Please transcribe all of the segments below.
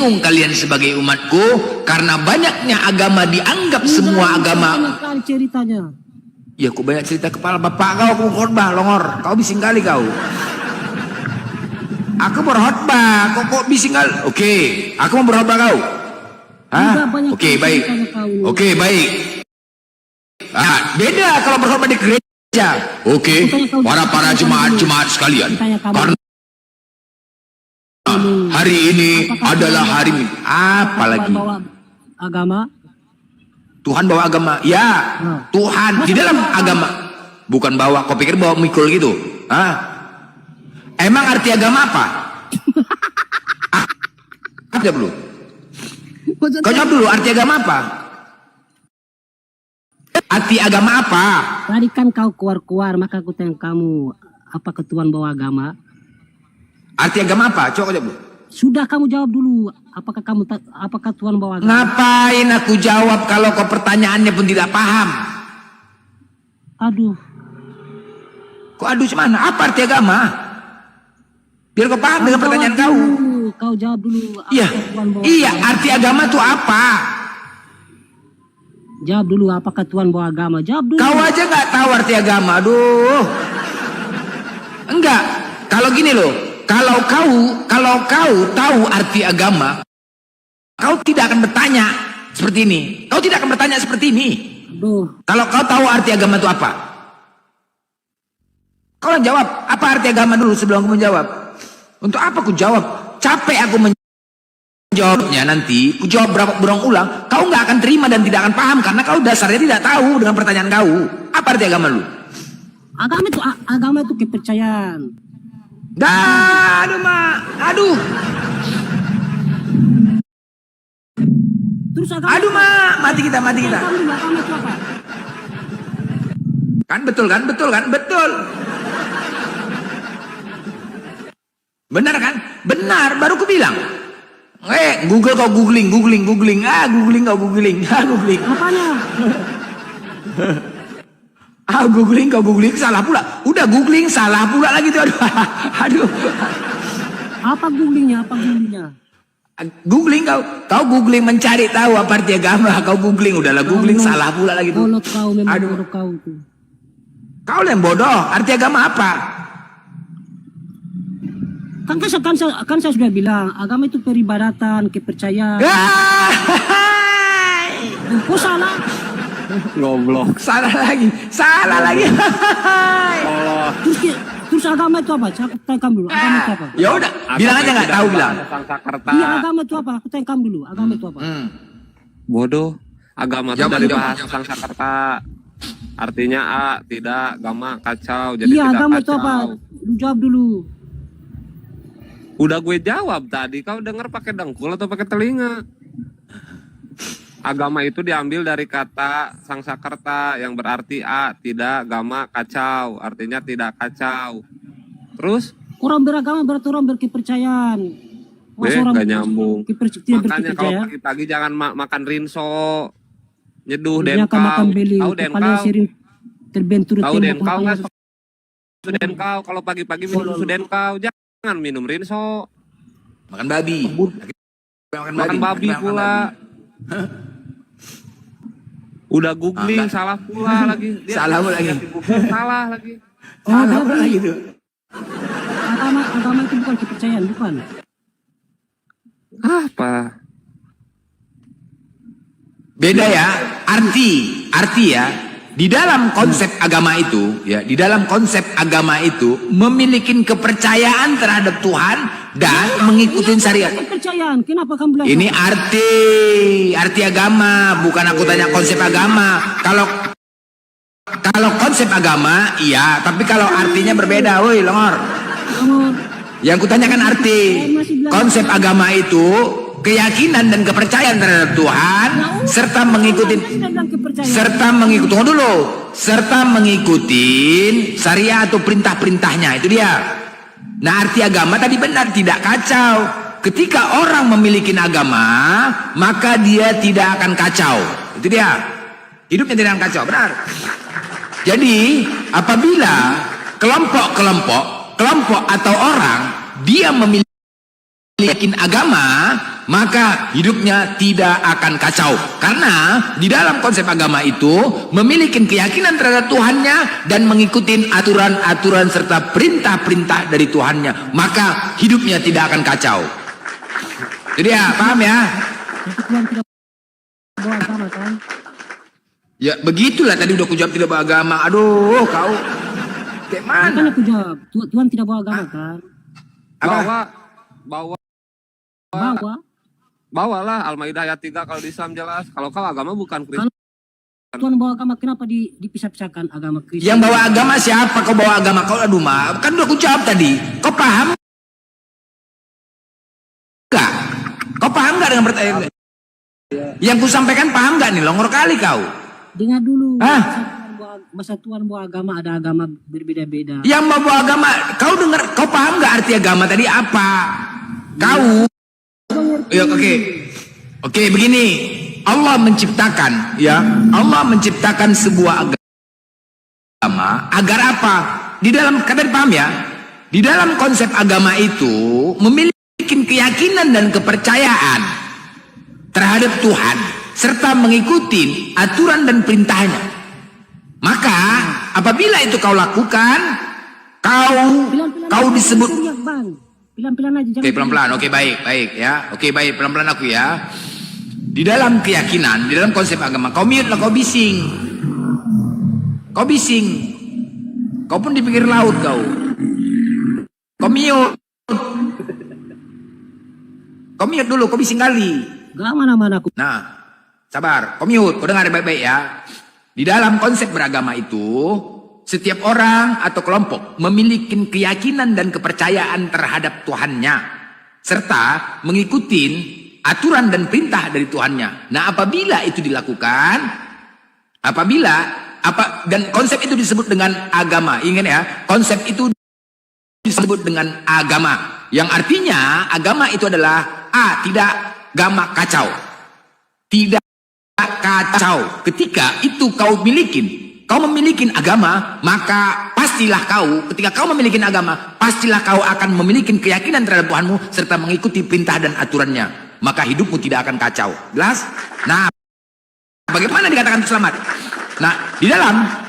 bingung kalian sebagai umatku karena banyaknya agama dianggap semua agama. Ceritanya. Ya, aku banyak cerita kepala bapak kau, aku khotbah longor. Kau bising kali kau. Aku berkhotbah, kok bising kali. Oke, aku mau berkhotbah kau. Hah? Oke, baik. Oke, baik. Ah, beda kalau berkhotbah di gereja. Oke, para jemaat sekalian. Karena hari ini adalah hari apa lagi? Agama. Tuhan bawa agama. Ya, Tuhan di dalam agama. Bukan bawa, kau pikir bawa mikul gitu. Hah? Emang arti agama apa? Apa dulu? Kau jawab dulu, arti agama apa? Arti agama apa? Tadi kan kau keluar-keluar, maka aku tanya kamu, apakah Tuhan bawa agama? Arti agama apa? Coba jawab dulu. Sudah kamu jawab dulu, apakah Tuhan bawa agama? Ngapain aku jawab kalau kau pertanyaannya pun tidak paham? Aduh. Kok aduh mana? Apa arti agama? Biar kau paham dengan pertanyaan kau. Kau jawab dulu. Iya, iya. Arti agama itu apa? Jawab dulu, apakah Tuhan bawa agama? Jawab dulu. Kau aja nggak tahu arti agama, aduh. Enggak. Kalau gini loh, kalau kau tahu arti agama, kau tidak akan bertanya seperti ini. Kau tidak akan bertanya seperti ini. Aduh. Kalau kau tahu arti agama itu apa? Kau jawab, apa arti agama dulu sebelum aku menjawab. Untuk apa aku jawab? Capek aku menjawabnya nanti. Aku jawab berapa berulang-ulang. Kau nggak akan terima dan tidak akan paham karena kau dasarnya tidak tahu dengan pertanyaan kau. Apa arti agama lu? Agama itu kepercayaan. Aduh mak, aduh. Terus agama. Aduh mak, mati kita. Agama itu apa? Kan betul. Benar kan? Benar, baru ku bilang. Google kau googling. Googling kau googling. Apanya? Googling kau googling, salah pula. Udah googling, salah pula lagi tuh. Aduh. Apa googlingnya? Googling kau googling mencari tahu apa arti agama. Kau googling, udahlah googling, salah pula lagi tuh. Bolot kau memang bodoh kau tuh. Kau yang bodoh, arti agama apa? Kan saya sudah bilang, agama itu peribadatan, kepercayaan. Kok salah? Goblok. Salah lagi. Terus agama itu apa? Saya tanya kamu dulu. Agama itu apa? Ya udah, bilang aja nggak tahu bilang. Iya, agama itu apa? Aku tanya kamu dulu. Agama itu apa? Bodoh. Agama itu Jawab, dari jawab. bahasa Sanskerta. Artinya tidak, gama, kacau. Jadi Iya, tidak agama kacau. itu apa? Lu jawab dulu. Udah gue jawab tadi. Kau denger pakai dengkul atau pakai telinga? Agama itu diambil dari kata Sanskerta yang berarti tidak, gama, kacau. Artinya tidak kacau. Terus? Orang beragama berarti orang berkepercayaan. Gak nyambung. Makanya kalau berkepercayaan. pagi-pagi jangan makan rinso. Nyeduh Dia akan denkau. makan beli. Tahu Paling denkau? sering terbentur Tahu tembok. denkau nggak? Makanya Susu denkau. Kalau pagi-pagi minum susu denkau. Jangan minum rinso. Makan babi. Makan babi pula. Udah googling salah pula lagi. Salah pula lagi. Salah lagi. Salah pula lagi tuh. agama itu bukan kepercayaan, bukan. Apa? Beda ya, arti ya. Di dalam konsep agama itu, ya, di dalam konsep agama itu memiliki kepercayaan terhadap Tuhan dan mengikuti syariat. Kepercayaan, kenapa kamu bilang? Ini arti agama, bukan aku tanya konsep agama. Kalau konsep agama, iya, tapi kalau artinya berbeda, woi longor. Yang kutanyakan arti konsep agama itu keyakinan dan kepercayaan terhadap Tuhan serta mengikuti syariat atau perintah-perintahnya, itu dia. Nah, arti agama tadi benar, tidak kacau. Ketika orang memiliki agama, maka dia tidak akan kacau. Itu dia. Hidupnya tidak akan kacau, benar. Jadi, apabila kelompok atau orang dia memiliki memiliki agama, maka hidupnya tidak akan kacau. Karena di dalam konsep agama itu memiliki keyakinan terhadap Tuhannya dan mengikuti aturan-aturan serta perintah-perintah dari Tuhannya, maka hidupnya tidak akan kacau. Jadi ya, paham ya? Tapi Tuhan tidak bawa agama kan? Ya begitulah, tadi udah kujawab tidak bawa agama. Aduh, kau kayak Kan mana? aku jawab, Tuhan tidak bawa agama kan? Bawa Bawa. bawalah Al-Maidah ayat 3 kalau di Islam jelas. Kalau kau agama bukan Kristen. Tuhan bawa agama, kenapa dipisah-pisahkan agama Kristen? Yang bawa agama siapa? Kau bawa agama kau, aduh mah. Kan udah kujawab tadi. Kau paham enggak? Kau paham enggak dengan pertanyaan? Yang ku sampaikan paham enggak nih? Longor kali kau. Dengar dulu. Ah. Masa Tuhan bawa agama, ada agama berbeda-beda. Yang bawa agama, kau dengar, kau paham enggak arti agama tadi apa? Kau ya, oke, begini. Allah menciptakan, ya. Allah menciptakan sebuah agama agar apa? Di dalam, kalian paham ya? Di dalam konsep agama itu memiliki keyakinan dan kepercayaan terhadap Tuhan serta mengikuti aturan dan perintahnya. Maka apabila itu kau lakukan, kau disebut. Pelan-pelan aja. Oke, pelan-pelan. Oke, baik ya. Oke, baik, pelan-pelan aku ya. Di dalam keyakinan, di dalam konsep agama, kau mute lah, kau bising. Kau bising. Kau pun di pinggir laut kau. Kau mute. Kau mute dulu, kau bising kali. Gak mana-mana aku. Nah, sabar. Kau mute, kau dengar baik-baik ya. Di dalam konsep beragama itu, setiap orang atau kelompok memiliki keyakinan dan kepercayaan terhadap Tuhannya, serta mengikuti aturan dan perintah dari Tuhannya. Nah, apabila itu dilakukan, dan konsep itu disebut dengan agama. Ingat ya, konsep itu disebut dengan agama, yang artinya agama itu adalah tidak agama kacau, tidak kacau. Ketika itu kau memiliki agama, maka pastilah ketika kau memiliki agama, pastilah kau akan memiliki keyakinan terhadap Tuhanmu serta mengikuti perintah dan aturannya, maka hidupmu tidak akan kacau. Jelas? Nah, bagaimana dikatakan selamat? Nah,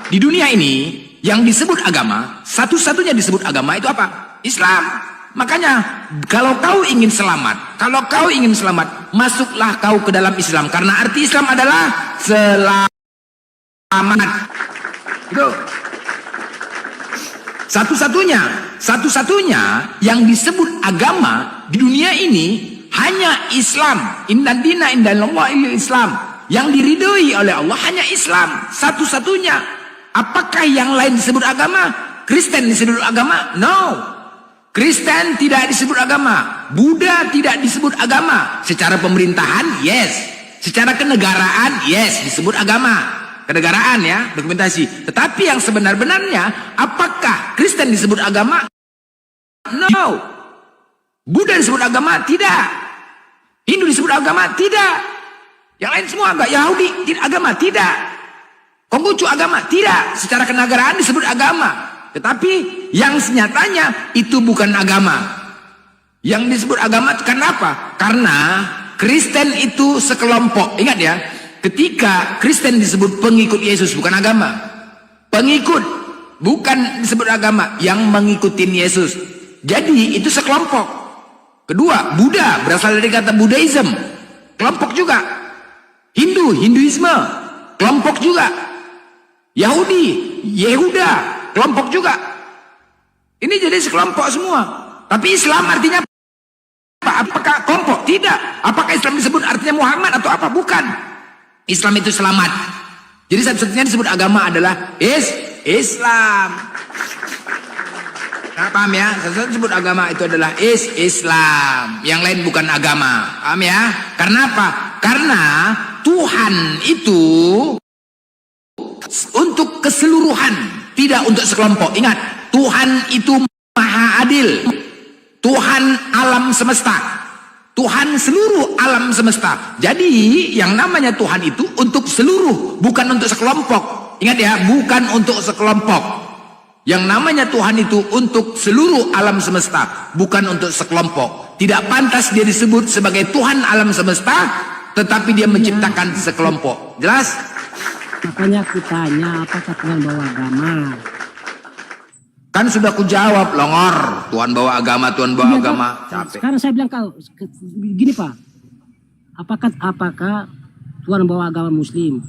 di dunia ini yang disebut agama, satu-satunya disebut agama itu apa? Islam. Makanya kalau kau ingin selamat, masuklah kau ke dalam Islam, karena arti Islam adalah selamat. Itu satu-satunya yang disebut agama di dunia ini hanya Islam. Inna dina indallah Islam. Yang diridhoi oleh Allah hanya Islam, satu-satunya. Apakah yang lain disebut agama? Kristen disebut agama? No. Kristen tidak disebut agama, Buddha tidak disebut agama. Secara pemerintahan, yes. Secara kenegaraan, yes, disebut agama. Kenegaraan ya, dokumentasi. Tetapi yang sebenar-benarnya, apakah Kristen disebut agama? No. Buddha disebut agama? Tidak. Hindu disebut agama? Tidak. Yang lain semua agak Yahudi tidak agama? Tidak. Konghucu agama? Tidak. Secara kenegaraan disebut agama. Tetapi yang senyatanya itu bukan agama. Yang disebut agama kenapa? Karena Kristen itu sekelompok. Ingat ya, ketika Kristen disebut pengikut Yesus, bukan agama. Pengikut, bukan disebut agama. Yang mengikuti Yesus. Jadi itu sekelompok. Kedua, Buddha berasal dari kata Buddhism, kelompok juga. Hinduisme, kelompok juga. Yehuda, kelompok juga. Ini jadi sekelompok semua. Tapi Islam artinya apa? Apakah kelompok? Tidak. Apakah Islam disebut artinya Muhammad atau apa? Bukan. Islam itu selamat. Jadi satu-satunya disebut agama adalah Islam. Nah, paham ya? Satu-satunya disebut agama itu adalah Islam. Yang lain bukan agama. Paham ya? Karena apa? Karena Tuhan itu untuk keseluruhan, tidak untuk sekelompok. Ingat, Tuhan itu maha adil. Tuhan alam semesta. Tuhan seluruh alam semesta. Jadi yang namanya Tuhan itu untuk seluruh, bukan untuk sekelompok. Ingat ya, bukan untuk sekelompok. Yang namanya Tuhan itu untuk seluruh alam semesta, bukan untuk sekelompok. Tidak pantas dia disebut sebagai Tuhan alam semesta, tetapi dia menciptakan sekelompok. Jelas? Makanya aku tanya, apakah Tuhan bawa agama? Kan sudah ku jawab, Longor. Tuhan bawa agama, Tuhan bawa Iya, agama. Pak. Capek. Sekarang saya bilang kau gini Pak, apakah Tuhan bawa agama Muslim,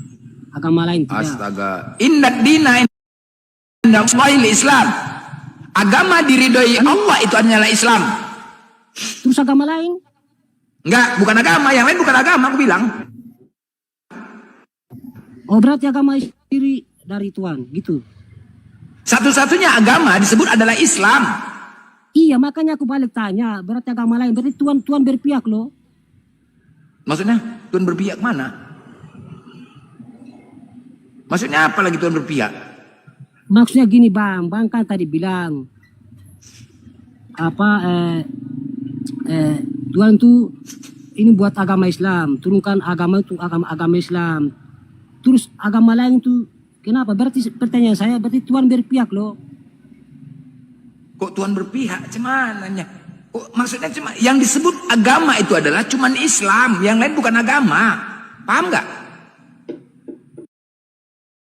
agama lain tidak? Astaga. Inna dina inda Allahil Islam. Agama diridhoi Allah itu hanyalah Islam. Terus agama lain? Enggak, bukan agama. Yang lain bukan agama, aku bilang. Oh berarti agama sendiri dari Tuhan, gitu. Satu-satunya agama disebut adalah Islam. Iya, makanya aku balik tanya, berarti agama lain, berarti Tuhan berpihak loh. Maksudnya Tuhan berpihak mana? Maksudnya apa lagi Tuhan berpihak? Maksudnya gini bang kan tadi bilang Tuhan tuh ini buat agama Islam, turunkan agama itu agama Islam. Terus agama lain tuh kenapa? Berarti pertanyaan saya berarti Tuhan berpihak loh. Kok Tuhan berpihak? Cumananya? Kok maksudnya cuma yang disebut agama itu adalah cuman Islam, yang lain bukan agama. Paham nggak?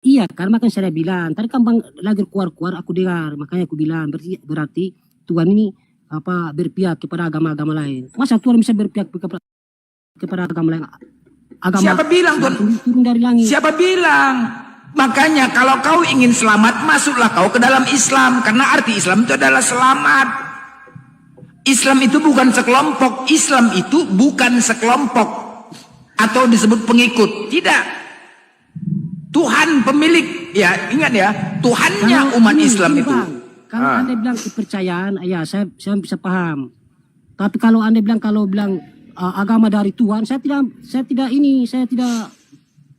Iya, karena kan saya bilang tadi kan bang lagi keluar aku dengar, makanya aku bilang berarti Tuhan ini berpihak kepada agama-agama lain. Masa Tuhan bisa berpihak kepada agama lain? Siapa bilang Tuhan turun dari langit? Siapa bilang? Makanya kalau kau ingin selamat, masuklah kau ke dalam Islam. Karena arti Islam itu adalah selamat. Islam itu bukan sekelompok. Islam itu bukan sekelompok. Atau disebut pengikut. Tidak. Tuhan pemilik. Ya ingat ya. Tuhannya umat Islam itu. Kalau Anda bilang kepercayaan, ya saya bisa paham. Tapi kalau Anda bilang agama dari Tuhan, saya tidak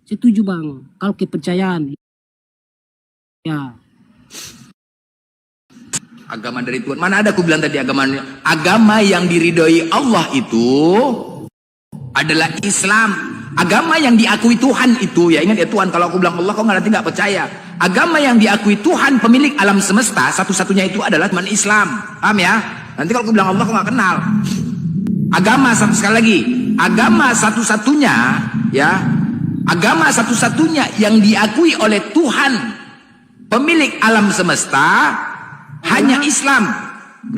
setuju bang. Kalau kepercayaan, ya. Agama dari Tuhan. Mana ada aku bilang tadi agama yang diridhoi Allah itu adalah Islam. Agama yang diakui Tuhan itu, ya ingat ya Tuhan. Kalau aku bilang Allah, kau nanti nggak percaya. Agama yang diakui Tuhan pemilik alam semesta, satu-satunya itu adalah cuma Islam. Paham ya? Nanti kalau aku bilang Allah, kau nggak kenal. Agama sekali lagi, agama satu-satunya, ya, agama satu-satunya yang diakui oleh Tuhan pemilik alam semesta hanya Islam.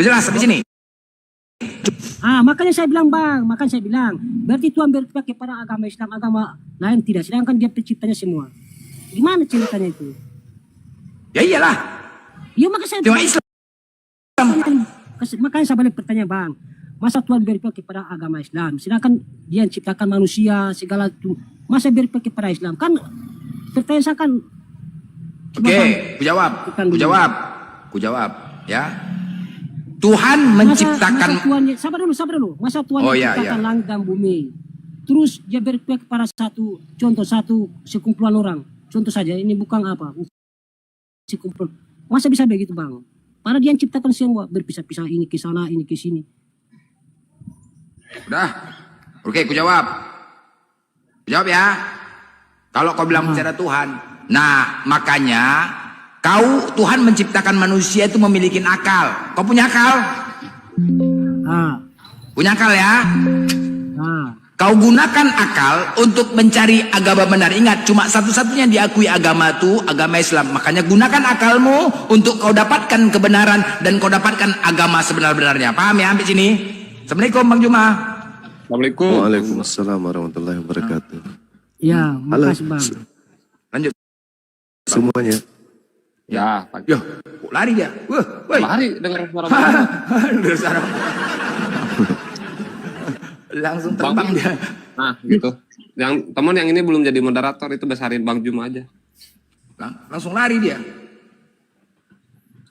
Jelas sampai sini? Makanya saya bilang bang, berarti Tuhan berpihak kepada agama Islam, agama lain tidak. Sedangkan dia penciptanya semua. Gimana ceritanya itu? Ya iyalah. Ya makanya saya cuma Islam. Makanya saya balik bertanya bang, masa Tuhan berpihak kepada agama Islam, sedangkan dia menciptakan manusia segala itu, masa berpihak kepada Islam? Kan pertanyaan saya kan. Oke, ku jawab, ya. Tuhan menciptakan. Sabar dulu. Masa Tuhan menciptakan langit dan bumi, terus dia berpihak kepada satu sekumpulan orang. Contoh saja, ini bukan sekumpulan. Masa bisa begitu bang? Padahal dia menciptakan semua, berpisah-pisah ini ke sana, ini ke sini. Udah, oke, ku jawab ya. Kalau kau bilang bicara Tuhan, nah makanya Tuhan menciptakan manusia itu memiliki akal. Kau punya akal? Punya akal ya? Kau gunakan akal untuk mencari agama benar. Ingat, cuma satu-satunya diakui agama itu agama Islam. Makanya gunakan akalmu untuk kau dapatkan kebenaran dan kau dapatkan agama sebenar-benarnya. Paham ya sampai sini? Assalamualaikum Bang Juma. Assalamualaikum. Waalaikumsalam warahmatullahi wabarakatuh. Ya, makasih bang. Lanjut. Semuanya. Ya, Pak. Yo, kok lari dia? Woi. Lari dengar suara Dengar suara. Langsung terbang dia. Nah, gitu. Yang teman yang ini belum jadi moderator itu besarin Bang Jum aja. Langsung lari dia.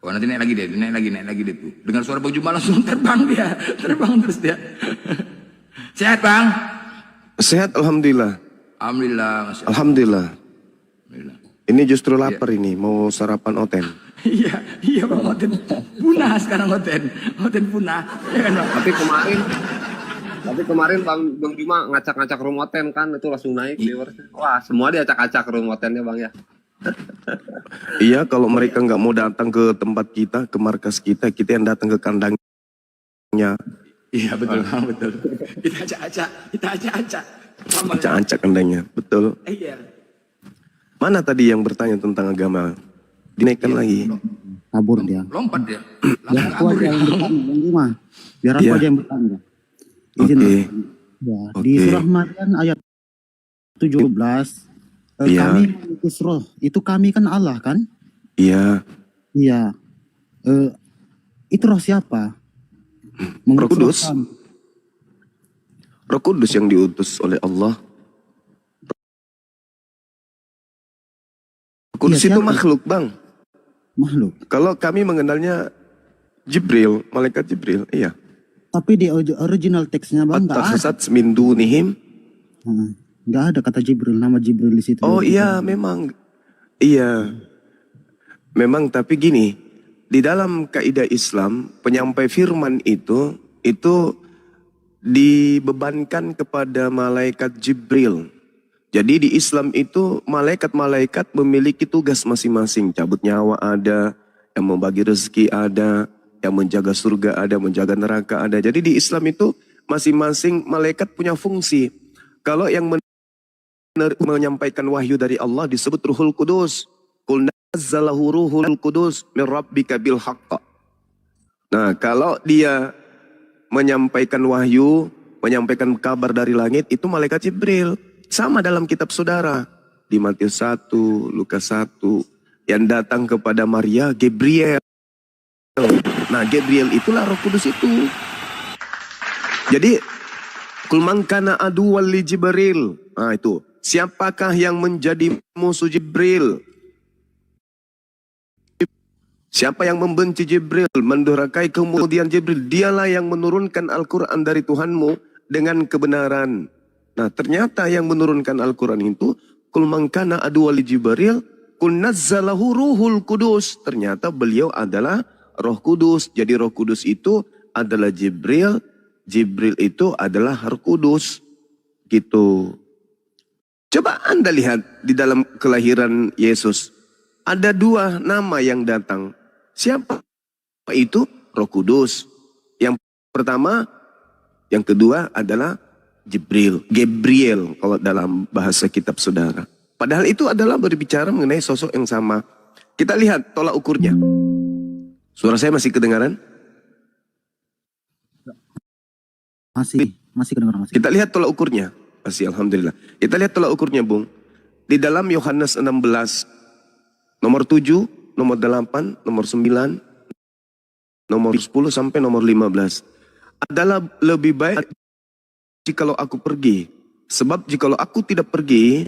Oh, nanti naik lagi dia tuh. Dengar suara Bang Juma langsung terbang terus dia. Sehat Bang? Sehat alhamdulillah. Alhamdulillah. Alhamdulillah. Ini justru lapar ini, mau sarapan oten. Iya Bang, oten punah sekarang oten punah. Ya kan Bang? Tapi kemarin Bang Juma ngacak-ngacak room oten kan, itu langsung naik viewersnya. Wah, semua diacak-acak room otennya Bang ya. Iya, kalau mereka nggak mau datang ke tempat kita, ke markas kita yang datang ke kandangnya. Iya betul, betul. Kita acak-acak. Acak-acak kendangnya, betul. Iya. Mana tadi yang bertanya tentang agama? Dinaikkan lagi. Kabur dia. Lompat dia. Biar aku aja yang bertanya, yang rumah. Biar aku Iya. aja yang bertanya. Izin. Oke. Ya, Oke. di surah Maryam ayat 17, Iya. kami mengutus roh. Itu kami kan Allah kan? Iya. Iya. Itu roh siapa? Roh Kudus. kami. Roh Kudus yang diutus oleh Allah. Roh Kudus Iya, itu siapa? makhluk, Bang. Makhluk. Kalau kami mengenalnya Jibril, malaikat Jibril, iya. Tapi di original teksnya bang nggak ada. At-takhasat min dunihim. Nggak ada kata Jibril, nama Jibril di situ. Oh iya, memang. Iya. Memang tapi gini, di dalam kaidah Islam, penyampai firman itu dibebankan kepada malaikat Jibril. Jadi di Islam itu malaikat-malaikat memiliki tugas masing-masing. Cabut nyawa ada, yang membagi rezeki ada, yang menjaga surga ada, menjaga neraka ada. Jadi di Islam itu masing-masing malaikat punya fungsi. Kalau yang menyampaikan wahyu dari Allah disebut Ruhul Kudus. Qul nazzalahu Ruhul Kudus min rabbika bil haqq. Nah, kalau dia menyampaikan wahyu, menyampaikan kabar dari langit, itu malaikat Jibril. Sama dalam kitab saudara. Di Matius 1, Lukas 1. Yang datang kepada Maria, Gabriel. Nah, Gabriel itulah Roh Kudus itu. Jadi, kul man kana aduwwan li Jibril. Nah, itu. Siapakah yang menjadi musuh Jibril? Siapa yang membenci Jibril, mendurhakai kemudian Jibril, dialah yang menurunkan Al-Quran dari Tuhanmu dengan kebenaran. Nah, ternyata yang menurunkan Al-Quran itu, kul man kana aduwwan li Jibril, kul nazzalahu Ruhul Kudus. Ternyata beliau adalah Roh Kudus. Jadi Roh Kudus itu adalah Jibril, Jibril itu adalah Roh Kudus. Gitu. Coba Anda lihat di dalam kelahiran Yesus. Ada dua nama yang datang. Siapa itu? Roh Kudus. Yang pertama, yang kedua adalah Jibril. Gabriel kalau dalam bahasa kitab saudara. Padahal itu adalah berbicara mengenai sosok yang sama. Kita lihat tolak ukurnya. Suara saya masih kedengaran? Masih kedengaran masih. Kita lihat tolak ukurnya. Masih, alhamdulillah. Kita lihat tolak ukurnya, Bung. Di dalam Yohanes 16, nomor 7, nomor 8, nomor 9, nomor 10 sampai nomor 15. Adalah lebih baik jikalau aku pergi. Sebab jikalau aku tidak pergi,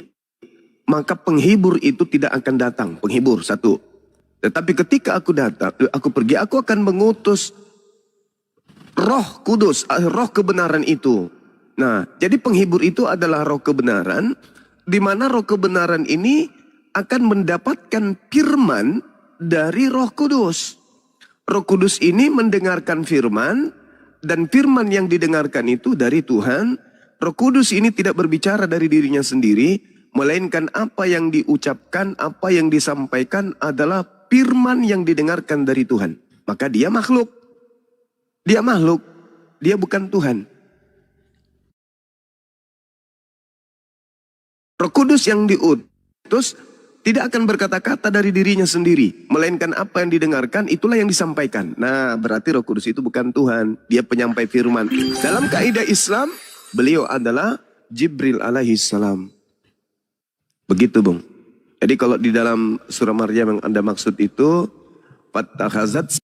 maka penghibur itu tidak akan datang. Penghibur, satu. Tetapi ketika aku datang, aku pergi, aku akan mengutus Roh Kudus, Roh kebenaran itu. Nah, jadi penghibur itu adalah Roh kebenaran, di mana Roh kebenaran ini akan mendapatkan firman dari Roh Kudus. Roh Kudus ini mendengarkan firman, dan firman yang didengarkan itu dari Tuhan. Roh Kudus ini tidak berbicara dari dirinya sendiri, melainkan apa yang diucapkan, apa yang disampaikan adalah firman yang didengarkan dari Tuhan. Maka dia makhluk. Dia makhluk, dia bukan Tuhan. Roh Kudus yang diutus tidak akan berkata-kata dari dirinya sendiri, melainkan apa yang didengarkan itulah yang disampaikan. Nah, berarti Roh Kudus itu bukan Tuhan, dia penyampai firman. Dalam kaidah Islam, beliau adalah Jibril alaihi salam. Begitu, Bung. Jadi kalau di dalam surah Maryam yang Anda maksud itu, fattakhazat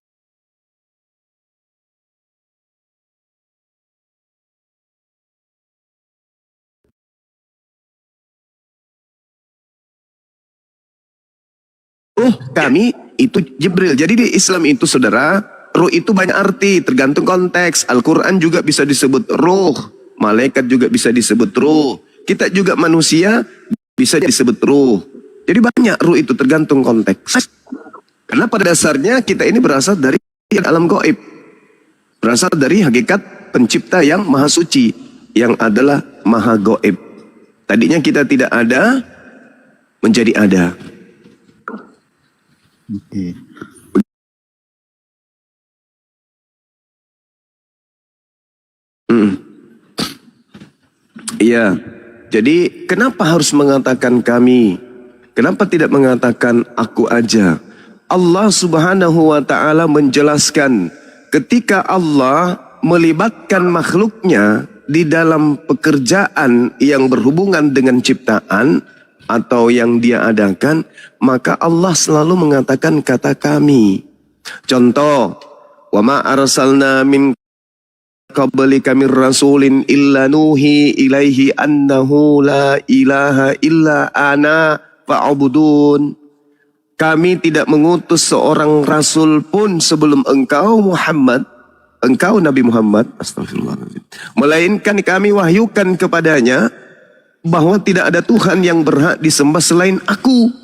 kami itu Jibril. Jadi di Islam itu saudara, roh itu banyak arti, tergantung konteks. Al-Quran juga bisa disebut roh, malaikat juga bisa disebut roh, kita juga manusia bisa disebut roh. Jadi banyak roh itu tergantung konteks. Karena pada dasarnya kita ini berasal dari alam gaib, berasal dari hakikat pencipta yang maha suci, yang adalah maha gaib. Tadinya kita tidak ada, menjadi ada. Oke. Iya. Jadi kenapa harus mengatakan kami? Kenapa tidak mengatakan aku aja? Allah Subhanahu wa taala menjelaskan ketika Allah melibatkan makhluknya di dalam pekerjaan yang berhubungan dengan ciptaan atau yang dia adakan, maka Allah selalu mengatakan kata kami. Contoh, wa ma arsalna min qablika min rasulin illa nuhi ilaihi annahu la ilaha illa ana fa'budun. Kami tidak mengutus seorang rasul pun sebelum engkau Muhammad, engkau Nabi Muhammad, astagfirullahaladzim, melainkan kami wahyukan kepadanya bahwa tidak ada Tuhan yang berhak disembah selain aku.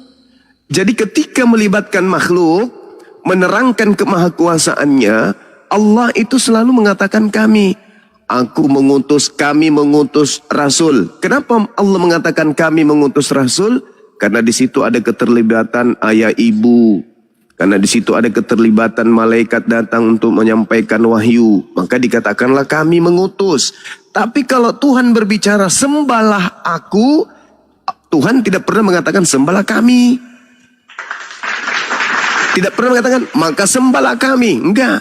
Jadi ketika melibatkan makhluk, menerangkan kemahakuasaannya, Allah itu selalu mengatakan kami. Aku mengutus, kami mengutus rasul. Kenapa Allah mengatakan kami mengutus rasul? Karena di situ ada keterlibatan ayah ibu. Karena di situ ada keterlibatan malaikat datang untuk menyampaikan wahyu. Maka dikatakanlah kami mengutus. Tapi kalau Tuhan berbicara sembahlah aku, Tuhan tidak pernah mengatakan sembahlah kami. Tidak pernah mengatakan maka sembahlah kami. Enggak.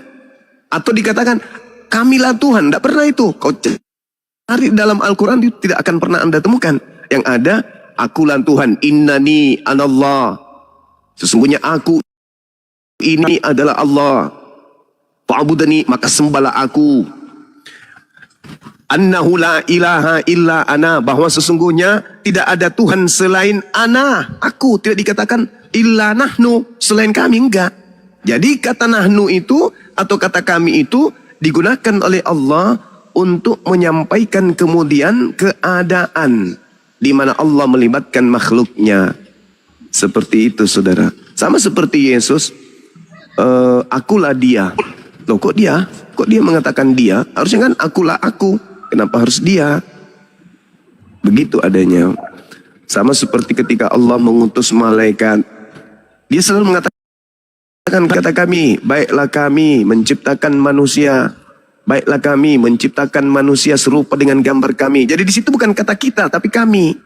Atau dikatakan kamilah Tuhan. Tidak pernah itu. Kau cari dalam Al-Quran itu tidak akan pernah Anda temukan. Yang ada akulah Tuhan. Innani anallah. Sesungguhnya aku ini adalah Allah. Fa'budani, maka sembahlah aku. Annahu la ilaha illa ana, bahwa sesungguhnya tidak ada Tuhan selain ana, aku. Tidak dikatakan illa nahnu, selain kami, enggak. Jadi kata nahnu itu atau kata kami itu digunakan oleh Allah untuk menyampaikan kemudian keadaan di mana Allah melibatkan makhluknya. Seperti itu, saudara. Sama seperti Yesus, akulah dia. Loh, kok dia? Kok dia mengatakan dia? Harusnya kan akulah aku. Kenapa harus dia? Begitu adanya. Sama seperti ketika Allah mengutus malaikat. Dia selalu mengatakan kata kami. Baiklah kami menciptakan manusia. Baiklah kami menciptakan manusia serupa dengan gambar kami. Jadi di situ bukan kata kita, tapi kami.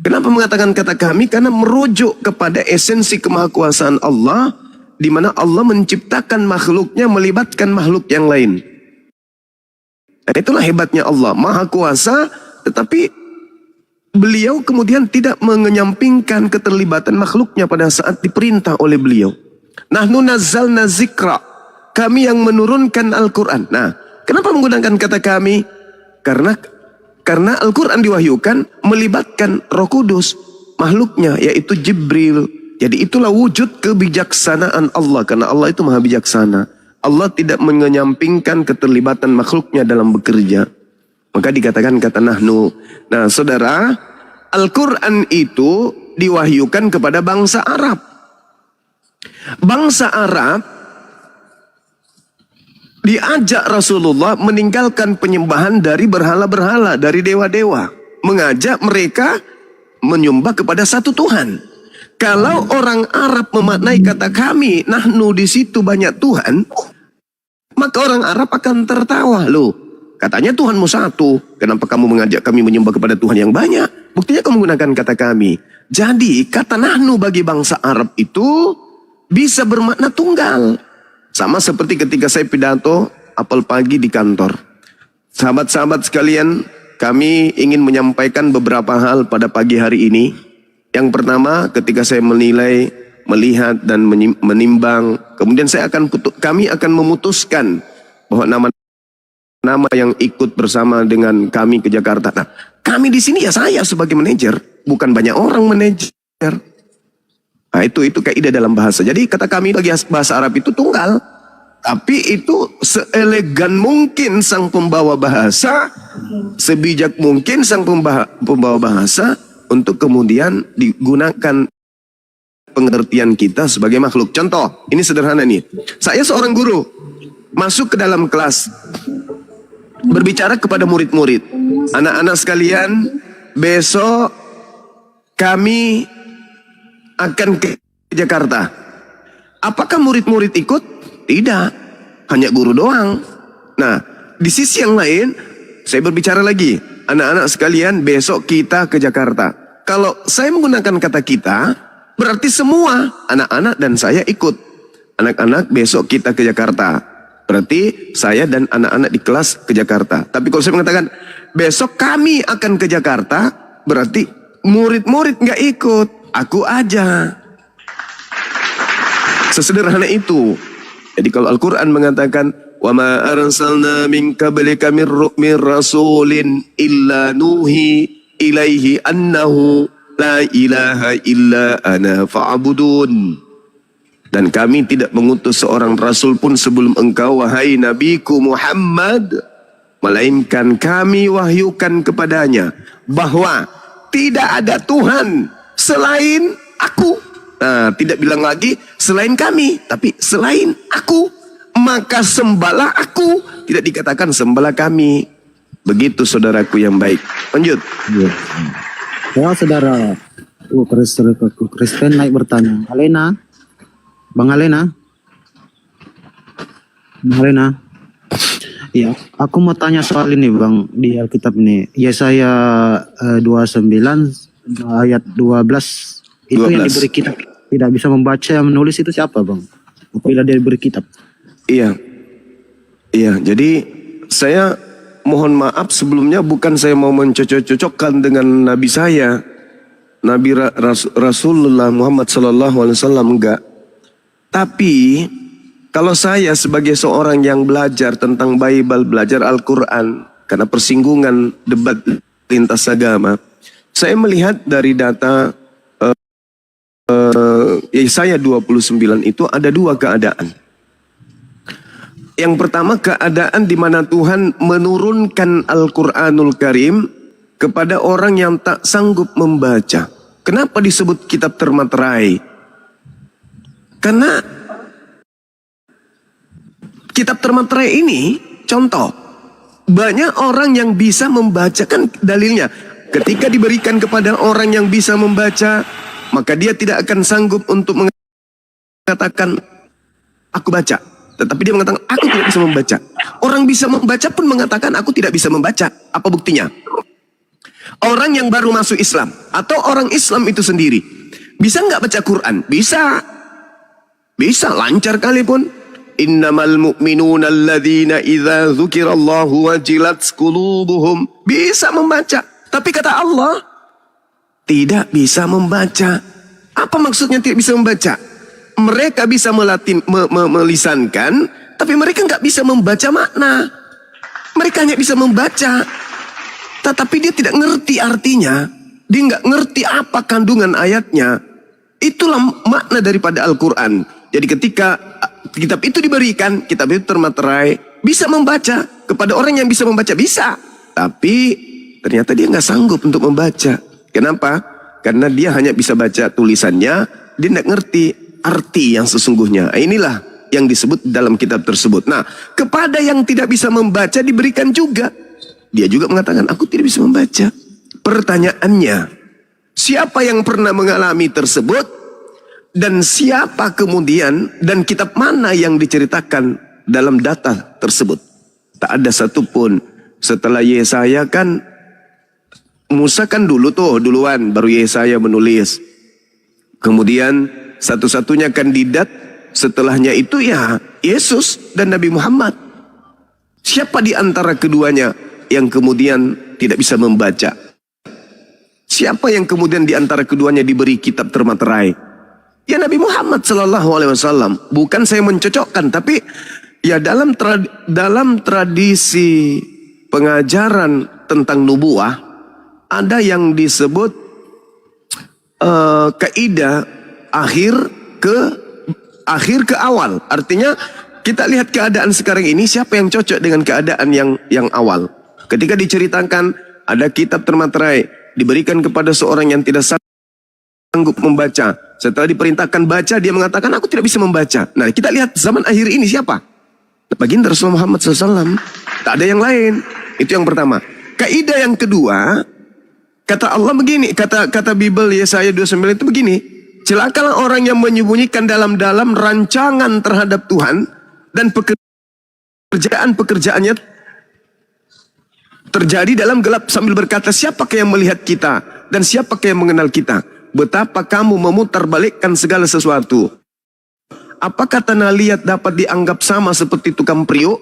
Kenapa mengatakan kata kami? Karena merujuk kepada esensi kemahakuasaan Allah, di mana Allah menciptakan makhluknya, melibatkan makhluk yang lain. Dan itulah hebatnya Allah, Maha Kuasa, tetapi beliau kemudian tidak menyampingkan keterlibatan makhluknya pada saat diperintah oleh beliau. Nahnu nazzalna zikra, kami yang menurunkan Al-Quran. Nah, kenapa menggunakan kata kami? Karena Al-Quran diwahyukan melibatkan Roh Kudus, makhluknya yaitu Jibril. Jadi itulah wujud kebijaksanaan Allah, karena Allah itu maha bijaksana. Allah tidak menyampingkan keterlibatan makhluknya dalam bekerja. Maka dikatakan kata nahnu. Nah saudara, Al-Quran itu diwahyukan kepada bangsa Arab. Bangsa Arab diajak Rasulullah meninggalkan penyembahan dari berhala-berhala, dari dewa-dewa. Mengajak mereka menyembah kepada satu Tuhan. Kalau orang Arab memaknai kata kami, nahnu di situ banyak Tuhan, maka orang Arab akan tertawa. Loh, katanya Tuhanmu satu, kenapa kamu mengajak kami menyembah kepada Tuhan yang banyak? Buktinya kamu menggunakan kata kami. Jadi kata nahnu bagi bangsa Arab itu bisa bermakna tunggal. Sama seperti ketika saya pidato apel pagi di kantor. Sahabat-sahabat sekalian, kami ingin menyampaikan beberapa hal pada pagi hari ini. Yang pertama, ketika saya menilai, melihat dan menimbang, kemudian kami akan memutuskan bahwa nama-nama yang ikut bersama dengan kami ke Jakarta. Nah, kami di sini ya saya sebagai manajer, bukan banyak orang manajer. Nah, itu kaidah dalam bahasa. Jadi kata kami bagi bahasa Arab itu tunggal. Tapi itu seelegan mungkin sang pembawa bahasa, sebijak mungkin sang pembawa bahasa untuk kemudian digunakan pengertian kita sebagai makhluk. Contoh, ini sederhana nih. Saya seorang guru, masuk ke dalam kelas, berbicara kepada murid-murid. Anak-anak sekalian, besok kami akan ke Jakarta. Apakah murid-murid ikut? Tidak, hanya guru doang. Nah, di sisi yang lain, saya berbicara lagi. anak-anak sekalian, besok kita ke Jakarta. Kalau saya menggunakan kata kita, berarti semua anak-anak dan saya ikut. Anak-anak besok kita ke Jakarta. Berarti saya dan anak-anak di kelas ke Jakarta. Tapi kalau saya mengatakan besok kami akan ke Jakarta, berarti murid-murid nggak ikut, aku aja. Sesederhana itu. Jadi kalau Al-Quran mengatakan wa ma arsalna min qablika min rasulin illa nuhi ilaihi annahu la ilaha illa ana fa'budun. Dan kami tidak mengutus seorang rasul pun sebelum engkau wahai nabiku Muhammad, melainkan kami wahyukan kepadanya bahwa tidak ada Tuhan selain aku. Nah, tidak bilang lagi selain kami, tapi selain aku. Maka sembahlah aku, tidak dikatakan sembahlah kami. Begitu saudaraku yang baik. Lanjut. Ya saudara, Kristen naik bertanya. Bang Alena. Ya, aku mau tanya soal ini Bang, di Alkitab ini. Yesaya 29 ayat 12. Itu 12. yang diberi kitab tidak bisa membaca, yang menulis itu siapa Bang? Apabila dia diberi kitab. Iya. Jadi saya mohon maaf sebelumnya, bukan saya mau mencocok-cocokkan dengan Nabi saya, Nabi Rasulullah Muhammad SAW, enggak. Tapi kalau saya sebagai seorang yang belajar tentang Bible, belajar Al-Quran, karena persinggungan debat lintas agama, saya melihat dari data Yesaya 29 itu ada dua keadaan. Yang pertama, keadaan di mana Tuhan menurunkan Al-Quranul Karim kepada orang yang tak sanggup membaca. Kenapa disebut kitab termaterai? Karena kitab termaterai ini, contoh, banyak orang yang bisa membaca, kan dalilnya. Ketika diberikan kepada orang yang bisa membaca, maka dia tidak akan sanggup untuk mengatakan, aku baca. Tetapi dia mengatakan, aku tidak bisa membaca. Orang bisa membaca pun mengatakan, aku tidak bisa membaca. Apa buktinya? Orang yang baru masuk Islam, atau orang Islam itu sendiri, bisa nggak baca Quran? Bisa. Bisa, lancar kali pun. Innamal mu'minuna alladzina idza dzukirallahu wajilat qulubuhum. Bisa membaca. Tapi kata Allah, tidak bisa membaca. Apa maksudnya tidak bisa membaca? Mereka bisa melisankan, tapi mereka nggak bisa membaca makna. Mereka hanya bisa membaca, tetapi dia tidak ngerti artinya. Dia nggak ngerti apa kandungan ayatnya. Itulah makna daripada Al-Quran. Jadi ketika kitab itu diberikan, kitab itu termaterai, bisa membaca. Kepada orang yang bisa membaca, bisa. Tapi ternyata dia nggak sanggup untuk membaca. Kenapa? Karena dia hanya bisa baca tulisannya, dia tidak ngerti arti yang sesungguhnya. Inilah yang disebut dalam kitab tersebut. Nah, kepada yang tidak bisa membaca diberikan juga. Dia juga mengatakan, aku tidak bisa membaca. Pertanyaannya, siapa yang pernah mengalami tersebut? Dan siapa kemudian, dan kitab mana yang diceritakan dalam data tersebut? Tak ada satupun. Setelah Yesaya kan, Musa kan duluan, baru Yesaya menulis. Kemudian satu-satunya kandidat setelahnya itu ya Yesus dan Nabi Muhammad. Siapa di antara keduanya yang kemudian tidak bisa membaca? Siapa yang kemudian di antara keduanya diberi kitab termaterai? Ya Nabi Muhammad SAW. Bukan saya mencocokkan, tapi ya dalam tradisi pengajaran tentang nubuah, ada yang disebut kaidah akhir ke awal. Artinya kita lihat keadaan sekarang ini, siapa yang cocok dengan keadaan yang awal. Ketika diceritakan ada kitab termaterai diberikan kepada seorang yang tidak sanggup membaca. Setelah diperintahkan baca, dia mengatakan aku tidak bisa membaca. Nah, kita lihat zaman akhir ini siapa? Baginda Rasulullah Muhammad SAW. Tak ada yang lain. Itu yang pertama. Kaidah yang kedua, kata Allah begini, kata Bible Yesaya 29 itu begini. Celakalah orang yang menyembunyikan dalam-dalam rancangan terhadap Tuhan dan pekerjaan-pekerjaannya terjadi dalam gelap sambil berkata, siapakah yang melihat kita dan siapakah yang mengenal kita? Betapa kamu memutarbalikkan segala sesuatu. Apakah tanah liat dapat dianggap sama seperti tukang periuk?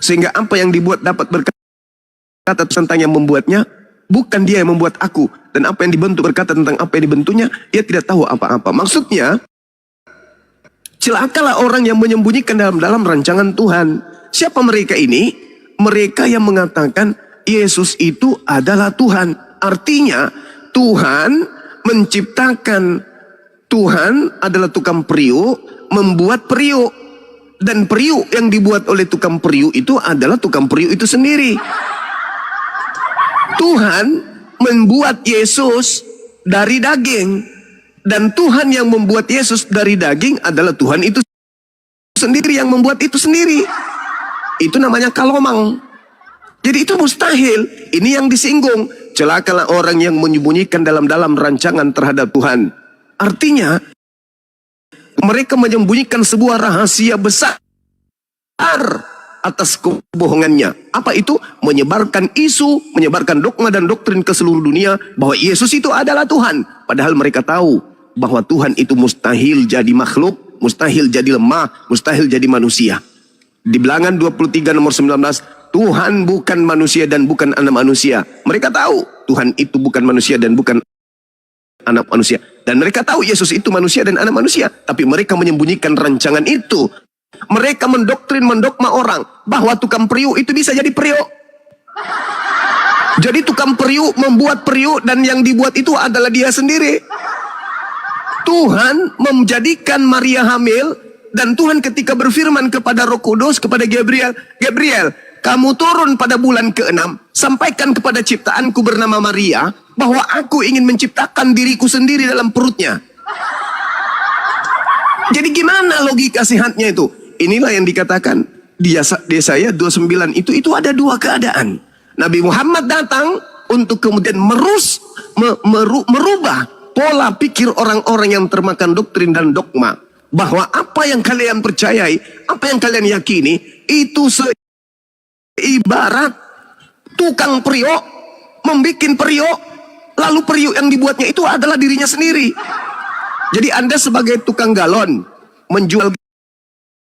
Sehingga apa yang dibuat dapat berkata tentang yang membuatnya? Bukan dia yang membuat aku. Dan apa yang dibentuk berkata tentang apa yang dibentuknya? Ia tidak tahu apa-apa. Maksudnya, celakalah orang yang menyembunyikan dalam rancangan Tuhan. Siapa mereka ini? Mereka yang mengatakan Yesus itu adalah Tuhan. Artinya Tuhan menciptakan, Tuhan adalah tukang periuk, membuat periuk. Dan periuk yang dibuat oleh tukang periuk itu adalah tukang periuk itu sendiri. Tuhan membuat Yesus dari daging. Dan Tuhan yang membuat Yesus dari daging adalah Tuhan itu sendiri yang membuat itu sendiri. Itu namanya kalomang. Jadi itu mustahil. Ini yang disinggung. Celakalah orang yang menyembunyikan dalam rancangan terhadap Tuhan. Artinya, mereka menyembunyikan sebuah rahasia besar atas kebohongannya. Apa itu? Menyebarkan isu, menyebarkan dogma dan doktrin ke seluruh dunia bahwa Yesus itu adalah Tuhan. Padahal mereka tahu bahwa Tuhan itu mustahil jadi makhluk, mustahil jadi lemah, mustahil jadi manusia. Di Bilangan 23 nomor 19, Tuhan bukan manusia dan bukan anak manusia. Mereka tahu Tuhan itu bukan manusia dan bukan anak manusia. Dan mereka tahu Yesus itu manusia dan anak manusia. Tapi mereka menyembunyikan rancangan itu. Mereka mendogma orang bahwa tukang periuk itu bisa jadi periuk. Jadi tukang periuk membuat periuk dan yang dibuat itu adalah dia sendiri. Tuhan menjadikan Maria hamil. Dan Tuhan ketika berfirman kepada Roh Kudus, kepada Gabriel, Gabriel, kamu turun pada bulan ke-6, sampaikan kepada ciptaanku bernama Maria, bahwa aku ingin menciptakan diriku sendiri dalam perutnya. Jadi gimana logika sehatnya itu? Inilah yang dikatakan di Yesaya 29 itu ada dua keadaan. Nabi Muhammad datang untuk kemudian merubah pola pikir orang-orang yang termakan doktrin dan dogma. Bahwa apa yang kalian percayai, apa yang kalian yakini, itu seibarat tukang periuk, membikin periuk, lalu periuk yang dibuatnya itu adalah dirinya sendiri. Jadi Anda sebagai tukang galon, menjual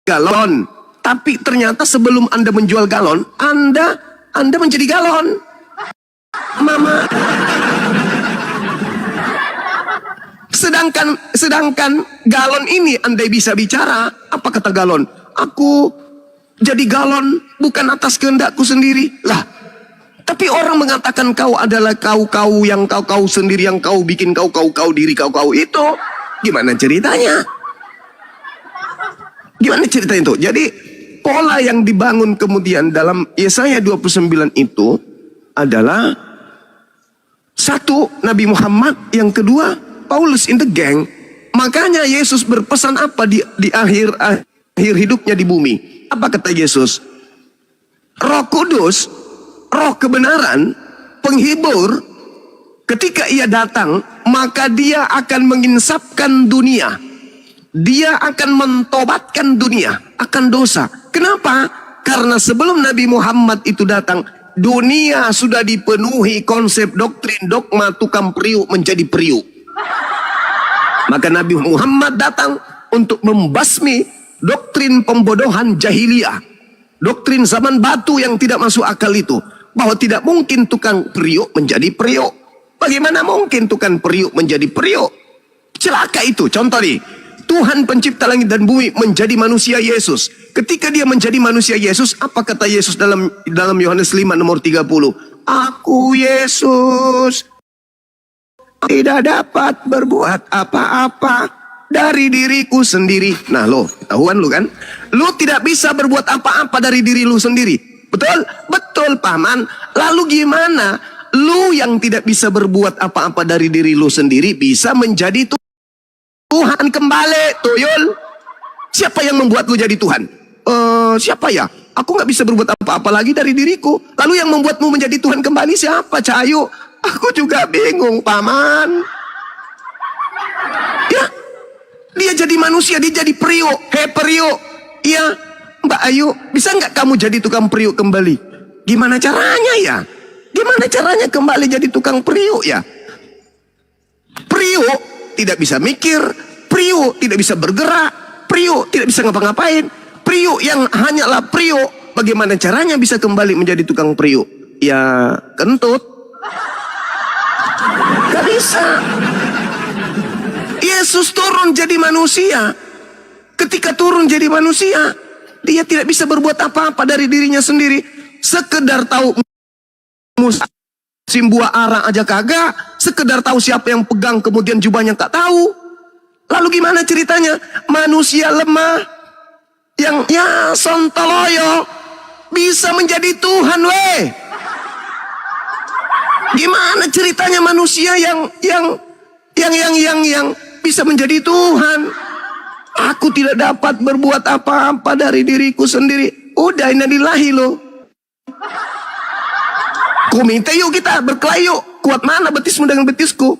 galon, tapi ternyata sebelum Anda menjual galon, Anda menjadi galon. Mama. Sedangkan galon ini andai bisa bicara, apa kata galon? Aku jadi galon bukan atas kehendakku sendiri. Lah, tapi orang mengatakan kau adalah kau yang kau sendiri, yang kau bikin kau diri kau itu. Gimana ceritanya? Gimana ceritanya itu? Jadi pola yang dibangun kemudian dalam Yesaya 29 itu adalah satu, Nabi Muhammad, yang kedua Paulus in the gang. Makanya Yesus berpesan apa di akhir hidupnya di bumi? Apa kata Yesus? Roh Kudus, roh kebenaran, penghibur, ketika ia datang, maka dia akan menginsafkan dunia. Dia akan mentobatkan dunia akan dosa. Kenapa? Karena sebelum Nabi Muhammad itu datang, dunia sudah dipenuhi konsep doktrin, dogma, tukang periuk menjadi periuk. Maka Nabi Muhammad datang untuk membasmi doktrin pembodohan jahiliyah. Doktrin zaman batu yang tidak masuk akal itu. Bahwa tidak mungkin tukang periuk menjadi periuk. Bagaimana mungkin tukang periuk menjadi periuk? Celaka itu. Contoh nih. Tuhan pencipta langit dan bumi menjadi manusia Yesus. Ketika dia menjadi manusia Yesus, apa kata Yesus dalam Yohanes 5 nomor 30? Aku Yesus tidak dapat berbuat apa-apa dari diriku sendiri. Nah lo, ketahuan lo kan? Lo tidak bisa berbuat apa-apa dari diri lo sendiri. Betul? Betul paman. Lalu gimana? Lo yang tidak bisa berbuat apa-apa dari diri lo sendiri bisa menjadi Tuhan kembali, tuyul. Siapa yang membuat lo jadi Tuhan? Siapa ya? Aku gak bisa berbuat apa-apa lagi dari diriku. Lalu yang membuatmu menjadi Tuhan kembali siapa, Cahayu? Aku juga bingung, paman. Ya, dia jadi manusia, dia jadi periuk. Hei periuk. Iya, Mbak Ayu, bisa nggak kamu jadi tukang periuk kembali? Gimana caranya ya? Gimana caranya kembali jadi tukang periuk ya? Periuk tidak bisa mikir, periuk tidak bisa bergerak, periuk tidak bisa ngapa-ngapain. Periuk yang hanyalah periuk, bagaimana caranya bisa kembali menjadi tukang periuk? Ya kentut. Gak bisa. Yesus turun jadi manusia. Ketika turun jadi manusia, dia tidak bisa berbuat apa-apa dari dirinya sendiri. Sekedar tahu musim buah arang aja kagak. Sekedar tahu siapa yang pegang kemudian jubahnya tak tahu. Lalu gimana ceritanya? Manusia lemah yang ya sontoloyo bisa menjadi Tuhan weh. Gimana ceritanya manusia yang bisa menjadi Tuhan? Aku tidak dapat berbuat apa-apa dari diriku sendiri. Udah innalillahi lo. Komite yuk kita berkelahi yuk. Kuat mana betismu dengan betisku?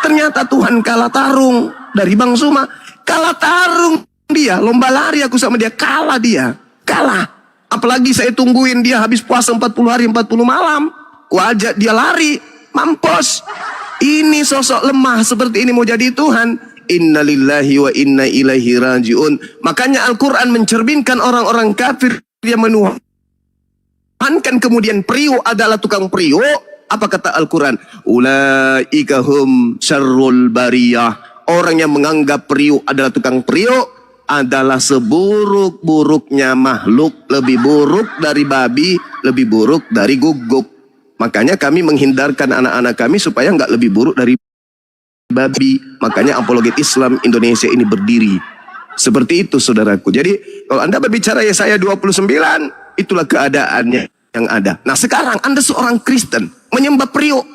Ternyata Tuhan kalah tarung dari Bang Suma. Kalah tarung dia. Lomba lari aku sama dia. Kalah dia. Kalah. Apalagi saya tungguin dia habis puasa 40 hari 40 malam. Ku ajak dia lari. Mampus. Ini sosok lemah seperti ini mau jadi Tuhan. Innalillahi wa inna ilaihi rajiun. Makanya Al-Quran mencerminkan orang-orang kafir yang menuhankan kemudian periuk adalah tukang periuk. Apa kata Al-Quran? Ulaika hum syarrul bariyah. Orang yang menganggap periuk adalah tukang periuk adalah seburuk-buruknya makhluk. Lebih buruk dari babi, lebih buruk dari guguk. Makanya kami menghindarkan anak-anak kami supaya nggak lebih buruk dari babi. Makanya apologet Islam Indonesia ini berdiri. Seperti itu saudaraku. Jadi kalau Anda berbicara Yesaya 29, itulah keadaannya yang ada. Nah sekarang Anda seorang Kristen menyembah periuk.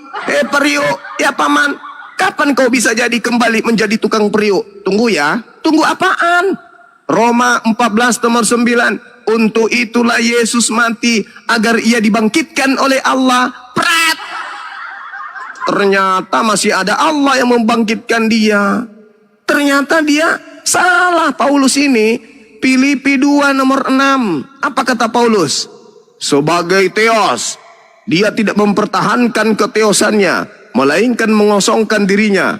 Periuk, ya paman, kapan kau bisa jadi kembali menjadi tukang periuk? Tunggu ya. Tunggu apaan? Roma 14 nomor 9. Untuk itulah Yesus mati agar ia dibangkitkan oleh Allah. Prat. Ternyata masih ada Allah yang membangkitkan dia. Ternyata dia salah. Paulus ini Filipi 2 nomor 6. Apa kata Paulus? Sebagai teos, dia tidak mempertahankan keteosannya, melainkan mengosongkan dirinya,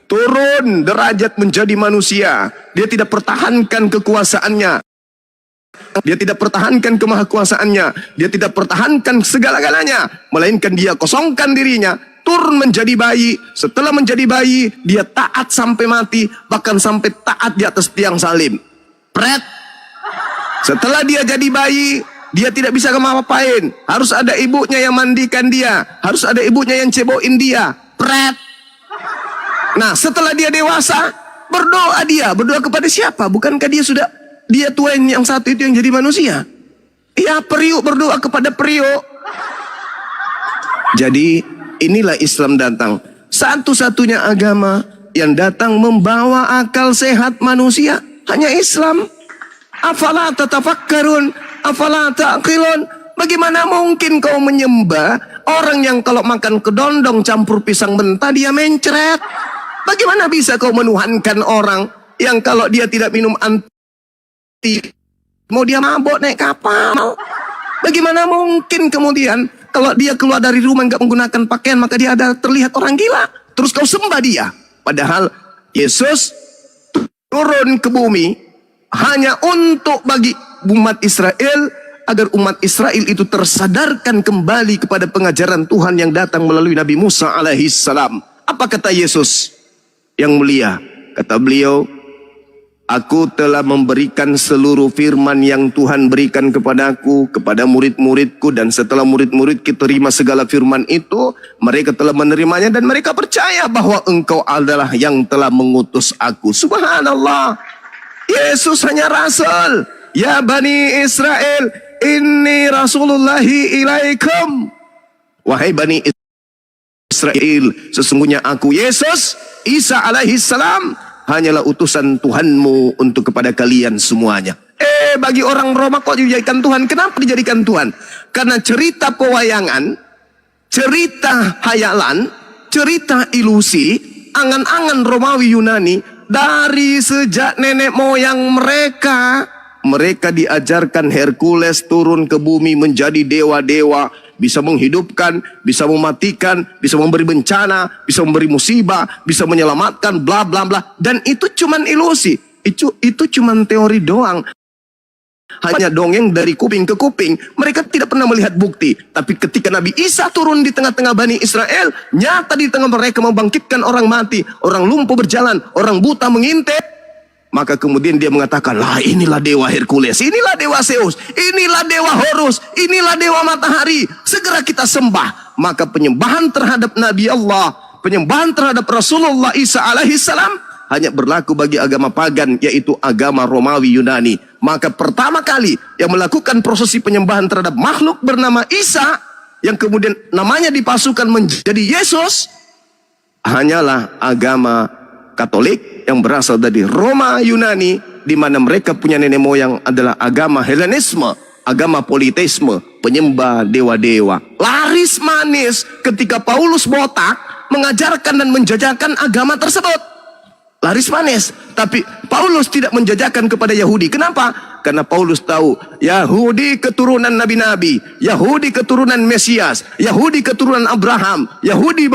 turun derajat menjadi manusia. Dia tidak pertahankan kekuasaannya. Dia tidak pertahankan kemahakuasaannya. Dia tidak pertahankan segala-galanya, melainkan dia kosongkan dirinya, turun menjadi bayi. Setelah menjadi bayi, dia taat sampai mati, bahkan sampai taat di atas tiang salib. Pret. Setelah dia jadi bayi, dia tidak bisa ngapa-ngapain. Harus ada ibunya yang mandikan dia, harus ada ibunya yang cebokin dia. Pret. Nah, setelah dia dewasa, berdoa dia. Berdoa kepada siapa? Bukankah dia Tuhan yang satu itu yang jadi manusia? Ya, periuk berdoa kepada periuk. Jadi inilah Islam datang. Satu-satunya agama yang datang membawa akal sehat manusia hanya Islam. Afala tatafakkarun, afala ta'qilun. Bagaimana mungkin kau menyembah orang yang kalau makan kedondong campur pisang mentah dia mencret? Bagaimana bisa kau menuhankan orang yang kalau dia tidak minum anti mau dia mabok naik kapal? Bagaimana mungkin kemudian kalau dia keluar dari rumah nggak menggunakan pakaian maka dia ada terlihat orang gila? Terus kau sembah dia. Padahal Yesus turun ke bumi hanya untuk bagi umat Israel, agar umat Israel itu tersadarkan kembali kepada pengajaran Tuhan yang datang melalui Nabi Musa alaihissalam. Apa kata Yesus yang mulia? Kata beliau, aku telah memberikan seluruh firman yang Tuhan berikan kepadaku, kepada murid-muridku, dan setelah murid-muridku terima segala firman itu, mereka telah menerimanya dan mereka percaya bahwa engkau adalah yang telah mengutus aku. Subhanallah. Yesus hanya rasul. Ya Bani Israel, inni rasulullahi ilaikum. Wahai Bani Israel, sesungguhnya aku Yesus Isa alaihissalam hanyalah utusan Tuhanmu untuk kepada kalian semuanya. Bagi orang Roma kok dijadikan Tuhan? Kenapa dijadikan Tuhan? Karena cerita pewayangan, cerita hayalan, cerita ilusi, angan-angan Romawi Yunani dari sejak nenek moyang mereka. Mereka diajarkan Hercules turun ke bumi menjadi dewa-dewa. bisa menghidupkan, bisa mematikan, bisa memberi bencana, bisa memberi musibah, bisa menyelamatkan, bla bla bla. Dan itu cuman ilusi, itu cuman teori doang. Hanya dongeng dari kuping ke kuping. Mereka tidak pernah melihat bukti. Tapi ketika Nabi Isa turun di tengah-tengah Bani Israel, nyata di tengah mereka membangkitkan orang mati, orang lumpuh berjalan, orang buta mengintip. Maka kemudian dia mengatakan, lah inilah dewa Hercules, inilah dewa Zeus, inilah dewa Horus, inilah dewa matahari. Segera kita sembah. Maka penyembahan terhadap Nabi Allah, penyembahan terhadap Rasulullah Isa alaihissalam hanya berlaku bagi agama pagan, yaitu agama Romawi Yunani. Maka pertama kali yang melakukan prosesi penyembahan terhadap makhluk bernama Isa, yang kemudian namanya dipasukan menjadi Yesus, hanyalah agama Katolik yang berasal dari Roma Yunani, di mana mereka punya nenek moyang adalah agama Helenisme, agama politeisme, penyembah dewa-dewa. Laris manis ketika Paulus botak mengajarkan dan menjajakan agama tersebut. Laris manis. Tapi Paulus tidak menjajakan kepada Yahudi. Kenapa? Karena Paulus tahu Yahudi keturunan nabi-nabi, Yahudi keturunan Mesias, Yahudi keturunan Abraham, Yahudi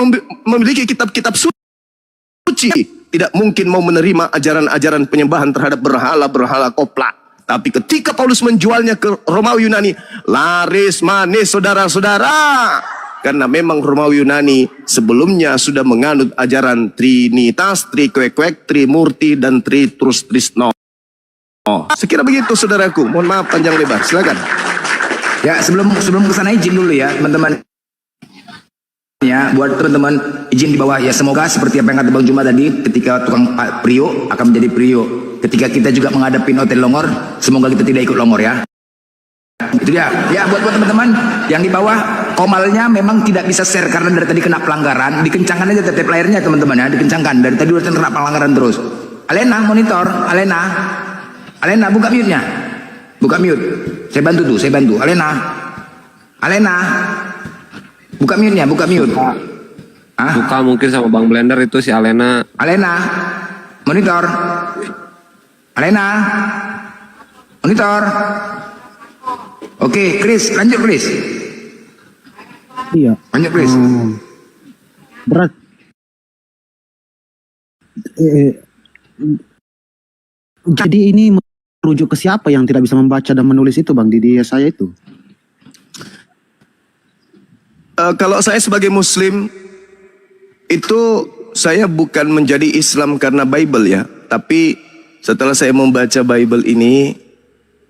memiliki kitab-kitab suci, tidak mungkin mau menerima ajaran-ajaran penyembahan terhadap berhala-berhala koplak. Tapi ketika Paulus menjualnya ke Romawi Yunani, laris manis saudara-saudara. Karena memang Romawi Yunani sebelumnya sudah menganut ajaran Trinitas, Trikwek-kwek, Trimurti, dan Tritrus Trisno. Sekira begitu saudaraku. Mohon maaf panjang lebar. Silakan. Ya, sebelum kesana izin dulu ya teman-teman. Ya, buat teman-teman izin di bawah ya, semoga seperti apa yang kata Bang Juma tadi, ketika tukang Prio akan menjadi Prio. Ketika kita juga menghadapi Hotel Longor, semoga kita tidak ikut Longor ya. Itu dia. Ya, buat teman-teman yang di bawah, komalnya memang tidak bisa share karena dari tadi kena pelanggaran. Dikencangkan aja tetep layarnya teman-teman ya, dikencangkan. Dari tadi udah kena pelanggaran terus. Alena monitor, Alena buka mute-nya. Buka mute. Saya bantu tuh, saya bantu. Alena. Buka mute-nya, buka mute. Buka mungkin sama Bang Blender itu si Alena. Monitor. Monitor. Oke, Chris, lanjut Chris. Iya. Lanjut Chris. Berat. Jadi ini merujuk ke siapa yang tidak bisa membaca dan menulis itu, Bang, di dia saya itu? Kalau saya sebagai Muslim, itu saya bukan menjadi Islam karena Bible ya. Tapi setelah saya membaca Bible ini,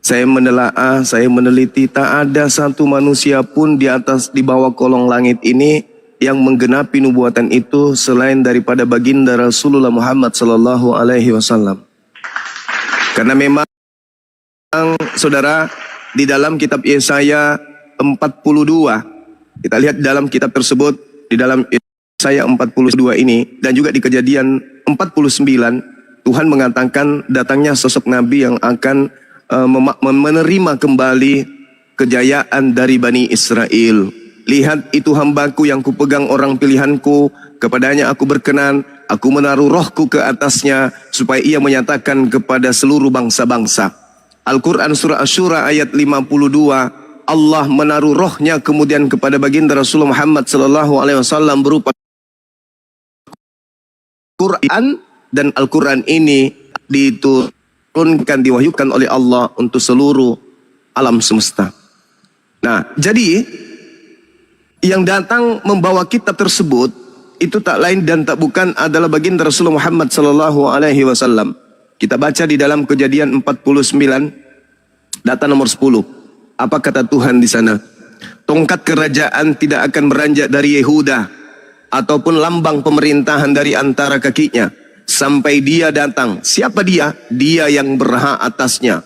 saya menelaah, saya meneliti, tak ada satu manusia pun di bawah kolong langit ini yang menggenapi nubuatan itu selain daripada baginda Rasulullah Muhammad sallallahu alaihi wasallam. Karena memang saudara, di dalam kitab Yesaya 42, kita lihat dalam kitab tersebut, di dalam Yesaya 42 ini dan juga di Kejadian 49, Tuhan mengatakan datangnya sosok nabi yang akan menerima kembali kejayaan dari Bani Israel. Lihat, itu hambaku yang kupegang, orang pilihanku, kepadanya aku berkenan, aku menaruh rohku ke atasnya supaya ia menyatakan kepada seluruh bangsa-bangsa. Al-Quran surah Asy-Syura ayat 52, Allah menaruh rohnya kemudian kepada baginda Rasulullah Muhammad sallallahu alaihi wasallam berupa Quran, dan Al-Quran ini diturunkan, diwahyukan oleh Allah untuk seluruh alam semesta. Nah, jadi yang datang membawa kitab tersebut itu tak lain dan tak bukan adalah baginda Rasulullah Muhammad sallallahu alaihi wasallam. Kita baca di dalam Kejadian 49 data nomor 10. Apa kata Tuhan di sana? Tongkat kerajaan tidak akan beranjak dari Yehuda ataupun lambang pemerintahan dari antara kakinya sampai dia datang. Siapa dia? Dia yang berhak atasnya.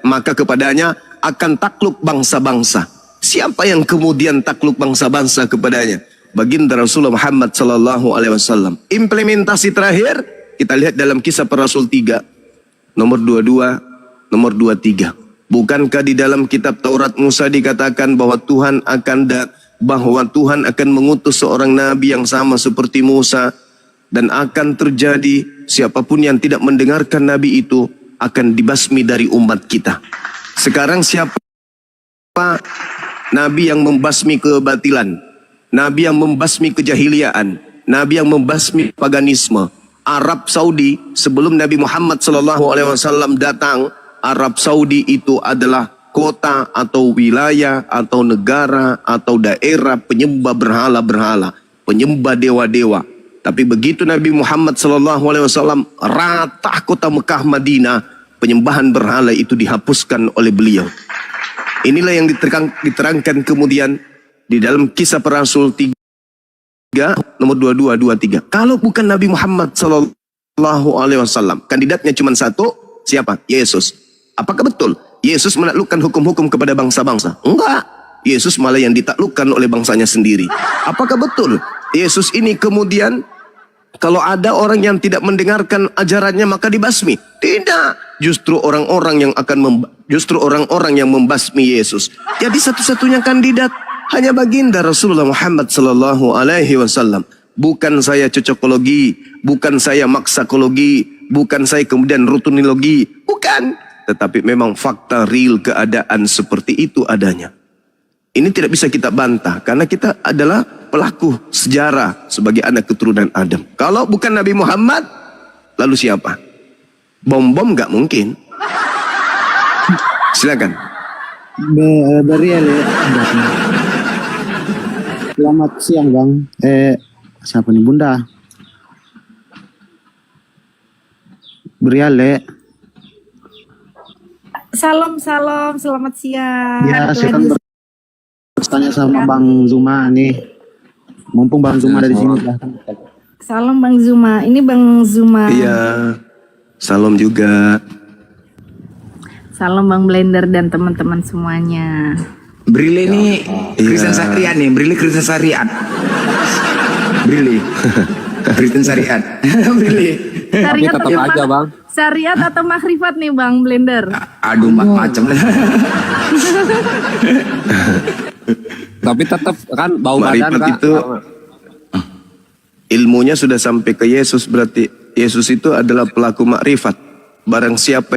Maka kepadanya akan takluk bangsa-bangsa. Siapa yang kemudian takluk bangsa-bangsa kepadanya? Baginda Rasulullah Muhammad sallallahu alaihi wasallam. Implementasi terakhir kita lihat dalam Kisah Para Rasul 3 nomor 22, nomor 23. Bukankah di dalam kitab Taurat Musa dikatakan bahwa Tuhan akan mengutus seorang nabi yang sama seperti Musa, dan akan terjadi siapapun yang tidak mendengarkan nabi itu akan dibasmi dari umat kita. Sekarang siapa Nabi yang membasmi kebatilan, Nabi yang membasmi kejahiliaan, Nabi yang membasmi paganisme. Arab Saudi sebelum Nabi Muhammad SAW datang, Arab Saudi itu adalah kota atau wilayah atau negara atau daerah penyembah berhala-berhala, penyembah dewa-dewa. Tapi begitu Nabi Muhammad SAW rata kota Mekah Madinah, penyembahan berhala itu dihapuskan oleh beliau. Inilah yang diterangkan kemudian di dalam Kisah Para Rasul 3 nomor 22-23. Kalau bukan Nabi Muhammad SAW, kandidatnya cuma satu, siapa? Yesus. Apakah betul Yesus menaklukkan hukum-hukum kepada bangsa-bangsa? Enggak. Yesus malah yang ditaklukkan oleh bangsanya sendiri. Apakah betul Yesus ini kemudian kalau ada orang yang tidak mendengarkan ajarannya maka dibasmi? Tidak. Justru orang-orang yang membasmi Yesus. Jadi satu-satunya kandidat hanya baginda Rasulullah Muhammad sallallahu alaihi wasallam. Bukan saya cocokologi, bukan saya maksakologi, bukan saya kemudian rutinologi, bukan. Tetapi memang fakta real keadaan seperti itu adanya. Ini tidak bisa kita bantah karena kita adalah pelaku sejarah sebagai anak keturunan Adam. Kalau bukan Nabi Muhammad, lalu siapa? Bom-bom nggak mungkin. Silakan. Berial ya. Selamat siang Bang. Siapa nih Bunda? Berial ya. Salam, selamat siang. Ya, saya kan bertanya sama Bang Zuma nih. Mumpung Bang Zuma dari sini. Salam Bang Zuma. Ini Bang Zuma. Iya. Salam juga. Salam Bang Blender dan teman-teman semuanya. Brili ini Kristen Syariat nih, Brili Kristen Syariat. Brili. Kristen Syariat. Brili. Syariat tetap aja, Bang. Syariat atau makrifat nih Bang Blender? Aduh, macam. Tapi tetap kan bau Makrifat badan Kak. itu ilmunya sudah sampai ke Yesus, berarti Yesus itu adalah pelaku makrifat. Barang siapa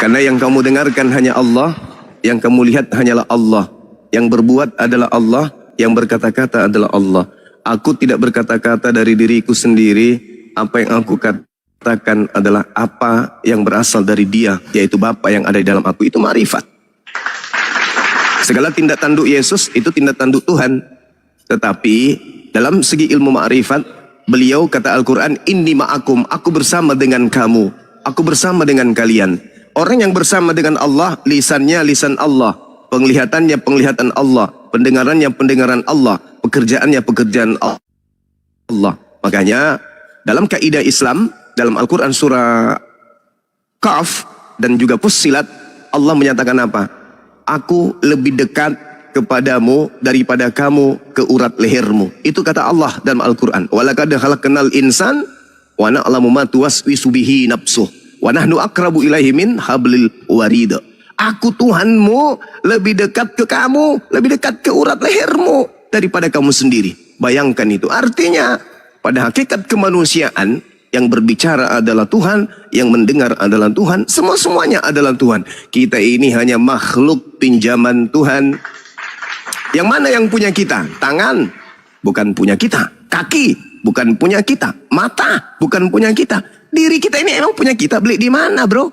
karena yang kamu dengarkan hanya Allah, yang kamu lihat hanyalah Allah, yang berbuat adalah Allah, yang berkata-kata adalah Allah. Aku tidak berkata-kata dari diriku sendiri, apa yang aku katakan adalah apa yang berasal dari Dia, yaitu Bapa yang ada di dalam aku. Itu ma'rifat. Segala tindak tanduk Yesus itu tindak tanduk Tuhan. Tetapi dalam segi ilmu ma'rifat, beliau kata Al-Quran, inni ma'akum, aku bersama dengan kamu, aku bersama dengan kalian. Orang yang bersama dengan Allah, lisannya lisan Allah, penglihatannya penglihatan Allah, pendengarannya pendengaran Allah, pekerjaannya pekerjaan Allah. Makanya dalam kaidah Islam, dalam Al-Quran surah Kahf dan juga Fussilat, Allah menyatakan apa? Aku lebih dekat kepadamu daripada kamu ke urat lehermu. Itu kata Allah dalam Al-Quran. Walaqad khalaqnal insan wa na'lamu ma tuwaswisu bihi nafsuh wa nahnu aqrabu ilaihi min hablil warid. Aku Tuhanmu lebih dekat ke kamu, lebih dekat ke urat lehermu daripada kamu sendiri. Bayangkan itu. Artinya pada hakikat kemanusiaan yang berbicara adalah Tuhan, yang mendengar adalah Tuhan, semua-semuanya adalah Tuhan. Kita ini hanya makhluk pinjaman Tuhan. Yang mana yang punya kita? Tangan bukan punya kita, kaki bukan punya kita, mata bukan punya kita. Diri kita ini emang punya kita, beli di mana bro?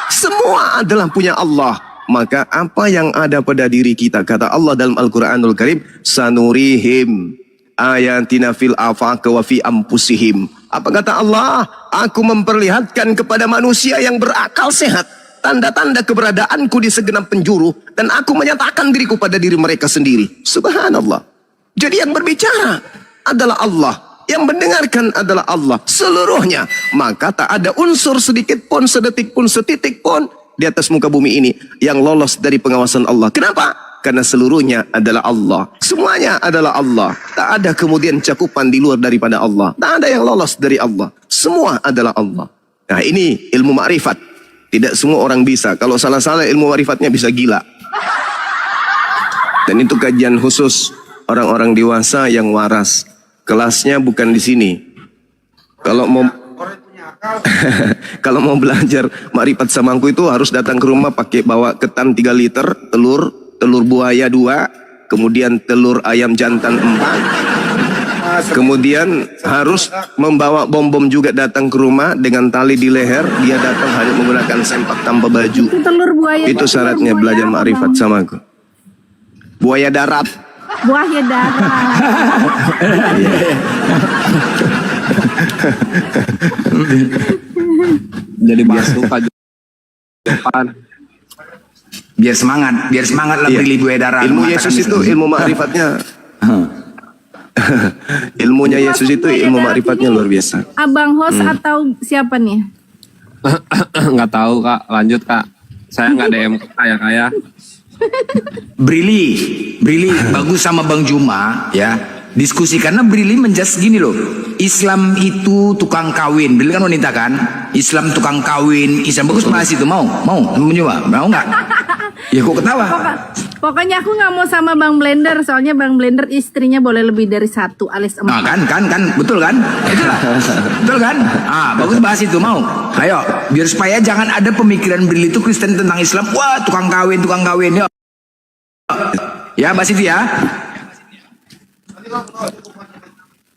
Semua adalah punya Allah. Maka apa yang ada pada diri kita, kata Allah dalam Al-Quranul Karim, sanurihim ayatina fil afaq wa fi ampusihim. Apa kata Allah? Aku memperlihatkan kepada manusia yang berakal sehat tanda-tanda keberadaanku di segenap penjuru, dan aku menyatakan diriku pada diri mereka sendiri. Subhanallah. Jadi yang berbicara adalah Allah, yang mendengarkan adalah Allah seluruhnya. Maka tak ada unsur sedikit pun, sedetik pun, setitik pun di atas muka bumi ini yang lolos dari pengawasan Allah. Kenapa? Karena seluruhnya adalah Allah. Semuanya adalah Allah. Tak ada kemudian cakupan di luar daripada Allah. Tak ada yang lolos dari Allah. Semua adalah Allah. Nah ini ilmu ma'rifat. Tidak semua orang bisa. Kalau salah-salah ilmu warifatnya bisa gila. Dan itu kajian khusus orang-orang dewasa yang waras. Kelasnya bukan di sini. Kalau mau kalau mau belajar makrifat samangku itu harus datang ke rumah pakai bawa ketan 3 liter, telur buaya 2, kemudian telur ayam jantan 4. Kemudian harus membawa bom-bom juga datang ke rumah dengan tali di leher. Dia datang hanya menggunakan sempak tanpa baju. Itu telur buaya. Itu syaratnya telur buaya belajar apa, makrifat Bang? sama aku. Buaya darat. Buaya darat. Jadi basuh Pak Jopan. Biar semangat lah Iya. Brili Buaya Darat. Ilmu mengatakan Yesus itu ilmu makrifatnya. Ilmunya Yesus itu ilmu makrifatnya luar biasa. Abang host atau siapa nih? Nggak tahu Kak, lanjut Kak. Saya nggak DM kaya-kaya. Brili bagus sama Bang Juma ya. Diskusi karena Brili menjas gini loh. Islam itu tukang kawin. Brili kan wanita kan? Islam tukang kawin. Islam bagus bahas itu mau Bang Juma mau nggak? Ya kok ketawa? Pokoknya aku nggak mau sama Bang Blender, soalnya Bang Blender istrinya boleh lebih dari 1 alias 4. Nah, kan betul kan? Itulah. Betul kan? Bagus bahas itu mau. Ayo, biar supaya jangan ada pemikiran Brili itu Kristen tentang Islam. Wah, tukang kawin. Yuk. Ya, bahas itu ya.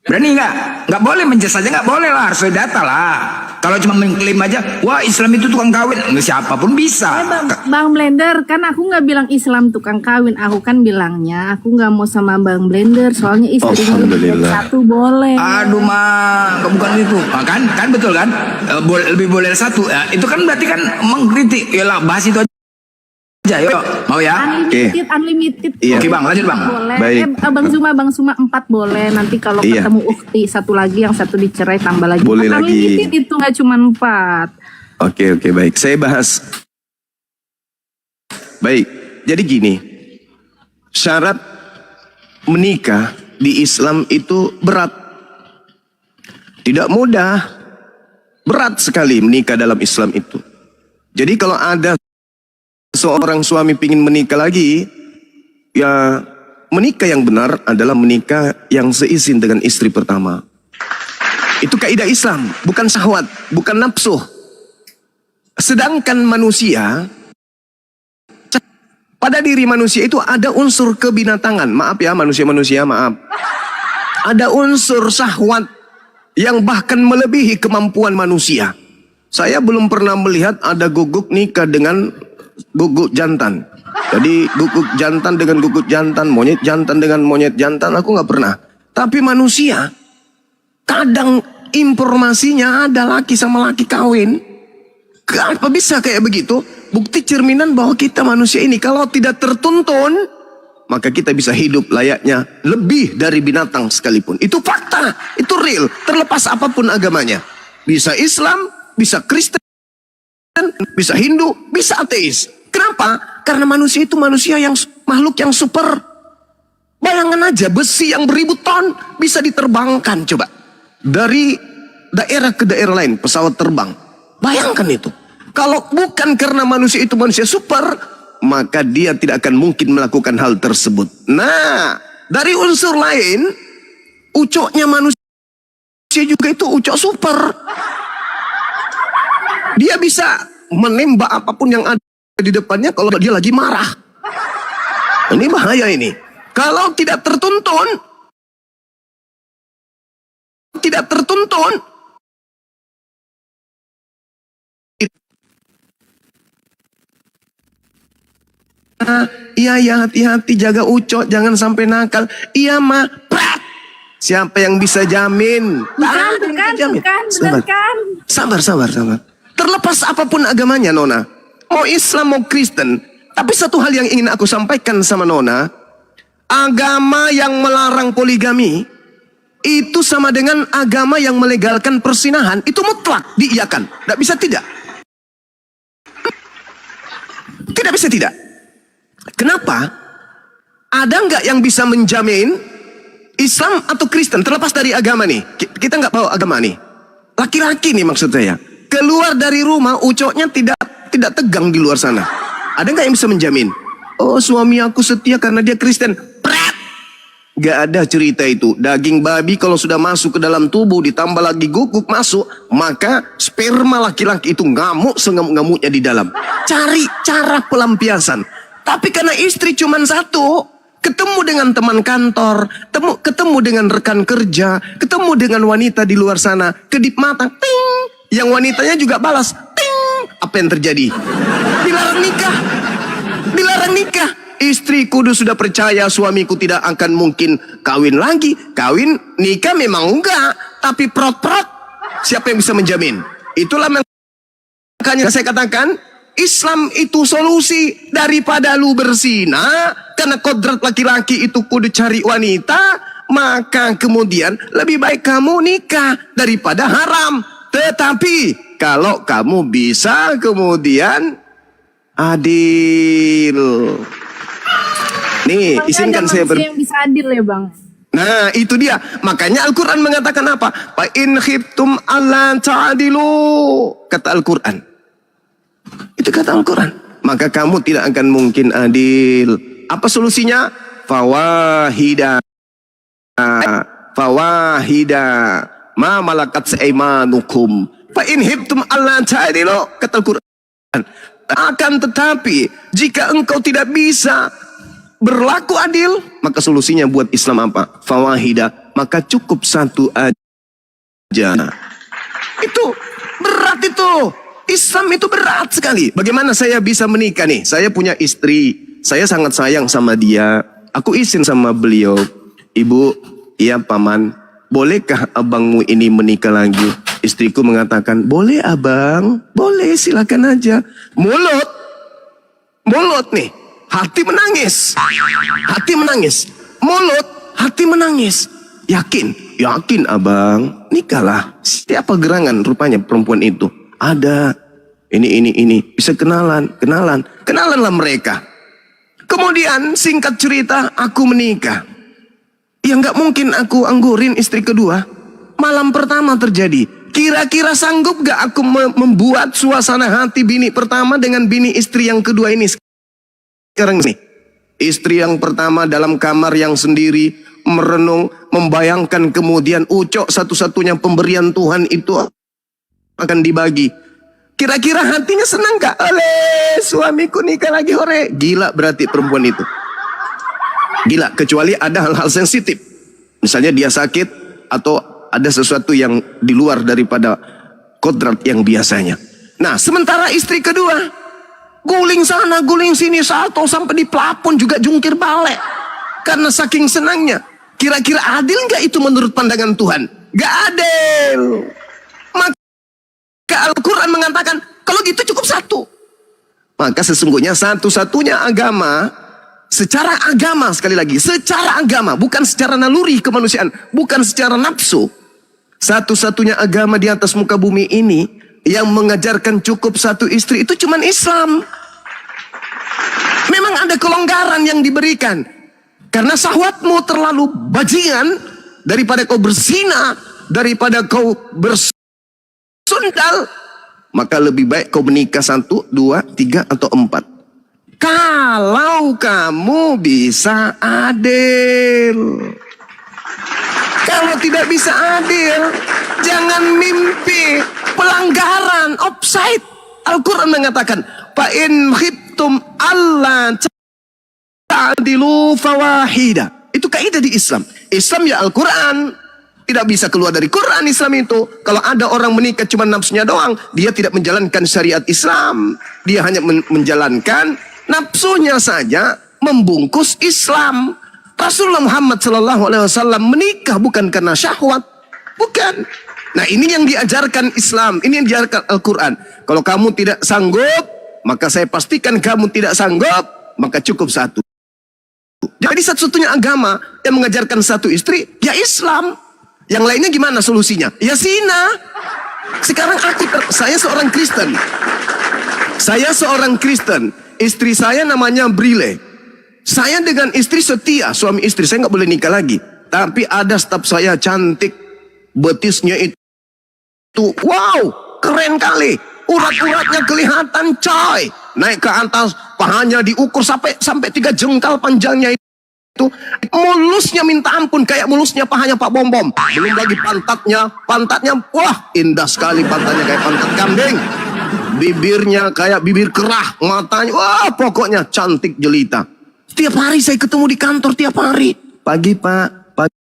Berani nggak? Nggak boleh menjas aja, nggak boleh lah, harus ada data lah. Kalau cuma mengklaim aja, wah Islam itu tukang kawin, nggak siapapun bisa. Bang Blender, kan aku nggak bilang Islam tukang kawin, aku kan bilangnya aku nggak mau sama Bang Blender, soalnya istrinya lebih dari 1 boleh. Aduh mah, bukan itu. Kan betul kan? Lebih boleh dari 1. Itu kan berarti kan mengkritik. Yalah, bahas itu aja. Yuk, mau ya? Unlimited. Iya. Oke Bang, lanjut Bang. Boleh. Baik. Bang Zuma 4 boleh. Nanti kalau Iya. ketemu ukti 1 lagi, yang 1 dicerai tambah lagi. Boleh lagi. Unlimited itu nggak cuma 4. Oke, baik. Saya bahas. Baik, jadi gini. Syarat menikah di Islam itu berat. Tidak mudah. Berat sekali menikah dalam Islam itu. Jadi kalau ada seorang suami ingin menikah lagi, ya menikah yang benar adalah menikah yang seizin dengan istri pertama. Itu kaidah Islam, bukan syahwat, bukan nafsu. Sedangkan manusia, pada diri manusia itu ada unsur kebinatangan. Maaf ya manusia-manusia, maaf. Ada unsur syahwat yang bahkan melebihi kemampuan manusia. Saya belum pernah melihat ada guguk nikah dengan guguk jantan. Jadi guguk jantan dengan guguk jantan, monyet jantan dengan monyet jantan, aku nggak pernah. Tapi manusia, kadang informasinya ada laki sama laki kawin. Kenapa bisa kayak begitu? Bukti cerminan bahwa kita manusia ini kalau tidak tertuntun, maka kita bisa hidup layaknya lebih dari binatang sekalipun. Itu fakta, itu real, terlepas apapun agamanya. Bisa Islam, bisa Kristen, bisa Hindu, bisa ateis. Kenapa? Karena manusia itu manusia yang makhluk yang super. Bayangkan aja besi yang beribu ton bisa diterbangkan coba. Dari daerah ke daerah lain, pesawat terbang. Bayangkan itu. Kalau bukan karena manusia itu manusia super, maka dia tidak akan mungkin melakukan hal tersebut. Nah, dari unsur lain, ucoknya manusia juga itu ucok super. Dia bisa menembak apapun yang ada di depannya kalau dia lagi marah. Ini bahaya ini. Kalau tidak tertuntun, iya ya, hati-hati, jaga ucok, jangan sampai nakal. Iya mah, prat. Siapa yang bisa jamin? Bukan. Sabar. Terlepas apapun agamanya Nona, mau Islam mau Kristen, tapi satu hal yang ingin aku sampaikan sama Nona, agama yang melarang poligami itu sama dengan agama yang melegalkan persinahan, itu mutlak diiyakan. Tidak bisa tidak. Tidak bisa tidak. Kenapa? Ada nggak yang bisa menjamin Islam atau Kristen terlepas dari agama nih? Kita nggak tahu agama nih. Laki-laki nih maksud saya. Keluar dari rumah ucoknya tidak tidak tegang di luar sana. Ada nggak yang bisa menjamin? Oh, suami aku setia karena dia Kristen. Pret! Gak ada cerita itu. Daging babi kalau sudah masuk ke dalam tubuh, ditambah lagi guguk masuk, maka sperma laki-laki itu ngamuk sengamuk-ngamuknya di dalam. Cari cara pelampiasan. Tapi karena istri cuma satu, ketemu dengan teman kantor, ketemu dengan rekan kerja, ketemu dengan wanita di luar sana, kedip mata, ting. Yang wanitanya juga balas, ting. Apa yang terjadi? Dilarang nikah. Dilarang nikah. Istri kudus sudah percaya suamiku tidak akan mungkin kawin lagi. Kawin, nikah memang enggak. Tapi prot-prot, siapa yang bisa menjamin? Itulah makanya saya katakan, Islam itu solusi. Daripada lu berzina, karena kodrat laki-laki itu kudu cari wanita, maka kemudian lebih baik kamu nikah daripada haram. Tetapi kalau kamu bisa kemudian adil. Nih, izinkan saya yang bisa adil ya bang. Nah, itu dia. Makanya Al-Quran mengatakan apa? Fa in khiftum alla ta'dilu. Kata Al-Quran. Itu kata Al-Quran. Maka kamu tidak akan mungkin adil. Apa solusinya? Fawahida. Fawahida. Ma malakat seimanukum. Fa in khiftum alla ta'dilu. Kata Al-Quran. Akan tetapi, jika engkau tidak bisa berlaku adil, maka solusinya buat Islam apa? Fawahida, maka cukup satu aja. Itu berat itu. Islam itu berat sekali. Bagaimana saya bisa menikah nih? Saya punya istri, saya sangat sayang sama dia. Aku izin sama beliau, Ibu, iya paman, bolehkah abangmu ini menikah lagi? Istriku mengatakan, boleh abang, boleh silakan aja. Mulut nih. Hati menangis. Hati menangis. Mulut, hati menangis. Yakin? Yakin abang. Nikahlah. Siapa gerangan rupanya perempuan itu? Ada. Ini. Bisa kenalan. Kenalanlah mereka. Kemudian singkat cerita, aku menikah. Ya nggak mungkin aku anggurin istri kedua. Malam pertama terjadi. Kira-kira sanggup gak aku membuat suasana hati bini pertama dengan bini istri yang kedua ini? Sekarang nih, istri yang pertama dalam kamar yang sendiri, merenung, membayangkan kemudian ucok satu-satunya pemberian Tuhan itu akan dibagi. Kira-kira hatinya senang gak? Oleh, suamiku nikah lagi hore. Gila berarti perempuan itu. Gila, kecuali ada hal-hal sensitif. Misalnya dia sakit atau ada sesuatu yang di luar daripada kodrat yang biasanya. Nah, sementara istri kedua, guling sana, guling sini, salto sampai di plafon juga jungkir balik. Karena saking senangnya. Kira-kira adil gak itu menurut pandangan Tuhan? Gak adil. Maka Al-Quran mengatakan, kalau gitu cukup satu. Maka sesungguhnya satu-satunya agama, secara agama sekali lagi, secara agama, bukan secara naluri kemanusiaan, bukan secara nafsu. Satu-satunya agama di atas muka bumi ini yang mengajarkan cukup satu istri itu cuman Islam. Memang ada kelonggaran yang diberikan. Karena syahwatmu terlalu bajingan, daripada kau berzina, daripada kau bersundal, maka lebih baik kau menikah 1, 2, 3, atau 4. Kalau kamu bisa adil. Kalau tidak bisa adil, jangan mimpi pelanggaran, offside. Al-Quran mengatakan, fa in khiftum alla ta'dilu fawahida. Itu kaidah di Islam. Islam ya Al-Quran. Tidak bisa keluar dari Quran Islam itu. Kalau ada orang menikah cuma nafsunya doang, dia tidak menjalankan syariat Islam. Dia hanya menjalankan nafsunya saja, membungkus Islam. Rasulullah Muhammad SAW menikah bukan karena syahwat, bukan. Nah, ini yang diajarkan Islam, ini yang diajarkan Al-Quran. Kalau kamu tidak sanggup, maka saya pastikan kamu tidak sanggup, maka cukup satu. Jadi satu-satunya agama yang mengajarkan satu istri, ya Islam. Yang lainnya gimana solusinya? Ya zina. Sekarang saya seorang Kristen. Saya seorang Kristen. Istri saya namanya Brile. Saya dengan istri setia, suami istri, saya nggak boleh nikah lagi. Tapi ada staf saya cantik, betisnya itu, wow, keren kali. Urat-uratnya kelihatan coy. Naik ke atas, pahanya diukur sampai 3 jengkal panjangnya itu. Mulusnya minta ampun, kayak mulusnya pahanya Pak Bom Bom. Belum lagi pantatnya wah indah sekali, pantatnya kayak pantat kambing. Bibirnya kayak bibir kerah, matanya wah pokoknya cantik jelita. Tiap hari saya ketemu di kantor, tiap hari. Pagi Pak, pagi.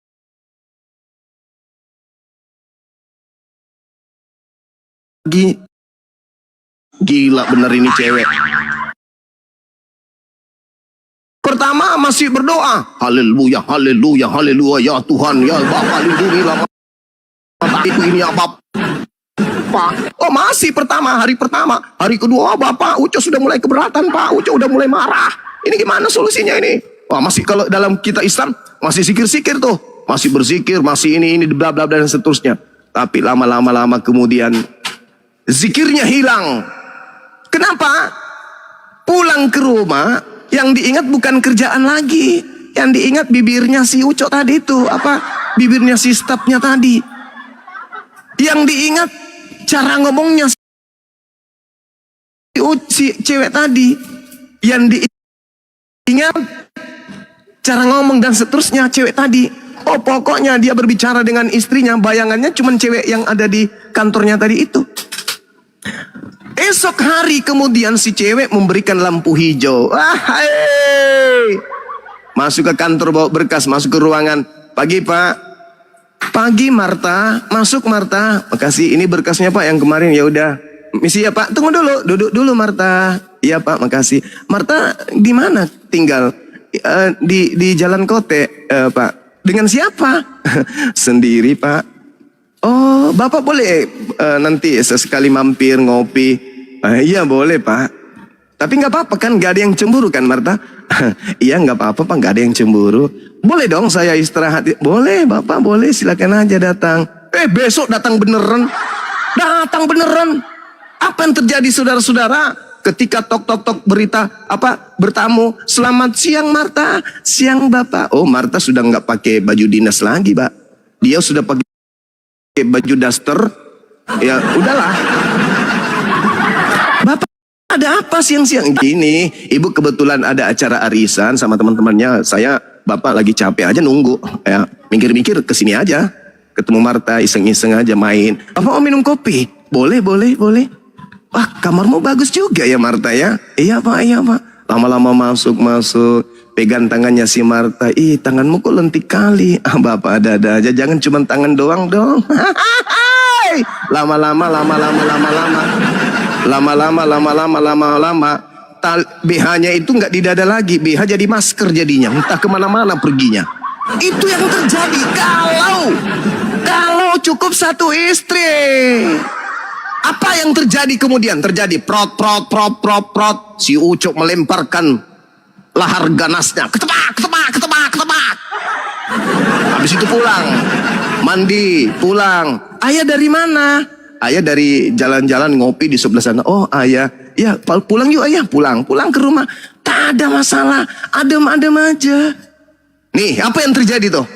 Gila bener ini cewek. Pertama masih berdoa, haleluya, haleluya, haleluya, ya Tuhan, ya Bapa lindungilah itu ini ya Bapak. Oh masih hari pertama, hari kedua Bapak Uco sudah mulai keberatan Pak, Uco udah mulai marah. Ini gimana solusinya ini? Wah masih kalau dalam kita Islam masih sikir-sikir tuh, masih berzikir, masih ini bla bla bla dan seterusnya. Tapi lama kemudian zikirnya hilang. Kenapa? Pulang ke rumah yang diingat bukan kerjaan lagi, yang diingat bibirnya si Uco tadi itu, bibirnya si stafnya tadi. Yang diingat cara ngomongnya si cewek tadi. Yang diingat cara ngomong dan seterusnya cewek tadi. Oh pokoknya dia berbicara dengan istrinya, bayangannya cuma cewek yang ada di kantornya tadi itu. Esok hari kemudian si cewek memberikan lampu hijau. Masuk ke kantor bawa berkas, masuk ke ruangan. Pagi Pak. Pagi Marta, masuk Marta. Makasih, ini berkasnya Pak yang kemarin. Ya udah. Misi ya Pak, tunggu dulu, duduk dulu Marta. Iya Pak, makasih. Marta di mana tinggal? Di Jalan Kote, Pak. Dengan siapa? Sendiri Pak. Oh, Bapak boleh nanti sesekali mampir ngopi. Iya boleh Pak. Tapi nggak apa-apa kan, nggak ada yang cemburu kan Marta? Iya nggak apa-apa Pak, nggak ada yang cemburu. Boleh dong saya istirahat? Boleh Bapak, boleh, silakan aja datang. Besok datang beneran. Datang beneran. Apa yang terjadi saudara-saudara? Ketika tok berita bertamu, selamat siang Marta, siang Bapak. Oh Marta sudah nggak pakai baju dinas lagi Pak. Dia sudah pakai baju daster. Ya udahlah. Bapak ada apa siang-siang gini? Ibu kebetulan ada acara arisan sama teman-temannya. Bapak lagi capek aja nunggu. Ya mikir-mikir kesini aja. Ketemu Marta, iseng-iseng aja main. Bapak mau minum kopi? Boleh. Wah kamarmu bagus juga ya Marta ya. Iya Pak. Lama-lama masuk. Pegang tangannya si Marta. Ih tanganmu kok lentik kali. Bapak ada aja. Jangan cuma tangan doang dong. Lama-lama. BH-nya itu nggak di dada lagi. BH jadi masker jadinya. Entah kemana-mana perginya. Itu yang terjadi kalau cukup satu istri. Apa yang terjadi kemudian? Terjadi prot. Si Ucok melemparkan lahar ganasnya. Ketebak. Habis itu pulang. Mandi, pulang. Ayah dari mana? Ayah dari jalan-jalan ngopi di sebelah sana. Oh ayah, ya pulang yuk ayah. Pulang ke rumah. Tak ada masalah, adem-adem aja. Nih apa yang terjadi tuh?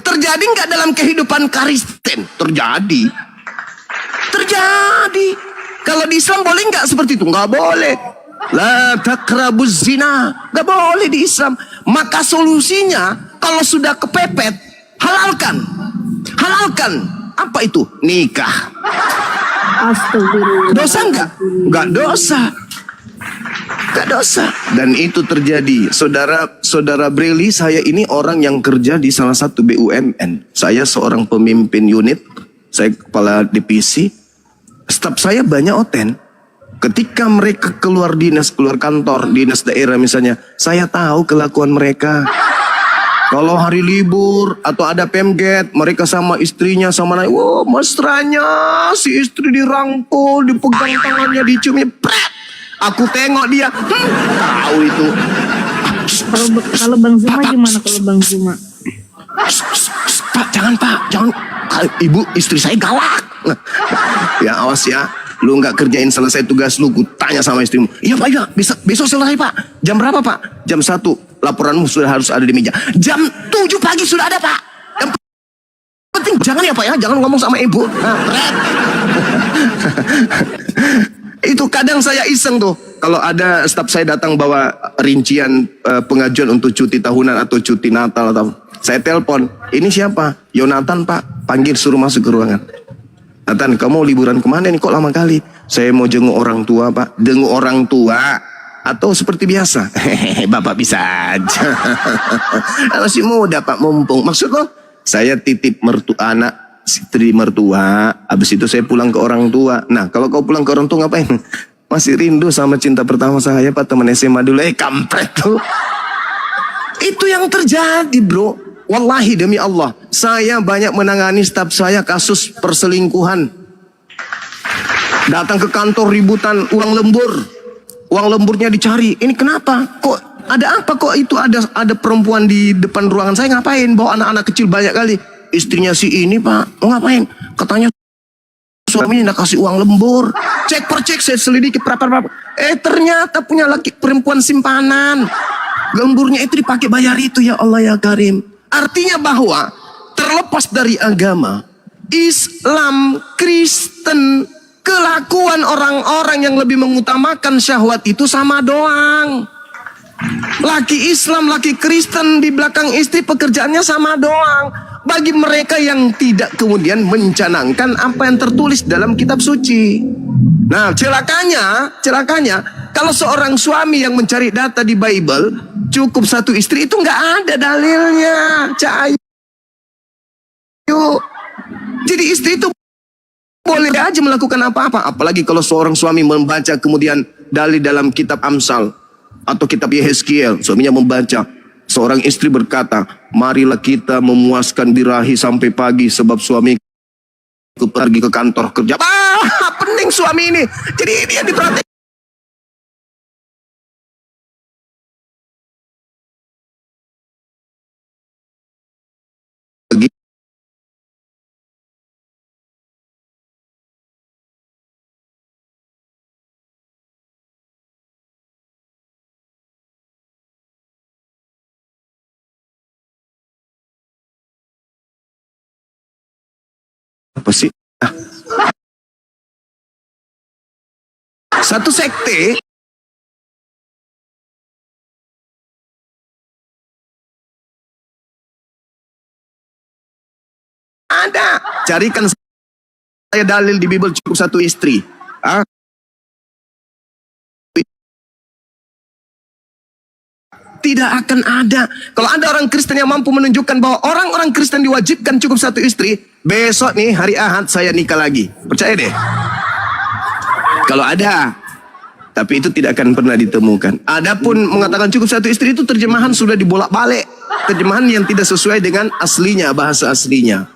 Terjadi nggak dalam kehidupan Kristen? Terjadi. Kalau di Islam boleh nggak seperti itu? Nggak boleh. La takrabuz zina. Nggak boleh di Islam. Maka solusinya kalau sudah kepepet, halalkan. Apa itu? Nikah. Astagfirullah. Dosa nggak? Nggak dosa. Dan itu terjadi. Saudara Breli, saya ini orang yang kerja di salah satu BUMN. Saya seorang pemimpin unit. Saya kepala divisi. Staf saya banyak oten. Ketika mereka keluar dinas, keluar kantor, dinas daerah misalnya, saya tahu kelakuan mereka. Kalau hari libur atau ada pemget, mereka sama istrinya sama naik, wah mesranya, si istri dirangkul, dipegang tangannya, diciumnya, pret. Aku tengok dia, tahu itu. Kalau Bang Zuma gimana kalau Bang Zuma? Pak, jangan. Ibu istri saya galak. Ya awas ya, lu nggak kerjain selesai tugas lu, tanya sama istrimu. Iya Pak, iya, besok selesai Pak. Jam berapa Pak? Jam 1. Laporanmu sudah harus ada di meja. Jam 7 pagi sudah ada Pak. Yang penting jangan ya Pak ya, jangan ngomong sama ibu. Itu kadang saya iseng tuh. Kalau ada staf saya datang bawa rincian pengajuan untuk cuti tahunan atau cuti Natal atau saya telepon. Ini siapa? Yonatan Pak. Panggil suruh masuk ke ruangan. Nathan, kamu liburan kemana nih? Kok lama kali? Saya mau jenguk orang tua Pak. Jenguk orang tua atau seperti biasa? Hehehe, Bapak bisa aja. Masih muda Pak, mumpung. Maksud lo? Saya titip anak istri mertua. Habis itu saya pulang ke orang tua. Nah, kalau kau pulang ke orang tua ngapain? Masih rindu sama cinta pertama saya Pak, teman SMA dulu. Kampret tuh. Itu yang terjadi bro. Wallahi demi Allah, saya banyak menangani staf saya kasus perselingkuhan. Datang ke kantor ributan uang lembur. Uang lemburnya dicari. Ini kenapa? Kok ada apa kok itu ada perempuan di depan ruangan saya ngapain? Bawa anak-anak kecil banyak kali. Istrinya si ini Pak, mau ngapain? Katanya suaminya nak kasih uang lembur. Cek per cek saya selidiki berapa. Ternyata punya laki perempuan simpanan. Lemburnya itu dipakai bayar itu, ya Allah ya Karim. Artinya bahwa terlepas dari agama, Islam, Kristen, kelakuan orang-orang yang lebih mengutamakan syahwat itu sama doang. Laki Islam, laki Kristen di belakang istri pekerjaannya sama doang. Bagi mereka yang tidak kemudian mencanangkan apa yang tertulis dalam kitab suci. Nah, celakanya, kalau seorang suami yang mencari data di Bible, cukup satu istri itu nggak ada dalilnya. Cahayu. Jadi istri itu boleh aja melakukan apa-apa. Apalagi kalau seorang suami membaca kemudian dalil dalam kitab Amsal atau kitab Yehezkiel, suaminya membaca. Seorang istri berkata, marilah kita memuaskan birahi sampai pagi sebab suami pergi ke kantor kerja. Pening suami ini. Jadi dia diperhatikan. Apa sih? Satu sekte ada. Carikan saya dalil di Bible cukup satu istri. Tidak akan ada. Kalau ada orang Kristen yang mampu menunjukkan bahwa orang-orang Kristen diwajibkan cukup satu istri, besok nih hari Ahad saya nikah lagi. Percaya deh. Kalau ada. Tapi itu tidak akan pernah ditemukan. Adapun mengatakan cukup satu istri itu terjemahan sudah dibolak-balik. Terjemahan yang tidak sesuai dengan aslinya, bahasa aslinya.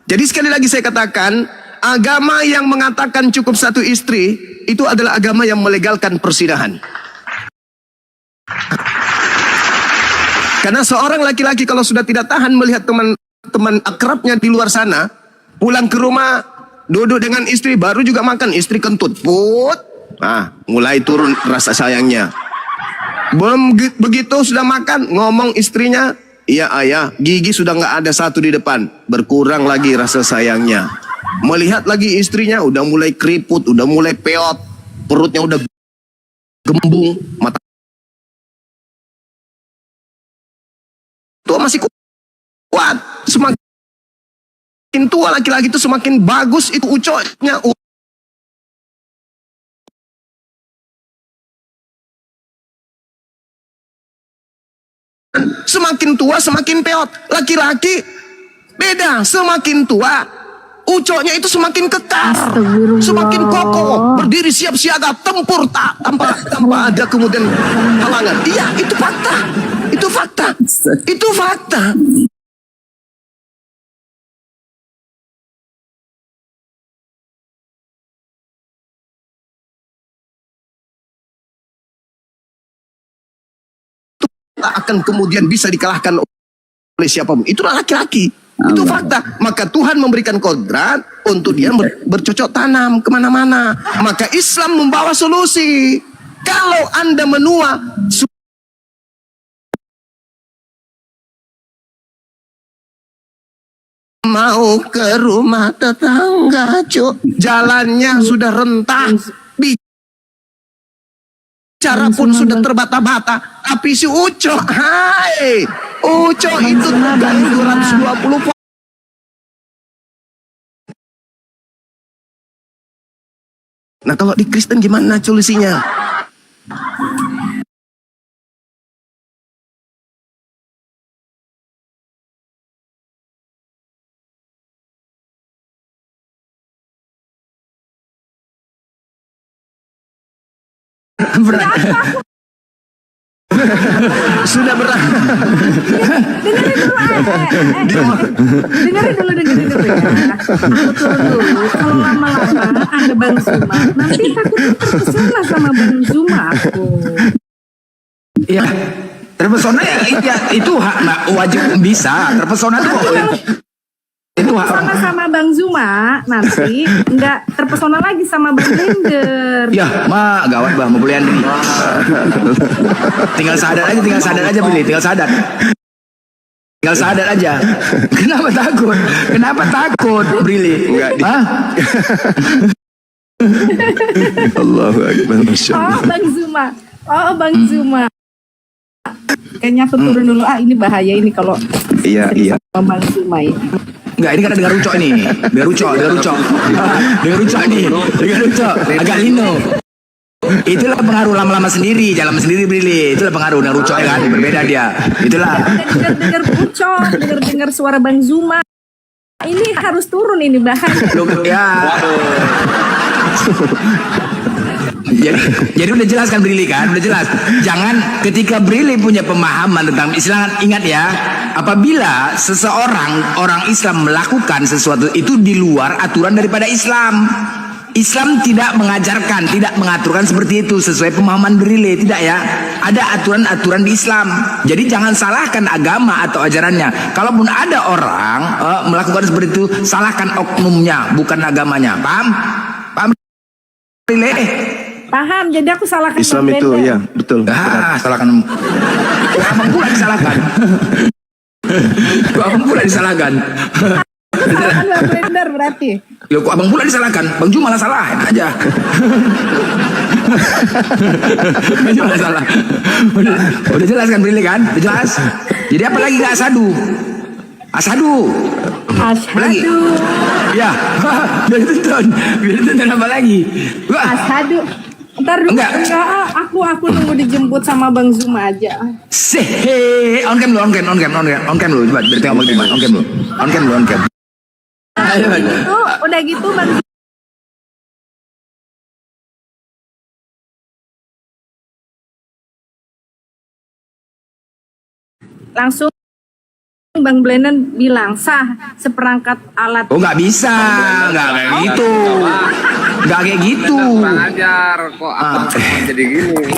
Jadi sekali lagi saya katakan, agama yang mengatakan cukup satu istri, itu adalah agama yang melegalkan persinahan. Karena seorang laki-laki kalau sudah tidak tahan melihat teman-teman akrabnya di luar sana, pulang ke rumah, duduk dengan istri, baru juga makan, istri kentut. Mulai turun rasa sayangnya. Belum begitu sudah makan, ngomong istrinya, iya ayah, gigi sudah nggak ada satu di depan. Berkurang lagi rasa sayangnya. Melihat lagi istrinya, udah mulai keriput, udah mulai peot. Perutnya udah gembung, mata tua masih kuat. Semakin tua laki-laki itu semakin bagus itu ucoknya. Semakin tua semakin peot. Laki-laki beda, semakin tua ucoknya itu semakin kekar, semakin kokoh, berdiri siap siaga, tempur tak tanpa ada kemudian halangan. Iya, itu fakta. Itu fakta. Itu fakta. Tak akan kemudian bisa dikalahkan oleh siapapun. Itulah laki-laki. Itu fakta. Maka Tuhan memberikan kodrat untuk dia bercocok tanam kemana-mana. Maka Islam membawa solusi. Kalau Anda menua mau ke rumah tetangga, jalannya sudah rentah, Cara pun sudah terbata-bata. Tapi si Uco, hai, Uco itu kan 220 poin. Nah kalau di Kristen gimana solusinya? Sudah berat. Dengerin dulu ya. Aku turun dulu. Kalau lama-lama ada Bang Zuma, nanti takut terpesona sama Bang Zuma aku. Ya, terpesona ya itu hak wajib bisa. Terpesona tuh itu hak Sama-sama Bang Zuma, nanti nggak terpesona lagi sama Bang Blender. Ya, gawat bah, mau kuliah nih. Tinggal sadar aja Billy, tinggal sadar aja. Kenapa takut? Billy? Enggak di. Hah? Allahu Akbar, Masya Allah. Bang Zuma. Kayaknya aku turun dulu. Ini bahaya ini kalau Iya. sama Bang Zuma ini. Enggak, ini karena dengar rucok ini. Dengar rucok ini. Agak lino. Itulah pengaruh lama-lama sendiri, jalan sendiri Billy. Itulah pengaruh dengan rucok kan, berbeda dia. Itulah. Dengar ucok, dengar suara Bang Zuma. Ini harus turun ini bahaya. Ya. Jadi udah jelas kan Brili kan? Udah jelas. Jangan ketika Brili punya pemahaman tentang Islam, ingat ya, apabila orang Islam melakukan sesuatu itu di luar aturan daripada Islam. Islam tidak mengajarkan, tidak mengaturkan seperti itu sesuai pemahaman Brili, tidak ya. Ada aturan-aturan di Islam. Jadi jangan salahkan agama atau ajarannya. Kalaupun ada orang melakukan seperti itu, salahkan oknumnya, bukan agamanya. Paham? Brili? Paham, jadi aku salahkan Islam Bang itu Blender. ya betul. Salahkan. Abang pula disalahkan. Abang pula disalahkan. Salahkan Bang Blender berarti. Loh, kok abang pula disalahkan? Bang Ju malah salah, enak aja. Bang Ju malah salah. Udah jelas kan Brili kan? Udah jelas. Jadi apa lagi gak asadu? Asadu. Ya, biar tonton apa lagi? Asadu. Ntar dulu, Enggak. aku nunggu dijemput sama Bang Zuma aja. On cam lu, coba biar tengok Bang Jumat, on cam. Ayo, Udah gitu Bang langsung Bang Blender bilang sah seperangkat alat. Oh nggak bisa, nggak kayak gitu, nggak kayak gitu. Kurang ajar kok jadi gini.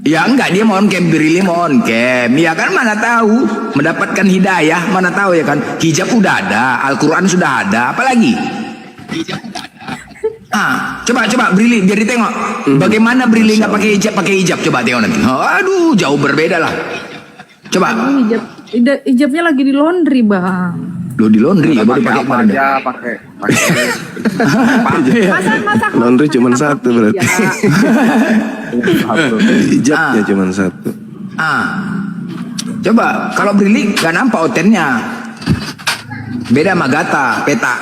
Ya enggak, dia mau on cam, Brili mau on cam. Ya kan mana tahu mendapatkan hidayah, mana tahu ya kan. Hijab udah ada, Al-Quran sudah ada, apalagi? Hijab udah ada. Coba Brili biar ditengok. Bagaimana Brili nggak pakai hijab, coba tengok nanti. Aduh, jauh berbeda lah. Coba. Hijabnya lagi di laundry Bang. Lo di laundry ya, baru pakai apa kemarin. aja pakai. Masa Laundry cuma satu berarti. Hijabnya cuma satu. Coba kalau Brili gak nampak outennya. Beda sama Gata, peta.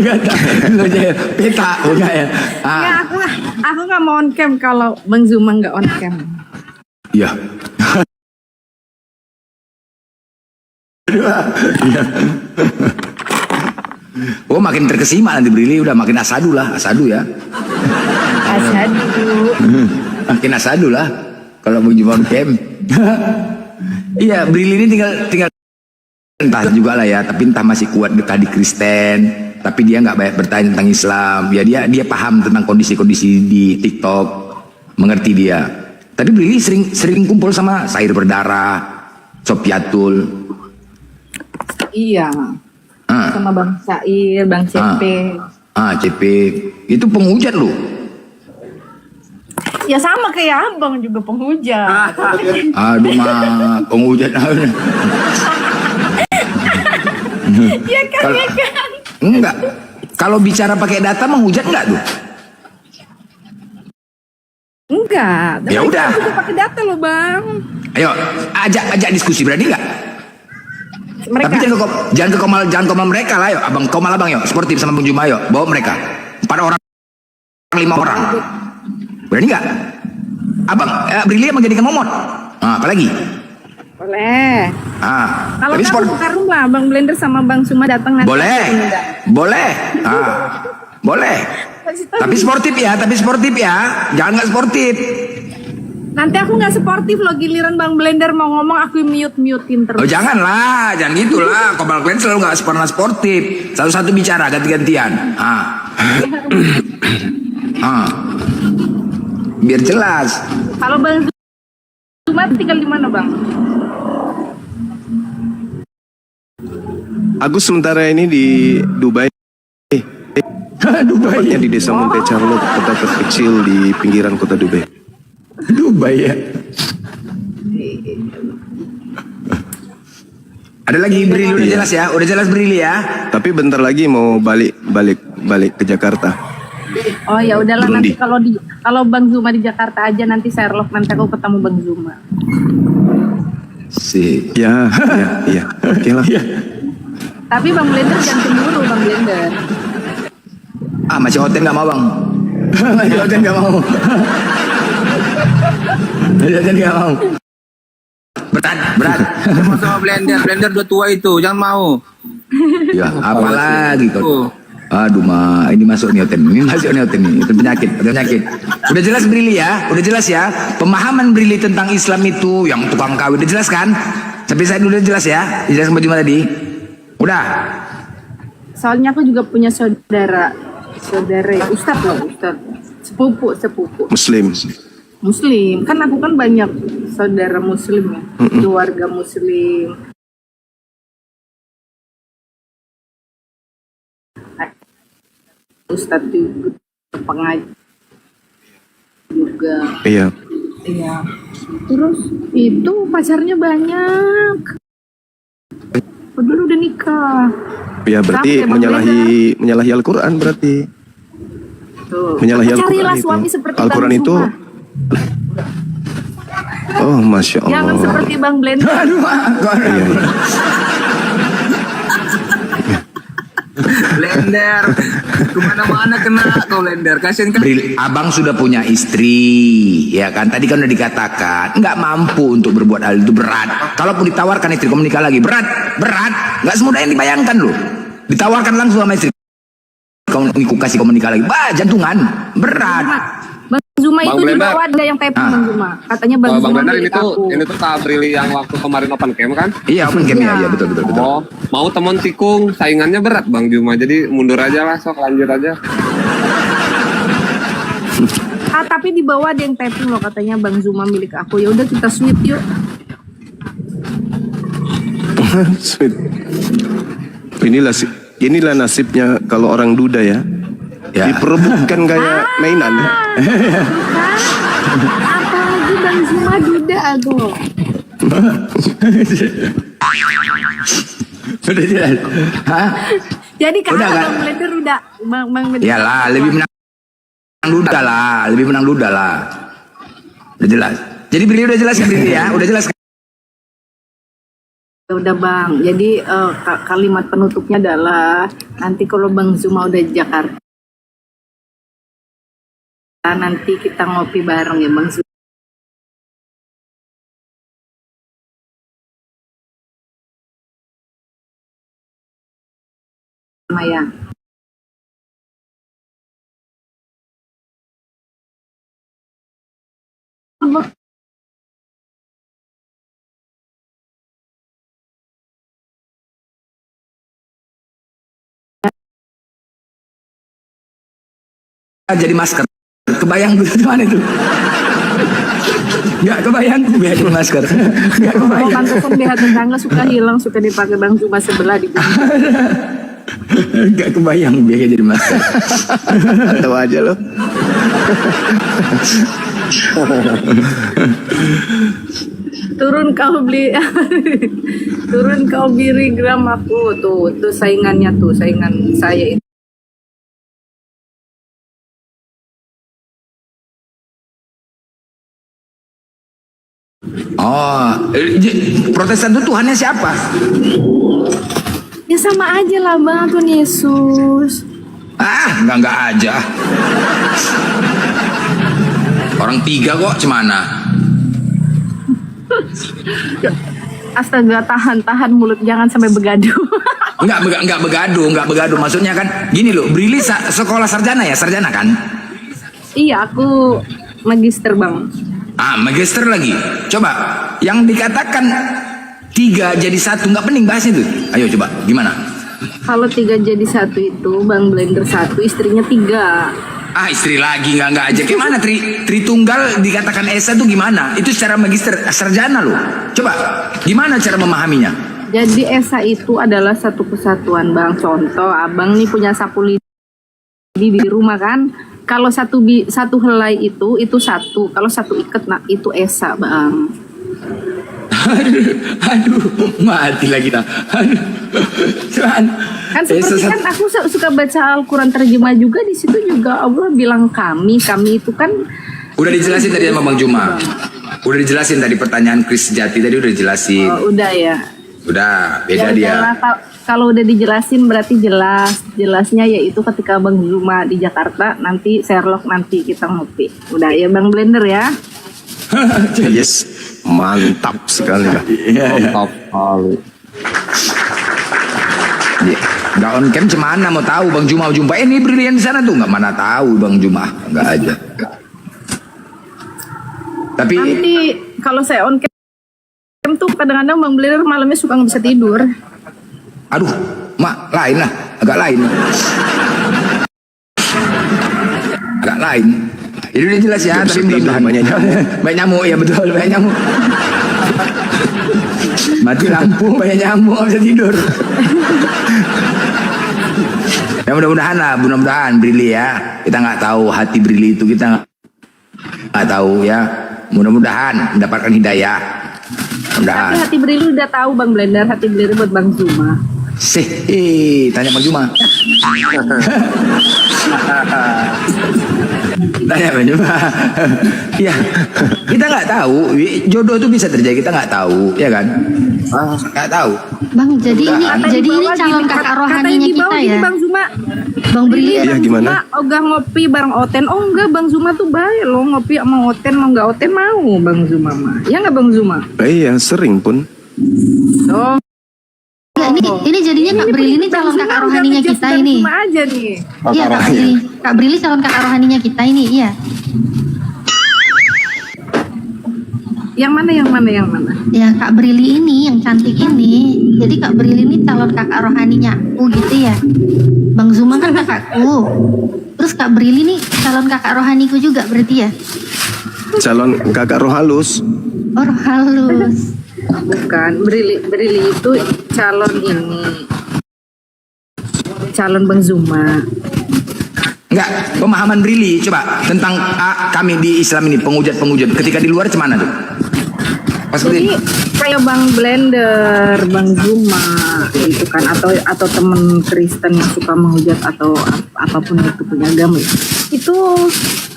Gata, peta, enggak ya? Nggak, aku nggak mau on cam kalau Bang Zuma nggak on cam. Iya. Oh makin terkesima nanti Brili, udah makin asadu ya. Makin asadu lah kalau mau jumpa on cam. Iya, Brili ini tinggal entah juga lah ya, tapi entah masih kuat dekat di Kristen, tapi dia nggak banyak bertanya tentang Islam. Ya dia paham tentang kondisi-kondisi di TikTok, mengerti dia. Tapi Brili sering kumpul sama Sair Berdarah, Sopiatul. Iya. Sama Bang Sair, Bang CP. CP. Itu penghujat loh. Ya sama kayak abang juga penghujat. Aduh mah, penghujat. Ya kan. Enggak. Kalau bicara pakai data menghujat enggak tuh? Enggak. Ya udah. Aku pakai data loh bang. Ayo, ajak diskusi, berani nggak? Mereka. Tapi jangan ke komal mereka lah, yuk. Abang komal abang yuk, sportif sama Bung Juma yuk, bawa mereka. 4 orang, 5 orang. Berani nggak? Abang, Brili emang jadikan momot. Nah, apa lagi? Boleh. Kalau tapi kamu buka rumah, Bang Blender sama Bang Suma datang nanti. Boleh. Boleh. Tapi sportif ya, jangan nggak sportif. Nanti aku nggak sportif loh, giliran Bang Blender mau ngomong aku mutein terus. Oh jangan gitulah. Komal Clan selalu nggak pernah sportif. Satu-satu bicara ganti-gantian. Biar jelas. Kalau Bang Zuma tinggal di mana Bang? Aku sementara ini di Dubai. Tepatnya di desa Monte Carlo, kota terkecil di pinggiran kota Dubai. Dubai ya. Ada lagi Brili, udah jelas ya, Brili ya. Tapi bentar lagi mau balik ke Jakarta. Oh ya udahlah, Burundi. nanti kalau Bang Zuma di Jakarta aja, nanti Sherlock nanti aku ketemu Bang Zuma. Ya. Oke lah. Tapi Bang Blender jangan cemburu Bang Blender. Masih hotel nggak mau bang? Masih hotel nggak mau. Berat. Sama sama blender udah tua itu, jangan mau. Ya, apalagi kau. Aduh ini masuk nih hotel nih. Itu penyakit. Udah jelas Brili ya, Pemahaman Brili tentang Islam itu yang tukang kawin udah jelas kan? Sampai saya dulu udah jelas ya, jelas sama Juma tadi. Udah. Soalnya aku juga punya saudara Ustadz, sepupu. Muslim, kan aku kan banyak saudara Muslim ya, keluarga Muslim. Ustadz juga pengajar juga. Iya. Terus itu pacarnya banyak. Padahal udah nikah. Ya berarti menyalahi Al-Quran berarti. Tuh. Menyalahi Al-Quran Carilah itu. suami seperti Al-Quran Bang itu. Suma. Oh Masya Allah. Jangan seperti Bang Blender. Iya. Blender, kemana-mana kena kau Blender, kasihan kan? Brili, abang sudah punya istri, ya kan? Tadi kan udah dikatakan nggak mampu untuk berbuat hal itu, berat. Kalaupun ditawarkan istri kamu nikah lagi, berat, nggak semudah yang dibayangkan loh. Ditawarkan langsung sama istri, kamu kasih kamu nikah lagi, jantungan, berat. Bang Zuma Bang itu Blender. juga ada yang typing Bang Zuma. Katanya Bang Bang Zuma Blender milik aku. ini tuh Kak Brili yang waktu kemarin open camp kan? Iya, open game ya, betul. Oh, mau teman tikung, saingannya berat Bang Juma, jadi mundur aja lah, sok lanjut aja. Tapi di bawah ada yang typing loh, katanya Bang Zuma milik aku. Ya udah kita sweet yuk. Sweet. Inilah nasibnya kalau orang duda ya. Diperebutkan kayak mainan. Apalagi Bang Zuma duda aku. Udah jelas. Jadi kalau Udah, kan? Bang Blender udah Bang Blender. Iyalah, lebih menang duda lah. Udah jelas. Jadi Brili udah jelas kan Brili ya? Udah jelas kan? Ya udah Bang. Jadi kalimat penutupnya adalah nanti kalau Bang Zuma udah di Jakarta, nanti kita ngopi bareng ya Bang Zuma. Ya. Jadi masker. Kebayang gue mana itu? Gak kebayang gue jadi masker. Gak Oh, kebayang. pantesan BH tetangga suka hilang, suka dipakai Bang Zuma sebelah di bumi. Gak kebayang biar jadi masker. Tahu aja loh. Turun kau beli gram aku tuh saingan saya itu. Oh, Protestan itu Tuhannya siapa? Ya sama aja lah Bang, Tuhan Yesus. Ah, enggak aja. Orang 3 kok, cemana? Astaga, tahan mulut, jangan sampai begaduh. Enggak begaduh. Maksudnya kan gini loh, Brili sekolah sarjana ya, sarjana kan? Iya, aku magister Bang. Ah, magister lagi. Coba, yang dikatakan 3 jadi 1 nggak pening bahasnya tuh. Ayo coba, gimana? Kalau 3 jadi 1 itu Bang Blender 1, istrinya 3. Ah, istri lagi nggak aja. Gimana Tritunggal dikatakan Esa tuh gimana? Itu secara magister sarjana loh. Coba, gimana cara memahaminya? Jadi Esa itu adalah satu kesatuan Bang. Contoh, Abang nih punya sapu lidi di rumah kan? Kalau satu helai itu satu. Kalau satu ikat, nah itu Esa Bang. Aduh, mati lagi dah. Cuman, Kan seperti kan aku suka baca Al-Quran terjemah juga, di situ juga Allah bilang kami itu kan. Udah dijelasin tadi sama Bang Juma. Udah dijelasin tadi pertanyaan Kris Sejati tadi udah dijelasin. Oh, udah ya. Udah, beda Ya, dia. Kalau udah dijelasin berarti jelasnya yaitu ketika Bang Zuma di Jakarta, nanti Sherlock, nanti kita ngopi. Udah ya Bang Blender ya. Yes, mantap sekali. Mantap kali. Nggak on cam cemana mau tahu Bang Juma jumpa ini brilian di sana tuh nggak mana tahu Bang Juma nggak aja. Tapi Nanti kalau saya on cam tuh kadang-kadang Bang Blender malamnya suka nggak bisa tidur. aduh, mak lain lah, agak lain. Agak lain. Jadi udah jelas ya, tapi mudah-mudahan banyak nyamuk. banyak nyamuk ya betul, banyak nyamuk. Mati lampu, banyak nyamuk, nggak bisa tidur. Ya mudah-mudahan Brili ya. Kita nggak tahu hati Brili itu, kita nggak tahu ya. Mudah-mudahan mendapatkan hidayah. Tapi hati Brili udah tahu Bang Blender, hati Brili buat Bang Zuma. Tanya Bang Juma. Tanya Bang Juma. Ya, kita nggak tahu. Jodoh itu bisa terjadi, kita nggak tahu, ya kan? Nggak tahu. Bang, jadi ini calon kakak rohaninya kita ya. Bang Zuma. Bang Brili. Iya, gimana? Ogah ngopi bareng Oten. Oh enggak, Bang Zuma tuh baik loh, ngopi sama Oten, mau nggak Oten mau Bang Zuma mah. Ya nggak Bang Zuma? Iya, sering pun. Oh. Enggak, ini jadinya Kak Brili ini calon kakak rohaninya kita ini. Zuma aja nih. Iya, Kak Brili. Kak Brili calon kakak rohaninya kita ini, iya. Yang mana? Ya, Kak Brili ini yang cantik ini. Jadi Kak Brili ini calon kakak rohaninya aku gitu ya. Bang Zuma kan kakakku. Terus Kak Brili nih calon kakak rohaniku juga berarti ya. Calon kakak roh halus. Oh, roh halus. Bukan, Brili itu calon ini. Calon Bang Zuma. Enggak, pemahaman Brili coba tentang kami di Islam ini penghujat ketika di luar cemana tuh? Jadi kayak Bang Blender, Bang Zuma itu kan, atau temen Kristen yang suka menghujat atau apapun itu punya agama itu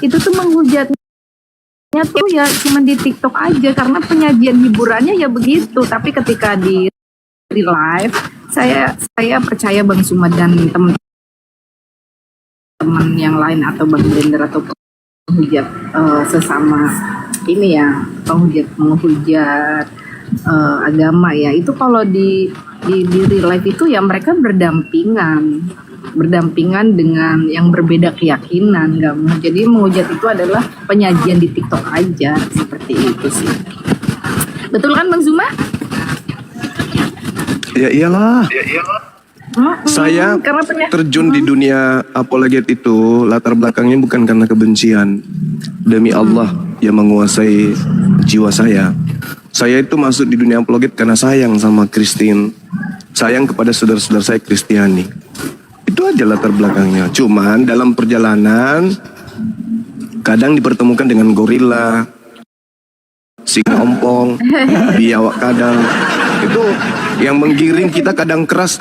tuh menghujatnya tuh ya cuma di TikTok aja karena penyajian hiburannya ya begitu, tapi ketika di live saya percaya Bang Zuma dan teman-teman yang lain atau Bang Blender atau penghujat sesama ini ya, menghujat agama ya, itu kalau di real life itu ya mereka berdampingan dengan yang berbeda keyakinan, nggak mau. Jadi menghujat itu adalah penyajian di TikTok aja, seperti itu sih. Betul kan Bang Zuma? Ya iyalah. Saya karena terjun di dunia apologet itu latar belakangnya bukan karena kebencian. Demi Allah yang menguasai jiwa saya. Saya itu masuk di dunia apologet karena sayang sama Kristen. Sayang kepada saudara-saudara saya Kristiani. Itu aja latar belakangnya. Cuman dalam perjalanan kadang dipertemukan dengan gorila, singa ompong, biawak kadang. Itu yang menggiring kita kadang keras.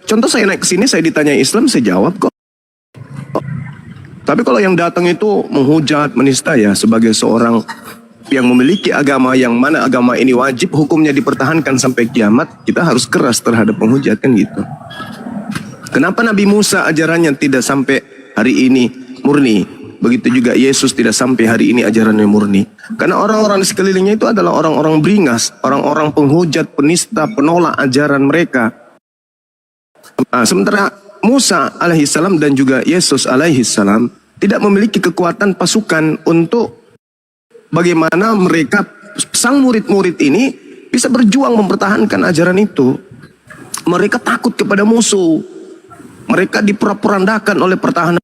Contoh saya naik ke sini, saya ditanya Islam, saya jawab kok. Tapi kalau yang datang itu menghujat, menista ya, sebagai seorang yang memiliki agama yang mana agama ini wajib hukumnya dipertahankan sampai kiamat, kita harus keras terhadap penghujat kan gitu. Kenapa Nabi Musa ajarannya tidak sampai hari ini murni? Begitu juga Yesus tidak sampai hari ini ajarannya murni. Karena orang-orang di sekelilingnya itu adalah orang-orang beringas, orang-orang penghujat, penista, penolak ajaran mereka. Sementara Musa alaihissalam dan juga Yesus alaihissalam tidak memiliki kekuatan pasukan untuk bagaimana mereka sang murid-murid ini bisa berjuang mempertahankan ajaran itu. Mereka takut kepada musuh. Mereka diporak-porandakan oleh pertahanan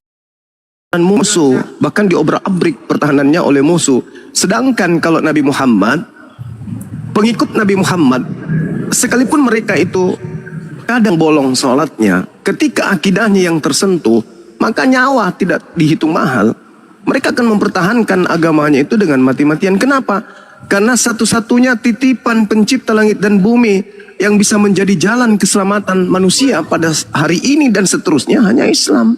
musuh, bahkan diobrak-abrik pertahanannya oleh musuh. Sedangkan kalau Nabi Muhammad, pengikut Nabi Muhammad, sekalipun mereka itu kadang bolong sholatnya, ketika akidahnya yang tersentuh, maka nyawa tidak dihitung mahal. Mereka akan mempertahankan agamanya itu dengan mati-matian. Kenapa? Karena satu-satunya titipan pencipta langit dan bumi yang bisa menjadi jalan keselamatan manusia pada hari ini dan seterusnya hanya Islam.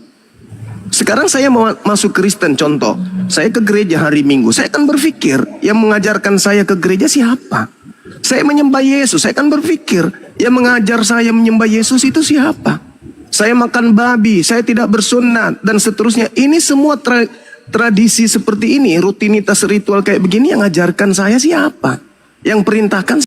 Sekarang saya mau masuk Kristen, contoh, saya ke gereja hari Minggu, saya akan berpikir yang mengajarkan saya ke gereja siapa? Saya menyembah Yesus, saya akan berpikir yang mengajar saya menyembah Yesus itu siapa? Saya makan babi, saya tidak bersunat dan seterusnya. Ini semua tradisi seperti ini, rutinitas ritual kayak begini yang ajarkan saya siapa? Yang perintahkan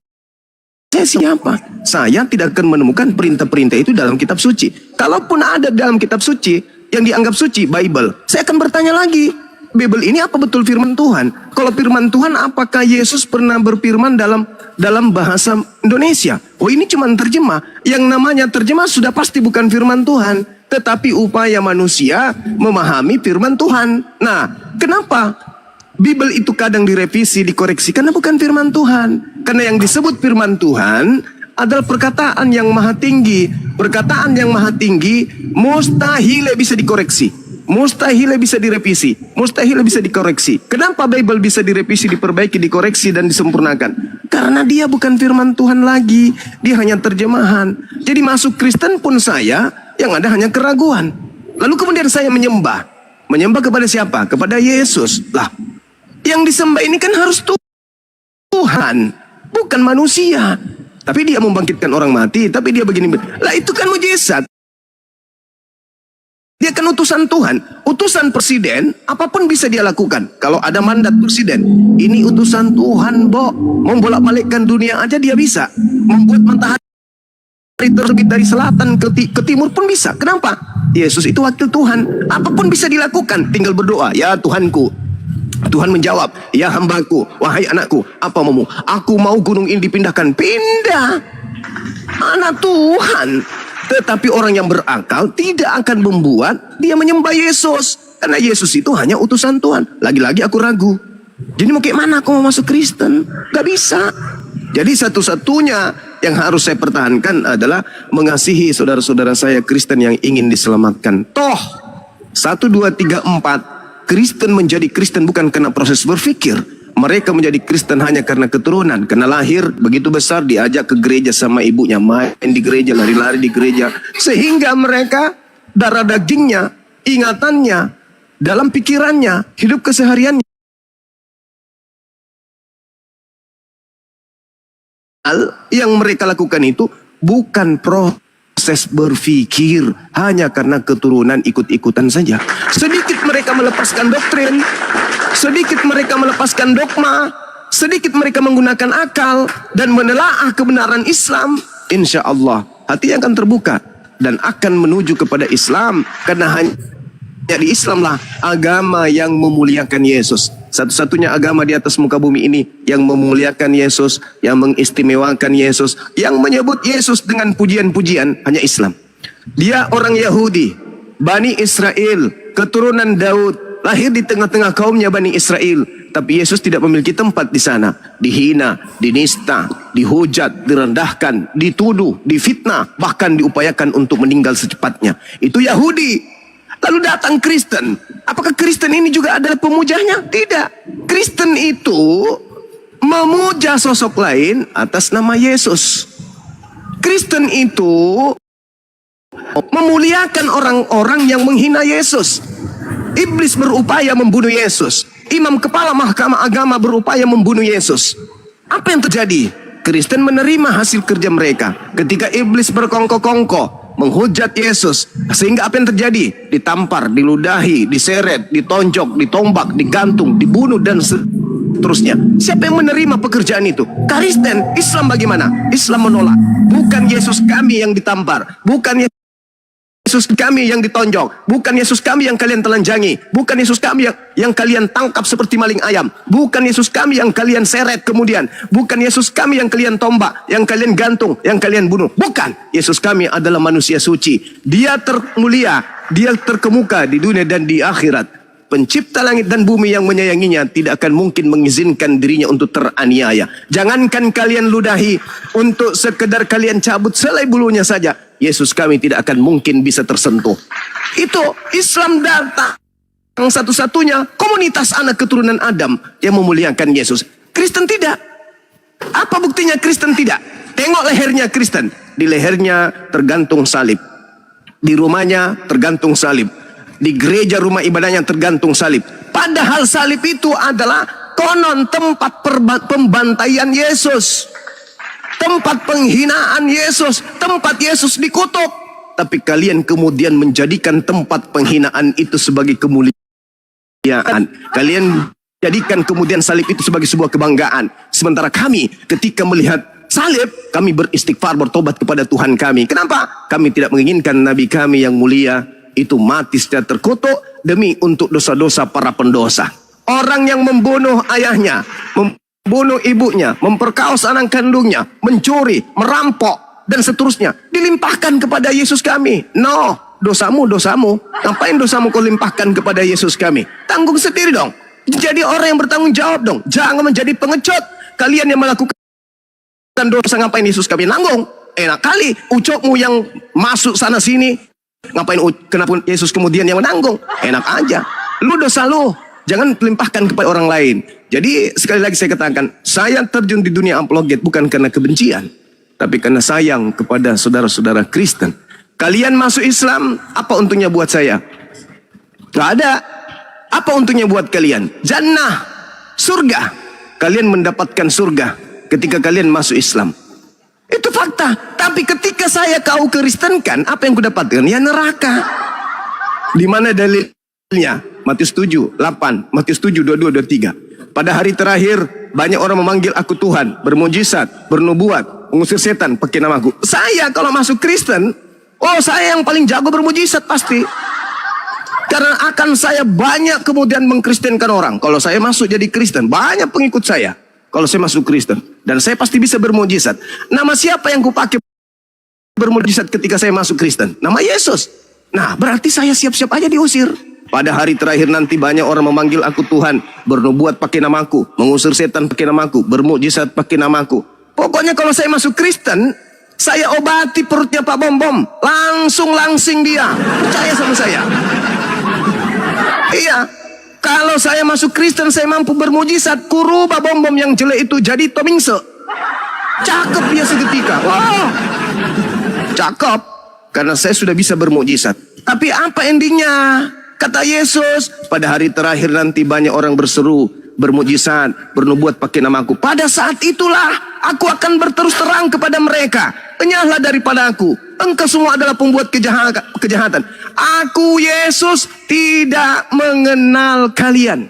saya siapa? Saya tidak akan menemukan perintah-perintah itu dalam kitab suci. Kalaupun ada dalam kitab suci yang dianggap suci, Bible, saya akan bertanya lagi, Bible ini apa betul firman Tuhan? Kalau firman Tuhan, apakah Yesus pernah berfirman dalam bahasa Indonesia? Oh, ini cuma terjemah. Yang namanya terjemah sudah pasti bukan firman Tuhan, tetapi upaya manusia memahami firman Tuhan. Nah, kenapa Bible itu kadang direvisi, dikoreksi? Karena bukan firman Tuhan. Karena yang disebut firman Tuhan adalah perkataan yang maha tinggi. Perkataan yang maha tinggi mustahil bisa dikoreksi, mustahil bisa direvisi, mustahil bisa dikoreksi. Kenapa Bible bisa direvisi, diperbaiki, dikoreksi dan disempurnakan? Karena dia bukan firman Tuhan lagi, dia hanya terjemahan. Jadi masuk Kristen pun saya yang ada hanya keraguan. Lalu kemudian saya menyembah kepada siapa? Kepada Yesus. Lah, yang disembah ini kan harus Tuhan, bukan manusia. Tapi dia membangkitkan orang mati, tapi dia begini. Lah itu kan mujizat. Dia kan utusan Tuhan, utusan presiden, apapun bisa dia lakukan. Kalau ada mandat presiden, ini utusan Tuhan, membolak-balikkan dunia aja dia bisa. Membuat matahari terbit dari selatan ke timur pun bisa. Kenapa? Yesus itu wakil Tuhan, apapun bisa dilakukan. Tinggal berdoa, ya Tuhanku. Tuhan menjawab, ya hambaku, wahai anakku, apa maumu? Aku mau gunung ini dipindahkan. Pindah. Anak Tuhan. Tetapi orang yang berakal tidak akan membuat dia menyembah Yesus. Karena Yesus itu hanya utusan Tuhan. Lagi-lagi aku ragu. Jadi mau kayak mana aku mau masuk Kristen? Gak bisa. Jadi satu-satunya yang harus saya pertahankan adalah mengasihi saudara-saudara saya Kristen yang ingin diselamatkan. Toh 1, 2, 3, 4 Kristen menjadi Kristen bukan karena proses berpikir. Mereka menjadi Kristen hanya karena keturunan. Karena lahir begitu besar, diajak ke gereja sama ibunya, main di gereja, lari-lari di gereja. Sehingga mereka darah dagingnya, ingatannya, dalam pikirannya, hidup kesehariannya. Hal yang mereka lakukan itu bukan proses berpikir, hanya karena keturunan ikut-ikutan saja. Sedikit mereka melepaskan doktrin, sedikit mereka melepaskan dogma, sedikit mereka menggunakan akal dan menelaah kebenaran Islam, insya Allah hatinya akan terbuka dan akan menuju kepada Islam. Karena hanya di Islamlah agama yang memuliakan Yesus. Satu-satunya agama di atas muka bumi ini yang memuliakan Yesus, yang mengistimewakan Yesus, yang menyebut Yesus dengan pujian-pujian, hanya Islam. Dia orang Yahudi, Bani Israel, keturunan Daud, lahir di tengah-tengah kaumnya Bani Israel. Tapi Yesus tidak memiliki tempat di sana. Dihina, dinista, dihujat, direndahkan, dituduh, difitnah, bahkan diupayakan untuk meninggal secepatnya. Itu Yahudi. Lalu datang Kristen. Apakah Kristen ini juga adalah pemujanya? Tidak. Kristen itu memuja sosok lain atas nama Yesus. Kristen itu memuliakan orang-orang yang menghina Yesus. Iblis berupaya membunuh Yesus. Imam kepala mahkamah agama berupaya membunuh Yesus. Apa yang terjadi? Kristen menerima hasil kerja mereka. Ketika iblis berkongko-kongko menghujat Yesus, sehingga apa yang terjadi? Ditampar, diludahi, diseret, ditonjok, ditombak, digantung, dibunuh, dan seterusnya. Siapa yang menerima pekerjaan itu? Kristen. Islam bagaimana? Islam menolak. Bukan Yesus kami yang ditampar, bukan Yesus kami yang ditonjok, bukan Yesus kami yang kalian telanjangi, bukan Yesus kami yang kalian tangkap seperti maling ayam, bukan Yesus kami yang kalian seret kemudian, bukan Yesus kami yang kalian tombak, yang kalian gantung, yang kalian bunuh. Bukan. Yesus kami adalah manusia suci. Dia termulia, dia terkemuka di dunia dan di akhirat. Pencipta langit dan bumi yang menyayanginya tidak akan mungkin mengizinkan dirinya untuk teraniaya. Jangankan kalian ludahi, untuk sekedar kalian cabut selai bulunya saja, Yesus kami tidak akan mungkin bisa tersentuh. Itu Islam datang satu-satunya komunitas anak keturunan Adam yang memuliakan Yesus. Kristen tidak. Apa buktinya Kristen tidak? Tengok lehernya Kristen. Di lehernya tergantung salib. Di rumahnya tergantung salib. Di gereja rumah ibadahnya tergantung salib. Padahal salib itu adalah konon tempat pembantaian Yesus, tempat penghinaan Yesus, tempat Yesus dikutuk. Tapi kalian kemudian menjadikan tempat penghinaan itu sebagai kemuliaan. Kalian jadikan kemudian salib itu sebagai sebuah kebanggaan. Sementara kami ketika melihat salib, kami beristighfar, bertobat kepada Tuhan kami. Kenapa? Kami tidak menginginkan Nabi kami yang mulia itu mati secara terkutuk demi untuk dosa-dosa para pendosa. Orang yang membunuh ayahnya, membunuh ibunya, memperkaos anak kandungnya, mencuri, merampok, dan seterusnya, dilimpahkan kepada Yesus kami. No, dosamu, dosamu. Ngapain dosamu kau limpahkan kepada Yesus kami? Tanggung sendiri dong. Jadi orang yang bertanggung jawab dong. Jangan menjadi pengecut. Kalian yang melakukan dosa, ngapain Yesus kami nanggung? Enak kali ucokmu yang masuk sana sini. Ngapain kenapa Yesus kemudian yang menanggung? Enak aja. Lu dosa lu, jangan limpahkan kepada orang lain. Jadi sekali lagi saya katakan, saya terjun di dunia apologet bukan karena kebencian, tapi karena sayang kepada saudara-saudara Kristen. Kalian masuk Islam, apa untungnya buat saya? Gak ada. Apa untungnya buat kalian? Jannah, surga. Kalian mendapatkan surga ketika kalian masuk Islam. Itu fakta. Tapi ketika saya kau kristenkan, apa yang kudapatkan? Ya neraka. Di mana dalilnya? Matius 7, 8, Matius 7, 22, 23. Pada hari terakhir, banyak orang memanggil aku Tuhan, bermujizat, bernubuat, mengusir setan pakai namaku. Saya kalau masuk Kristen, oh saya yang paling jago bermujizat pasti. Karena akan saya banyak kemudian mengkristenkan orang. Kalau saya masuk jadi Kristen, banyak pengikut saya. Kalau saya masuk Kristen, dan saya pasti bisa bermujizat. Nama siapa yang kupakai bermujizat ketika saya masuk Kristen? Nama Yesus. Nah, berarti saya siap-siap aja diusir. Pada hari terakhir nanti banyak orang memanggil aku Tuhan, bernubuat pakai namaku, mengusir setan pakai namaku, bermujizat pakai namaku. Pokoknya kalau saya masuk Kristen, saya obati perutnya Pak Bom Bom, langsing dia. Percaya sama saya. Iya. Kalau saya masuk Kristen, saya mampu bermujizat. Kurubah bom-bom yang jelek itu jadi tomingse. Cakep dia seketika. Wow. Cakep. Karena saya sudah bisa bermujizat. Tapi apa endingnya? Kata Yesus, pada hari terakhir nanti banyak orang berseru, bermujizat, bernubuat pakai namaku. Pada saat itulah aku akan berterus terang kepada mereka. Enyahlah daripada aku. Engkau semua adalah pembuat kejahatan. Aku Yesus tidak mengenal kalian.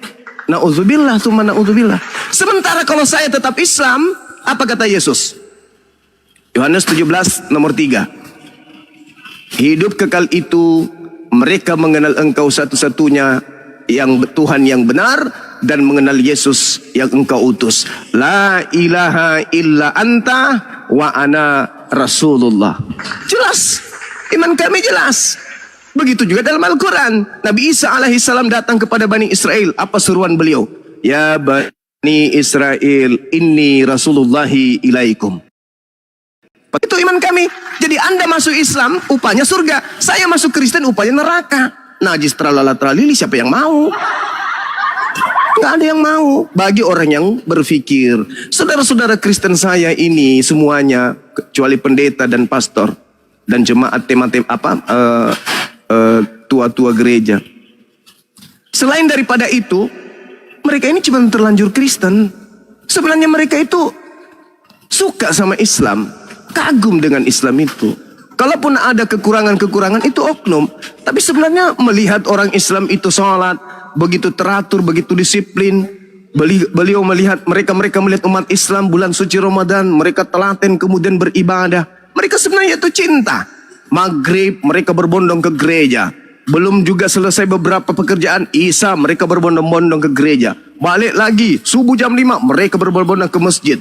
Na'udzubillah, summa na'udzubillah. Sementara kalau saya tetap Islam, apa kata Yesus? Yohanes 17 nomor 3. Hidup kekal itu mereka mengenal engkau satu-satunya yang Tuhan yang benar dan mengenal Yesus yang engkau utus. La ilaha illa anta wa ana Rasulullah. Jelas. Iman kami jelas. Begitu juga dalam Al-Quran. Nabi Isa alaihissalam datang kepada Bani Israel. Apa seruan beliau? Ya Bani Israel, inni Rasulullahi ilaikum. Itu iman kami. Jadi Anda masuk Islam, upahnya surga. Saya masuk Kristen, upahnya neraka. Najis tralala tralili, siapa yang mau? Nggak ada yang mau. Bagi orang yang berpikir, saudara-saudara Kristen saya ini semuanya, kecuali pendeta dan pastor dan jemaat tua-tua gereja. Selain daripada itu, mereka ini cuma terlanjur Kristen. Sebenarnya mereka itu suka sama Islam, kagum dengan Islam itu. Kalaupun ada kekurangan-kekurangan itu oknum, tapi sebenarnya melihat orang Islam itu sholat begitu teratur, begitu disiplin. Beliau melihat mereka melihat umat Islam bulan suci Ramadan, mereka telaten kemudian beribadah. Mereka sebenarnya itu cinta. Maghrib mereka berbondong ke gereja. Belum juga selesai beberapa pekerjaan Isya, mereka berbondong-bondong ke gereja. Balik lagi subuh jam 5 mereka berbondong ke masjid.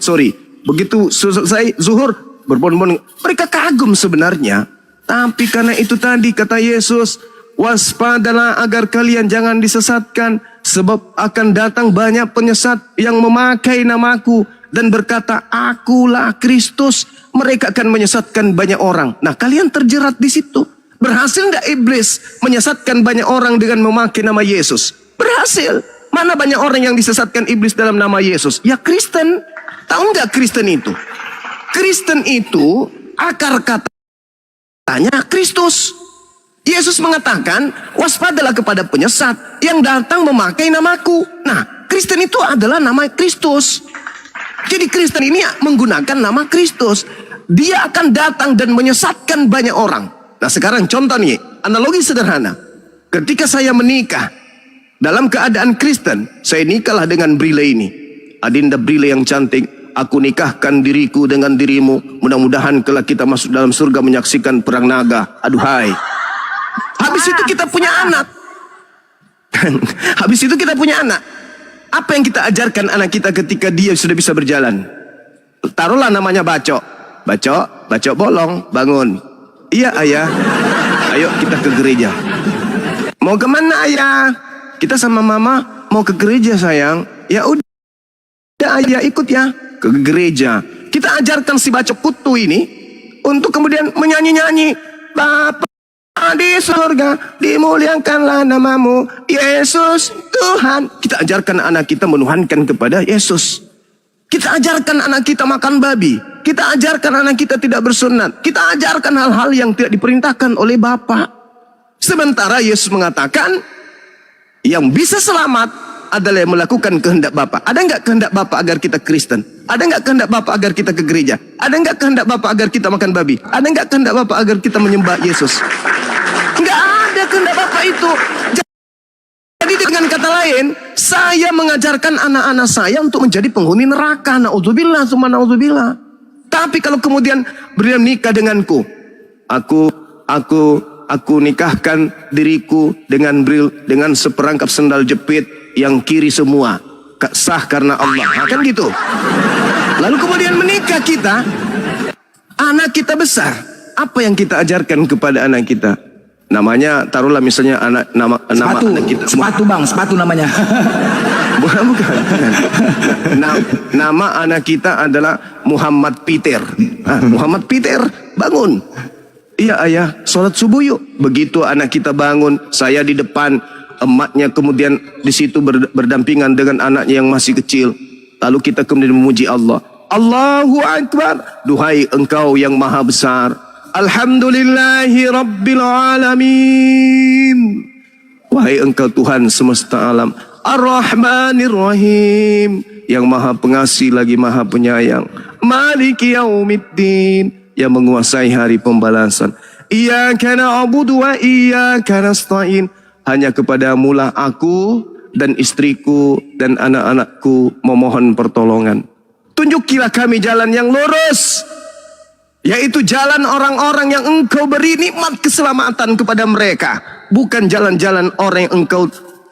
Begitu selesai zuhur berbondong-bondong. Mereka kagum sebenarnya. Tapi karena itu tadi kata Yesus, waspadalah agar kalian jangan disesatkan, sebab akan datang banyak penyesat yang memakai namaku dan berkata, akulah Kristus. Mereka akan menyesatkan banyak orang. Nah, kalian terjerat di situ. Berhasil nggak iblis menyesatkan banyak orang dengan memakai nama Yesus? Berhasil. Mana banyak orang yang disesatkan iblis dalam nama Yesus? Ya Kristen. Tahu nggak Kristen itu? Kristen itu akar katanya Kristus. Yesus mengatakan, waspadalah kepada penyesat yang datang memakai namaku. Nah, Kristen itu adalah nama Kristus. Jadi Kristen ini menggunakan nama Kristus. Dia akan datang dan menyesatkan banyak orang. Nah sekarang contoh nih, analogi sederhana. Ketika saya menikah, dalam keadaan Kristen, saya nikahlah dengan Brile ini. Adinda Brile yang cantik, aku nikahkan diriku dengan dirimu. Mudah-mudahan kelak kita masuk dalam surga menyaksikan perang naga. Aduhai. Habis itu kita punya anak. Habis itu kita punya anak. Apa yang kita ajarkan anak kita ketika dia sudah bisa berjalan? Taruhlah namanya Bacok. Bacok bolong, bangun. Iya ayah. Ayo kita ke gereja. Mau kemana ayah? Kita sama mama mau ke gereja sayang. Ya udah ayah ikut ya ke gereja. Kita ajarkan si Bacok kutu ini untuk kemudian menyanyi-nyanyi. Bapa di surga, dimuliakanlah namamu, Yesus Tuhan. Kita ajarkan anak kita menuhankan kepada Yesus. Kita ajarkan anak kita makan babi. Kita ajarkan anak kita tidak bersunat. Kita ajarkan hal-hal yang tidak diperintahkan oleh Bapa. Sementara Yesus mengatakan, yang bisa selamat adalah yang melakukan kehendak Bapa. Ada nggak kehendak Bapa agar kita Kristen? Ada nggak kehendak Bapa agar kita ke gereja? Ada nggak kehendak Bapa agar kita makan babi? Ada nggak kehendak Bapa agar kita menyembah Yesus? Nggak ada kehendak Bapa itu. Jadi dengan kata lain, saya mengajarkan anak-anak saya untuk menjadi penghuni neraka. Na'udzubillah, summa na'udzubillah. Tapi kalau kemudian beliau nikah denganku, aku nikahkan diriku dengan Bril dengan seperangkap sendal jepit yang kiri semua sah karena Allah. Nah, kan gitu. Lalu kemudian menikah kita, anak kita besar. Apa yang kita ajarkan kepada anak kita? Namanya taruhlah misalnya nama anak kita. Sepatu bang, sepatu namanya. Bukan. Nama anak kita adalah Muhammad Peter. Muhammad Peter, bangun. Iya ayah, sholat subuh yuk. Begitu anak kita bangun, saya di depan, emaknya kemudian di situ berdampingan dengan anaknya yang masih kecil. Lalu kita kemudian memuji Allah. Allahu Akbar. Duhai engkau yang maha besar. Alhamdulillahi Rabbil Alamin. Wahai engkau Tuhan semesta alam. Ar-Rahmanir Rahim. Yang maha pengasih lagi maha penyayang. Maliki Yaumiddin. Yang menguasai hari pembalasan. Iyyaka na'budu wa iyyaka nasta'in. Hanya kepadamu lah aku dan istriku dan anak-anakku memohon pertolongan. Tunjukilah kami jalan yang lurus, yaitu jalan orang-orang yang engkau beri nikmat keselamatan kepada mereka, bukan jalan-jalan orang yang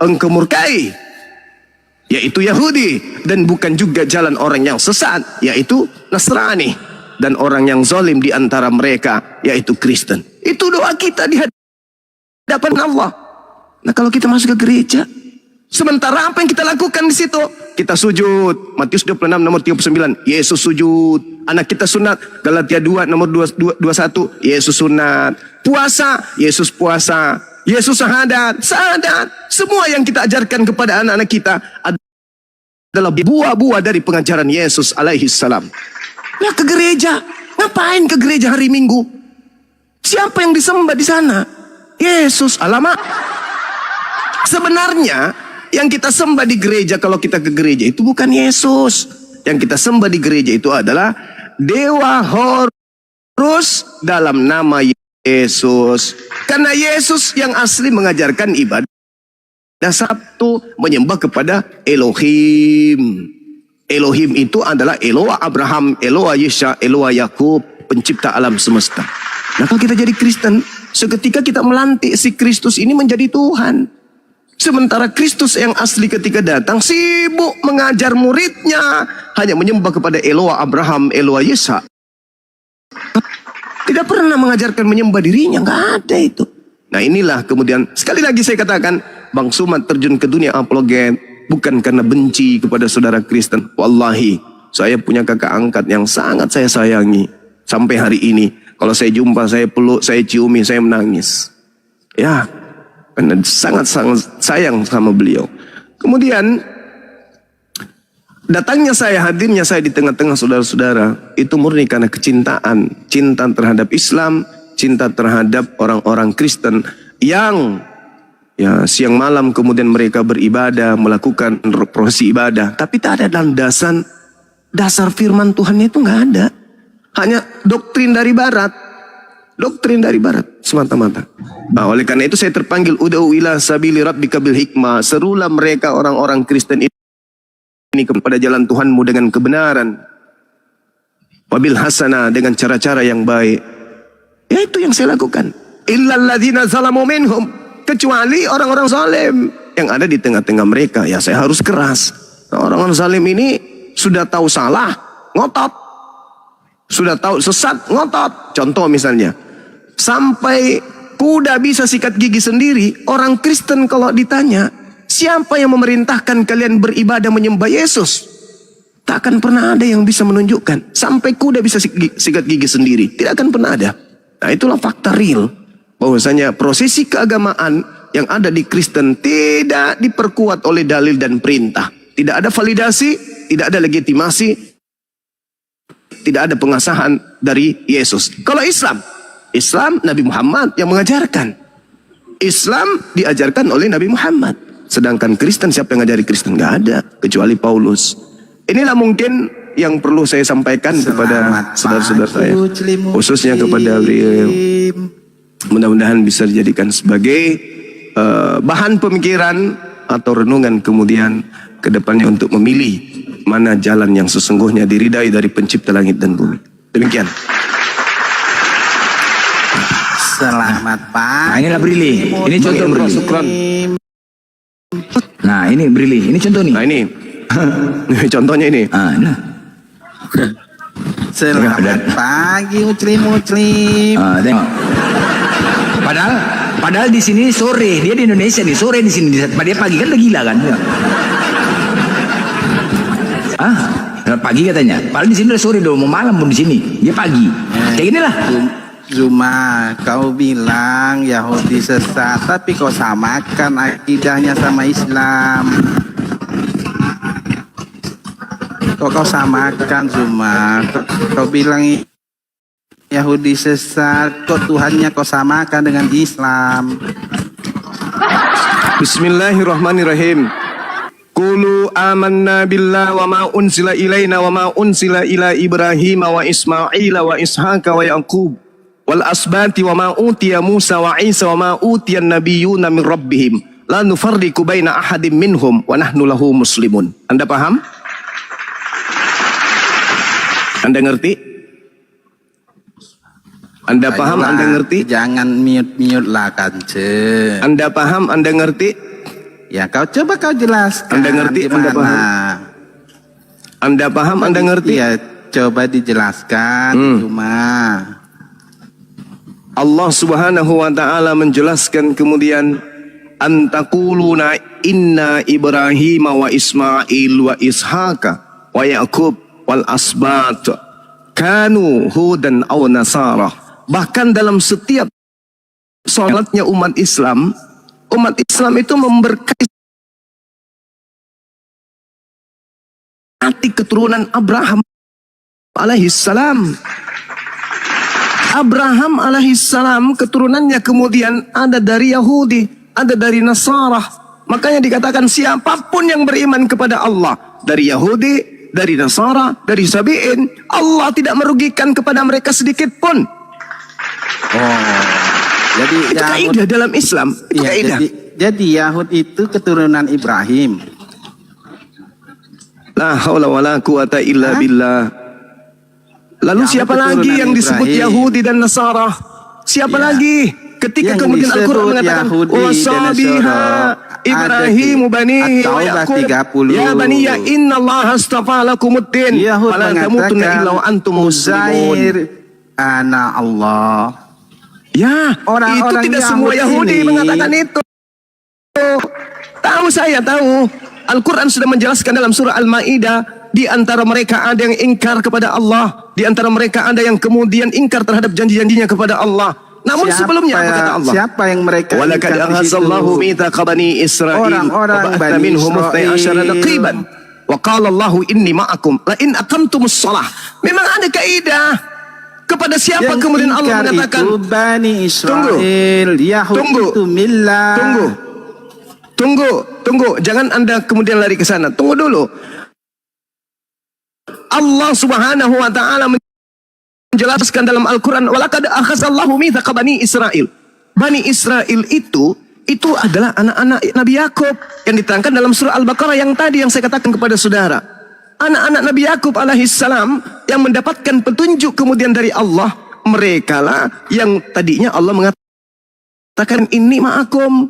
engkau murkai, yaitu Yahudi, dan bukan juga jalan orang yang sesat, yaitu Nasrani, dan orang yang zalim di antara mereka, yaitu Kristen. Itu doa kita di hadapan Allah. Nah, kalau kita masuk ke gereja, sementara apa yang kita lakukan di situ? Kita sujud. Matius 26 nomor 39, Yesus sujud. Anak kita sunat, Galatia 2 nomor 21, Yesus sunat. Puasa, Yesus puasa. Yesus syahadat. Semua yang kita ajarkan kepada anak-anak kita adalah buah-buah dari pengajaran Yesus alaihi salam. Nah, ke gereja, ngapain ke gereja hari Minggu? Siapa yang disembah di sana? Yesus. Alamak. Sebenarnya Yang kita sembah di gereja, kalau kita ke gereja itu bukan Yesus. Yang kita sembah di gereja itu adalah Dewa Horus dalam nama Yesus. Karena Yesus yang asli mengajarkan ibadah Sabtu, menyembah kepada Elohim. Elohim itu adalah Eloah Abraham, Eloah Yesha, Eloah Yakub, pencipta alam semesta. Nah, kalau kita jadi Kristen, seketika kita melantik si Kristus ini menjadi Tuhan. Sementara Kristus yang asli ketika datang sibuk mengajar muridnya hanya menyembah kepada Eloah Abraham, Eloah Yesha. Tidak pernah mengajarkan menyembah dirinya, nggak ada itu. Nah, inilah kemudian sekali lagi saya katakan, Bang Sumat terjun ke dunia apologet bukan karena benci kepada saudara Kristen. Wallahi, saya punya kakak angkat yang sangat saya sayangi. Sampai hari ini, kalau saya jumpa, saya peluk, saya ciumi, saya menangis. Ya, karena sangat-sangat sayang sama beliau. Kemudian, datangnya saya, hadirnya saya di tengah-tengah saudara-saudara, itu murni karena kecintaan. Cinta terhadap Islam, cinta terhadap orang-orang Kristen yang ya siang malam kemudian mereka beribadah, melakukan prosesi ibadah, tapi tak ada dasar firman Tuhannya itu nggak ada. Hanya doktrin dari Barat, semata-mata. Nah, oleh karena itu saya terpanggil ud'u ila sabili rabbika bil hikmah, serulah mereka orang-orang Kristen ini kepada jalan Tuhanmu dengan kebenaran, wabil hasanah, dengan cara-cara yang baik. Ya, itu yang saya lakukan. Illal ladzina zalamu minhum, kecuali orang-orang zalim yang ada di tengah-tengah mereka. Ya, saya harus keras. Nah, orang-orang zalim ini sudah tahu salah, ngotot. Sudah tahu sesat, ngotot. Contoh misalnya, sampai kuda bisa sikat gigi sendiri. Orang Kristen kalau ditanya, siapa yang memerintahkan kalian beribadah menyembah Yesus? Tak akan pernah ada yang bisa menunjukkan. Sampai kuda bisa sikat gigi sendiri, tidak akan pernah ada. Nah, itulah fakta real, bahwasanya prosesi keagamaan yang ada di Kristen tidak diperkuat oleh dalil dan perintah. Tidak ada validasi, tidak ada legitimasi, tidak ada pengasahan dari Yesus. Kalau Islam Nabi Muhammad yang mengajarkan. Islam diajarkan oleh Nabi Muhammad. Sedangkan Kristen, siapa yang ngajari Kristen? Nggak ada, kecuali Paulus. Inilah mungkin yang perlu saya sampaikan kepada saudara-saudara saya, khususnya kepada beliau. Mudah-mudahan bisa dijadikan sebagai bahan pemikiran atau renungan kemudian ke depannya untuk memilih mana jalan yang sesungguhnya diridai dari pencipta langit dan bumi. Demikian. Selamat pagi. Nah, inilah Brili. Ini contoh Brili. Nah, ini Brili. Ini contoh nih. Nah, ini contohnya ini. Ah, nah. Selamat pagi muslim. Ah, tengok. Padahal di sini sore, dia di Indonesia nih, sore di sini, dia pagi kan udah gila kan? Pagi katanya. Padahal di sini udah sore, udah mau malam pun di sini. Dia pagi. Kayak gini lah. Zuma, kau bilang Yahudi sesat, tapi kau samakan akidahnya sama Islam. Kau samakan Zuma, kau bilang Yahudi sesat, kok Tuhannya kau samakan dengan Islam. Bismillahirrahmanirrahim. Qulu amanna billah wa ma unsila ilaina wa ma unsila ila Ibrahim wa Ismail wa Ishaq wa Yaqub wal asbati wa ma utiya Musa wa Isa wa ma utiya an-nabiyyuna min rabbihim la nufarriqu baina ahadin minhum wa nahnu lahu muslimun. Anda paham? Anda ngerti? Anda paham? Anda ngerti? Jangan mute lah Kance. Anda paham? Anda ngerti? Ya kau coba kau jelaskan. Anda ngerti? Gimana? Anda paham? Anda paham? Anda ngerti? Ya coba dijelaskan. Cuma Allah Subhanahu wa taala menjelaskan kemudian antaquluna inna Ibrahim wa Ismail wa Ishaq wa Yaqub wal asbat kanu hudan aw nasara. Bahkan dalam setiap salatnya umat Islam itu memberkati keturunan Abraham alaihissalam. Abraham alaihissalam keturunannya kemudian ada dari Yahudi, ada dari Nasara. Makanya dikatakan siapapun yang beriman kepada Allah, dari Yahudi, dari Nasara, dari Sabi'in, Allah tidak merugikan kepada mereka sedikit pun. Jadi Itu kaidah dalam Islam. Itu Iya, kaidah. jadi Yahud itu keturunan Ibrahim. La haula wala quwata illa billah. Lalu Yahud siapa lagi keturunan yang disebut Ibrahim. Yahudi dan Nasara? Siapa Ya. lagi? Ketika Yang kemudian Al-Quran disebut mengatakan Yahudi dan wasabiha Nasara Ibrahim ada di bani wa At-Taubah Yaqub 30. ya bani ya innallaha astafa lakumuddin Yahud fala tamutunna illa wa antum muslimun. Uzair anak Allah. Ya, Orang-orang itu tidak semua Yahud Yahudi ini- mengatakan itu. Tahu, saya tahu. Al-Quran sudah menjelaskan dalam surah Al-Ma'idah, di antara mereka ada yang ingkar kepada Allah, di antara mereka ada yang kemudian ingkar terhadap janji-janjinya kepada Allah. Namun sebelumnya apa kata Allah? Siapa yang mereka Walaqad ingkar di situ? akhadallahu mitsaqa bani Israil Orang-orang wa ba'atha Bani minhum Israil. 12 naqiban wa qala Allahu inni ma'akum la in aqamtumus shalah. Memang ada kaidah kepada siapa Yang kemudian Allah ingkar mengatakan itu Bani Israel, Yahud Tunggu. itu millah. Tunggu. Jangan Anda kemudian lari ke sana. Tunggu dulu. Allah Subhanahu wa taala menjelaskan dalam Al-Qur'an, walaqad akhadallahu mitsaqa bani Israil. Bani Israil itu adalah anak-anak Nabi Yakub yang diterangkan dalam surah Al-Baqarah yang tadi yang saya katakan kepada saudara. Anak-anak Nabi Yakub alaihissalam yang mendapatkan petunjuk kemudian dari Allah, merekalah yang tadinya Allah mengatakan inni ma'akum.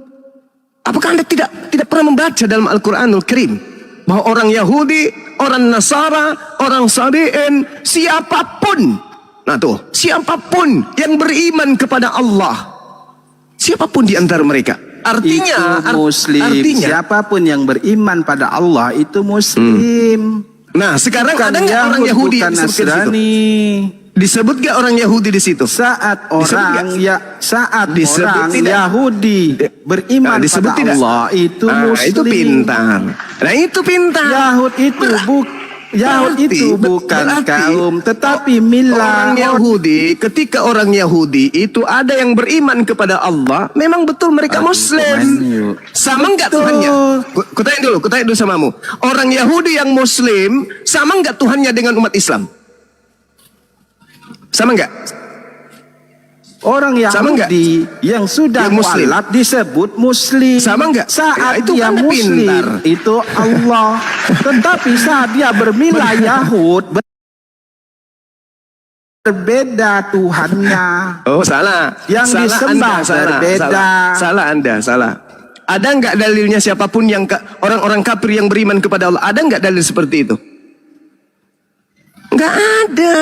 Apakah Anda tidak pernah membaca dalam Al-Quranul Karim bahwa orang Yahudi, orang Nasara, orang Sabi'in, siapapun, nah tuh, siapapun yang beriman kepada Allah, siapapun di antara mereka, artinya Itu Muslim. artinya. Siapapun yang beriman pada Allah itu Muslim. Nah, sekarang Bukan ada nggak orang Yahudi bukan yang disebut di situ? Nasrani. Disebut nggak orang Yahudi di situ? Saat Disebut orang tidak? Yahudi beriman disebut pada tidak? Allah itu Muslim. Itu pintar. Nah, itu pintar. Yahud itu bukan berarti kaum, tetapi milah. orang Yahudi. Ketika orang Yahudi itu ada yang beriman kepada Allah, memang betul mereka Muslim. Sama nggak Tuhannya? Ku tanya dulu samamu. Orang Yahudi yang Muslim sama nggak Tuhannya dengan umat Islam? Sama nggak? Orang Sama nggak? Yahudi yang sudah Yang Muslim. mualaf disebut Muslim. Sama nggak? Saat Ya, itu dia kan Muslim pintar. itu Allah. Tetapi saat dia bermilah Yahud berbeda Tuhannya. Oh, salah. Yang Salah disembah Anda, berbeda. Salah Anda, salah. Ada nggak dalilnya siapapun yang orang-orang kafir yang beriman kepada Allah? Ada nggak dalil seperti itu? Nggak ada.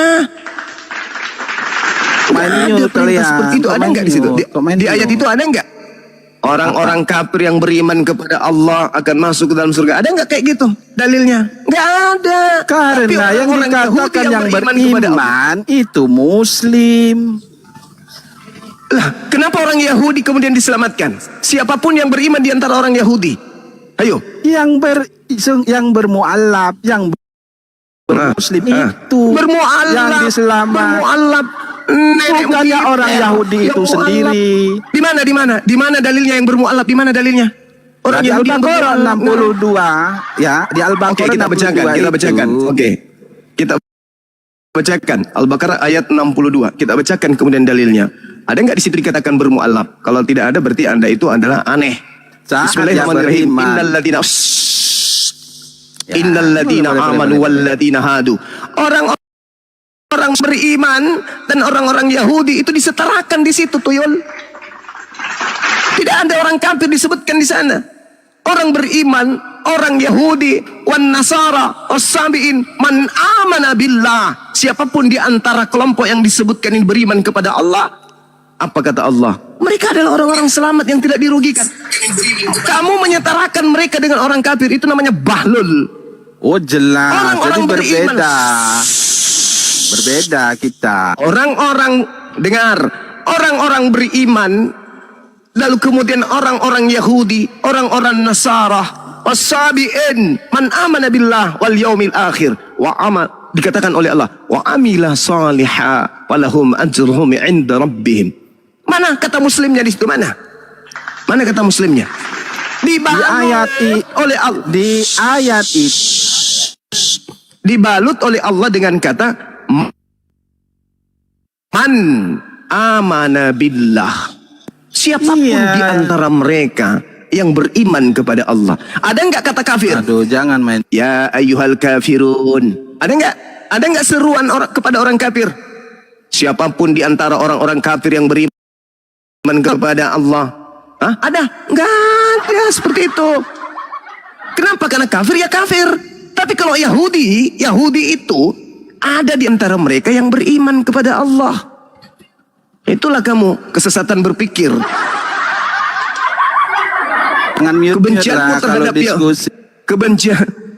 Nggak ada perintah seperti itu. Ada nggak di situ? Di ayat itu ada nggak? Orang-orang kafir yang beriman kepada Allah akan masuk ke dalam surga. Ada nggak kayak gitu dalilnya? Nggak ada. Tapi Karena yang orang-orang Yahudi dikatakan yang kepada Allah. beriman itu Muslim. Lah, kenapa orang Yahudi kemudian diselamatkan? Siapapun yang beriman di antara orang Yahudi. Ayo. Yang bermualaf, yang Muslim itu Bermualaf. yang diselamat. Bermualaf. Bukannya orang Yahudi itu sendiri. Di mana dalilnya yang bermualaf? Di mana dalilnya? Orang Di Yahudi yang Al-Baqarah bermualaf. 62 ya, di Al-Baqarah Oke, kita bacakan. 62 itu. Oke. Kita bacakan Al-Baqarah ayat 62. Kita bacakan kemudian dalilnya. Ada nggak di situ dikatakan bermualaf? Kalau tidak ada berarti Anda itu adalah aneh. Saat dia Bismillahirrahmanirrahim. beriman. Innalladzina amanu walladzina hadu. Orang beriman dan orang-orang Yahudi itu disetarakan di situ, tuyul. Tidak ada orang kafir disebutkan di sana. Orang beriman, orang Yahudi, wan Nasara, was-Sabi'in, man amana billah. Siapapun di antara kelompok yang disebutkan ini beriman kepada Allah, apa kata Allah? Mereka adalah orang-orang selamat yang tidak dirugikan. Kamu menyetarakan mereka dengan orang kafir, itu namanya bahlul. Oh jelas, Orang-orang jadi beriman. Berbeda kita. Orang-orang dengar, orang-orang beriman, lalu kemudian orang-orang Yahudi, orang-orang Nasara, was-Sabi'in, man amana billah wal yaumil akhir wa amal, dikatakan oleh Allah, wa amila salihah walahum ajruhum 'inda rabbihim. Mana kata muslimnya di situ? Mana kata muslimnya? dibalut oleh Allah dengan kata man amana billah. Siapapun di antara mereka yang beriman kepada Allah. Ada enggak kata kafir? Aduh, jangan main. Ya ayyuhal kafirun. Ada enggak? Ada enggak seruan kepada orang kafir? Siapapun di antara orang-orang kafir yang beriman kepada Allah. Hah? Ada? Enggak ada seperti itu. Kenapa? Karena kafir ya kafir. Tapi kalau Yahudi itu ada di antara mereka yang beriman kepada Allah. Itulah kamu kesesatan berpikir. Jangan Kebencianmu terhadap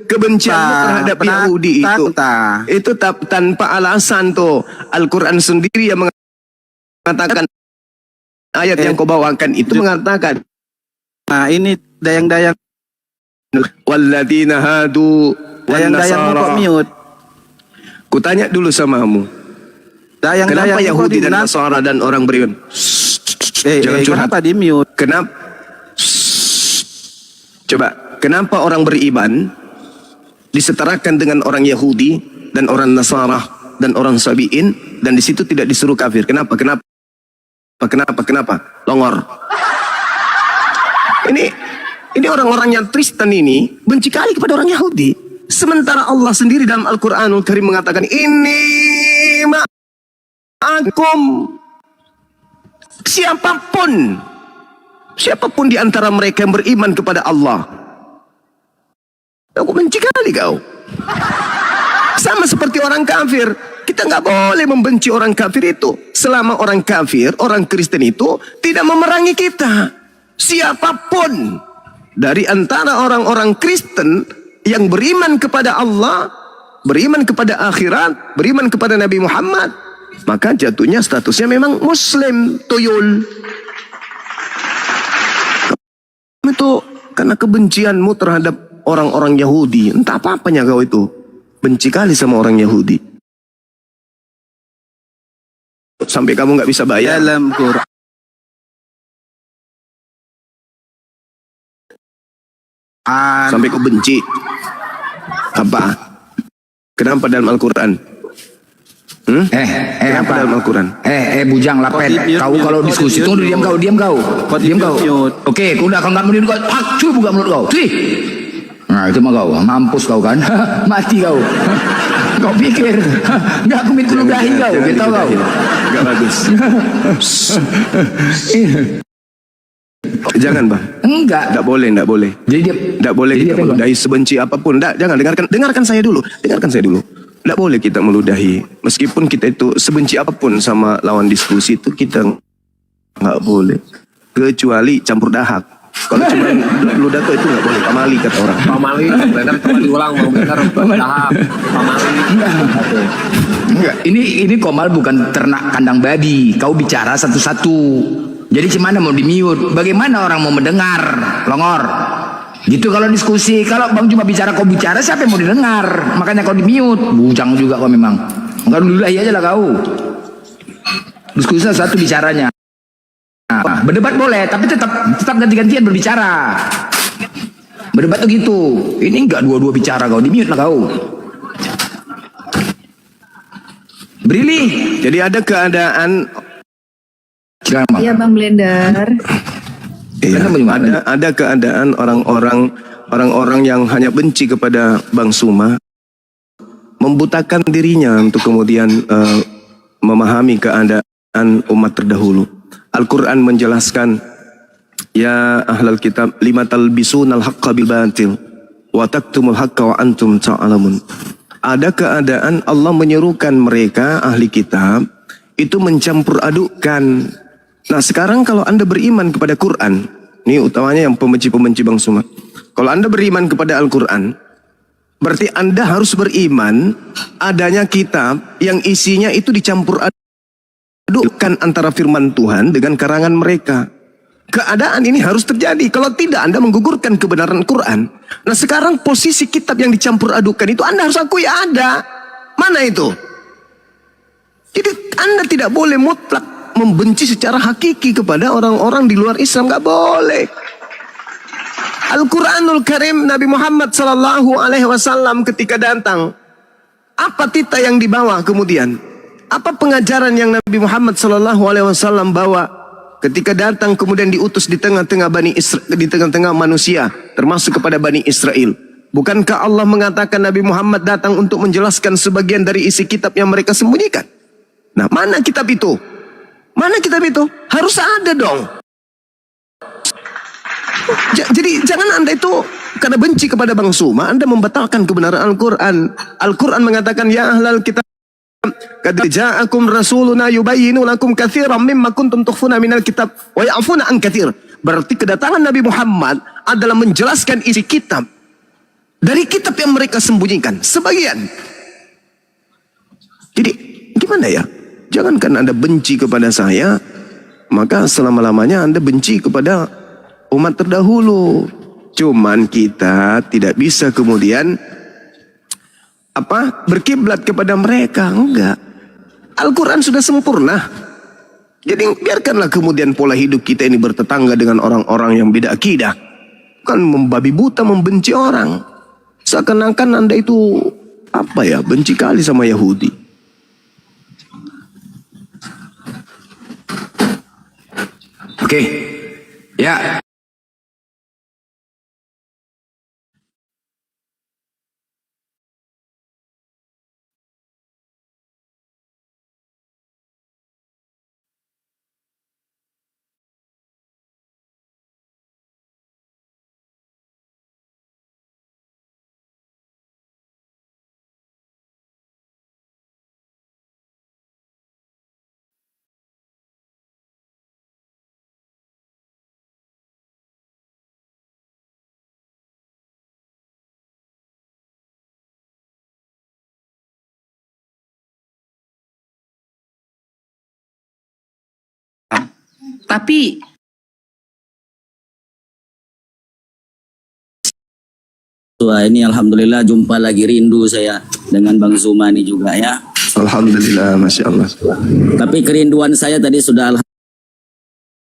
kebencianmu terhadap Yahudi itu tanpa alasan tuh. Al-Quran sendiri yang mengatakan, ayat yang kau bawakan itu mengatakan, nah ini dayang-dayang walladzina hadu wan dayang-dayang kok nasara. mute. Kutanya dulu samamu. Kenapa Yahudi dan Nasara dan orang beriman? Jangan curhat. Kenapa di mute? Kenapa orang beriman disetarakan dengan orang Yahudi dan orang Nasara dan orang Sabi'in, dan di situ tidak disuruh kafir? Kenapa? Longor. Ini orang-orang yang Kristen ini benci kali kepada orang Yahudi. Sementara Allah sendiri dalam Al-Quranul Karim mengatakan, ini ma'akum. Siapapun di antara mereka yang beriman kepada Allah. Aku benci kali kau. Sama seperti orang kafir. Kita nggak boleh membenci orang kafir itu. Selama orang kafir, orang Kristen itu tidak memerangi kita. Siapapun dari antara orang-orang Kristen yang beriman kepada Allah, beriman kepada akhirat, beriman kepada Nabi Muhammad, maka jatuhnya statusnya memang Muslim, tuyul. Itu karena kebencianmu terhadap orang-orang Yahudi. Entah apa-apanya kau itu. Benci kali sama orang Yahudi. Sampai kamu nggak bisa bayar. Dalam Quran. Sampai kau benci. Apa? Kenapa dalam Al-Quran? Kenapa dalam Al-Quran? Bujang lapet. Kau kalau diskusi tunggu diam kau. Oke, kau nggak mau diam kau. Cuy buka mulut kau. Cuy. Nah itu mah kau, mampus kau kan. Mati kau. Kau pikir nggak aku minta ludahi kau, kita tahu kau. Nggak bagus. Jangan bang. Enggak. Nggak boleh. Jadi dia Nggak boleh kita meludahi sebenci apapun. Jangan dengarkan saya dulu. Nggak boleh kita meludahi. Meskipun kita itu sebenci apapun sama lawan diskusi itu, kita nggak boleh. Kecuali campur dahak. Kalau cuma ludah itu nggak boleh. Pamali kata orang. Pamali, benar kembali ulang mau benar tahap. Pamali. Enggak. Ini Komal bukan ternak kandang babi. Kau bicara satu-satu. Jadi gimana mau di-mute? Bagaimana orang mau mendengar? Longor. Gitu kalau diskusi. Kalau Bang cuma bicara, kau bicara, siapa yang mau didengar? Makanya kau di-mute. Bujang juga kau memang. Enggak dulu aja lah kau. Diskusi satu bicaranya. Nah, berdebat boleh, tapi tetap ganti-gantian berbicara. Berdebat tuh gitu. Ini enggak dua-dua bicara kau, di-mute lah kau. Brili. Jadi ada keadaan. Iya Bang Blender. Iya, ada keadaan orang-orang yang hanya benci kepada Bang Suma, membutakan dirinya untuk kemudian memahami keadaan umat terdahulu. Al-Quran menjelaskan, ya ahlal kitab lima talbisunal haqqa bil batil wa taktumul haqqa wa antum ta'lamun. Ada keadaan Allah menyerukan mereka ahli kitab itu mencampur adukkan. Nah sekarang kalau Anda beriman kepada Quran, ini utamanya yang pembenci-pembenci Bang Suma. Kalau Anda beriman kepada Al-Quran, berarti Anda harus beriman adanya kitab yang isinya itu dicampur adukkan antara firman Tuhan dengan karangan mereka. Keadaan ini harus terjadi. Kalau tidak, Anda menggugurkan kebenaran Quran. Nah sekarang posisi kitab yang dicampur adukkan itu Anda harus akui ada. Mana itu? Jadi Anda tidak boleh mutlak membenci secara hakiki kepada orang-orang di luar Islam. Nggak boleh. Al-Quranul Karim Nabi Muhammad Sallallahu Alaihi Wasallam ketika datang, apa titah yang dibawa kemudian? Apa pengajaran yang Nabi Muhammad Sallallahu Alaihi Wasallam bawa ketika datang kemudian diutus di tengah-tengah di tengah-tengah manusia, termasuk kepada Bani Israel? Bukankah Allah mengatakan Nabi Muhammad datang untuk menjelaskan sebagian dari isi kitab yang mereka sembunyikan? Nah, mana kitab itu? Mana kitab itu? Harus ada dong. Jadi jangan Anda itu karena benci kepada Bang Suma, Anda membatalkan kebenaran Al-Quran. Al-Quran mengatakan, ya ahlal kitab, qad ja'akum rasuluna yubayyinu lakum katsiran mimma kuntum tukhfuna minal kitab wa ya'funa an katsir. Berarti kedatangan Nabi Muhammad adalah menjelaskan isi kitab dari kitab yang mereka sembunyikan sebagian. Jadi gimana ya? Jangankan Anda benci kepada saya, maka selama-lamanya Anda benci kepada umat terdahulu. Cuman kita tidak bisa kemudian berkiblat kepada mereka. Enggak. Al-Quran sudah sempurna. Jadi biarkanlah kemudian pola hidup kita ini bertetangga dengan orang-orang yang beda akidah. Kan membabi buta membenci orang. Seakan-akan Anda itu benci kali sama Yahudi. Oke. Ya. Tapi ini alhamdulillah jumpa lagi, rindu saya dengan Bang Zuma ini juga ya. Alhamdulillah, Masya Allah. Tapi kerinduan saya tadi sudah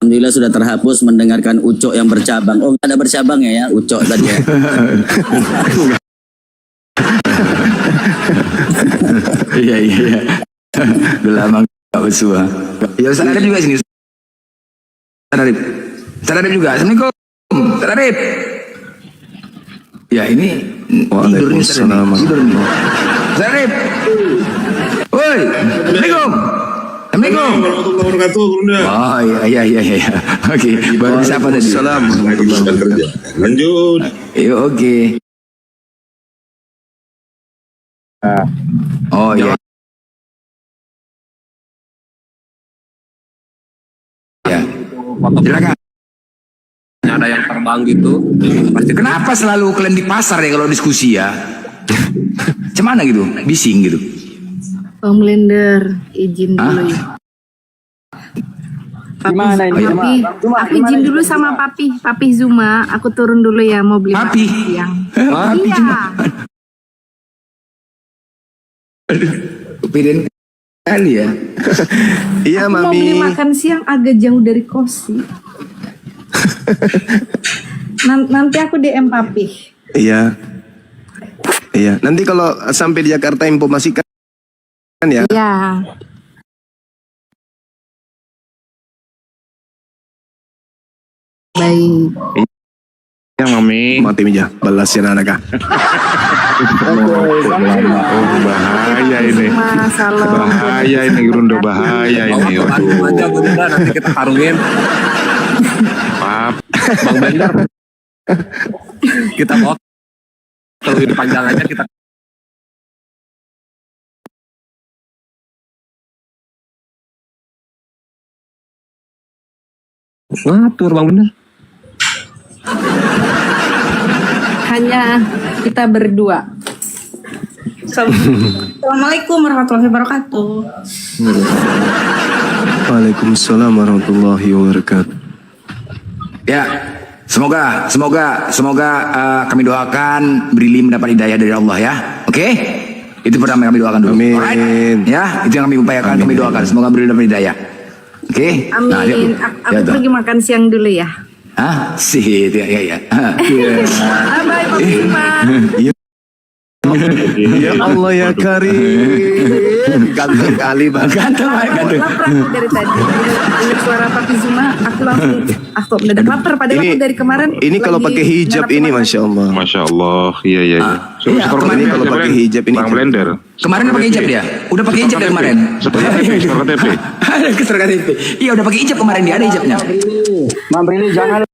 alhamdulillah sudah terhapus mendengarkan Ucok yang bercabang. Oh, ada bercabang ya Ucok tadi ya. Iya. Udah lama gak bersua. Ya Ustaz Arif juga sini. Ustaz Arif juga. Assalamualaikum. Ustaz Arif. Ya ini Waalaikumsalam. Ustaz Arif. Woi. Assalamualaikum. Assalamualaikum warahmatullahi wabarakatuh, Bunda. Oh iya. Oke, baru siapa tadi? Assalamualaikum. Lanjut. Oke. Oh iya. Ya. Silakan. Ada yang terbang gitu. Pasti kenapa selalu kalian di pasar ya kalau diskusi ya? Cemana gitu? Bising gitu. Bang Blender, izin dulu ya. Gimana ini? Aku izin dulu sama Papi Zuma. Aku turun dulu ya, mau beli Papi? makan siang. Papi Iya. cuma. Aduh, kepedean kali ya. Iya, Aku mau beli Mami. makan siang agak jauh dari kosi. Nanti aku DM Papi. Iya. Nanti kalau sampai di Jakarta informasikan ya. Iya. Baik. Ya, Mami. Mati meja, balas ya anak. Bahaya ini. Masalah. Bahaya ini, Grundo. Bahaya ini. Langsung aja Bunda, nanti kita tarungin. Maaf. Bang Bandar. Kita bawa terus di panjang aja kita. Ngatur Bang Bandar. Hanya kita berdua. Assalamualaikum warahmatullahi wabarakatuh. Waalaikumsalam warahmatullahi wabarakatuh. Ya, semoga kami doakan Brili mendapat hidayah dari Allah ya. Oke? Itu pertama kami doakan dulu. Amin. Alright? Ya, itu yang kami upayakan, kami doakan. Semoga Brili dapat hidayah. Oke? Amin. Nah, Aku pergi makan siang dulu ya. Hah? Sih, ya. Bye Bang Zuma. Ya Allah ya Karim. Ganteng kali Bang. Ganteng. Lapar aku dari tadi. Dengar suara Papi Zuma, aku mendadak lapar. Padahal aku dari kemarin. Ini kalau pakai hijab ini Masya Allah. Masya Allah. Iya. Ini kalau pakai hijab ini. Bang Blender. Kemarin udah pakai hijab dia? Udah pakai hijab dari kemarin? Setor KTP. Setor KTP. Iya udah pakai hijab kemarin dia, ada hijabnya. Mam Brili jangan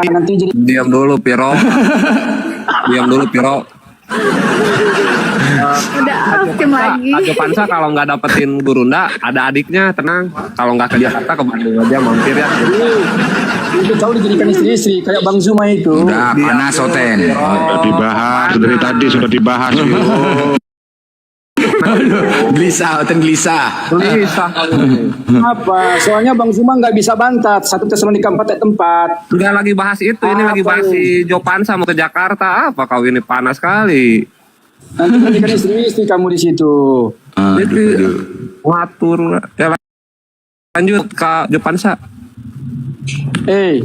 nanti jadi Diam dulu, Piro. Udah hakim lagi. Ajo Pansa kalau nggak dapetin Gurunda, ada adiknya, tenang. Kalau nggak ke Jakarta, ke Bandung aja mampir ya. itu kau dijadikan istri kayak Bang Zuma itu. Udah panas Oten. Sudah dibahas dari tadi sudah dibahas. Gelisah, Oten gelisah. Apa? Soalnya Bang Zuma nggak bisa bantat. 1 Tesalonika 4 ayat 4. Nggak lagi bahas itu, ini lagi bahas si Jo Pansa mau ke Jakarta. Apa kau ini panas sekali? Nanti jadikan istri kamu di situ. Jadi ngatur. Ya, lanjut Kak Jo Pansa.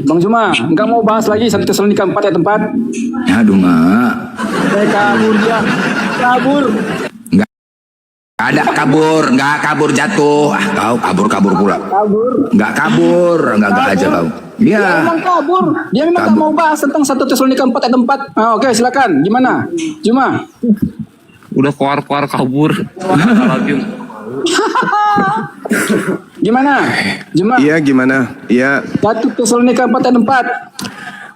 Bang Zuma, nggak mau bahas lagi 1 Tesalonika 4 ayat 4? Aduh, Mak. Kabur dia. Kabur. Nggak kabur jatuh. Kau kabur pula. Kabur. Nggak kabur, nggak aja kau. Dia Iya. memang kabur. Dia memang nggak mau bahas tentang 1 Tesalonika 4 ayat 4. Oke, silakan. Gimana? Zuma. Udah keluar kabur. Lagi. Gimana? Zuma. Iya gimana? Iya. 1 Tesalonika 4 ayat 4.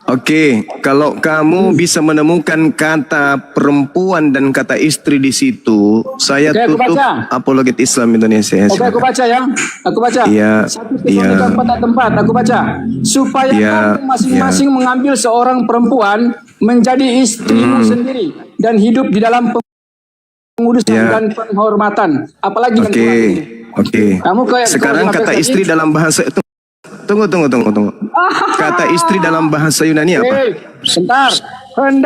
Oke, kalau kamu bisa menemukan kata perempuan dan kata istri di situ, saya Oke, aku tutup baca. Apologet Islam Indonesia. Oke, aku baca ya. Aku baca. Iya, 1 Tesalonika 4 ayat 4. Aku baca. Supaya Iya, kamu masing-masing mengambil seorang perempuan menjadi istrimu sendiri dan hidup di dalam pengudusan Iya. dan penghormatan. Apalagi yang Oke, kurang ini. oke. Kamu kayak Sekarang kau kata tadi- istri dalam bahasa itu. Tunggu. Kata istri dalam bahasa Yunani apa? Bentar.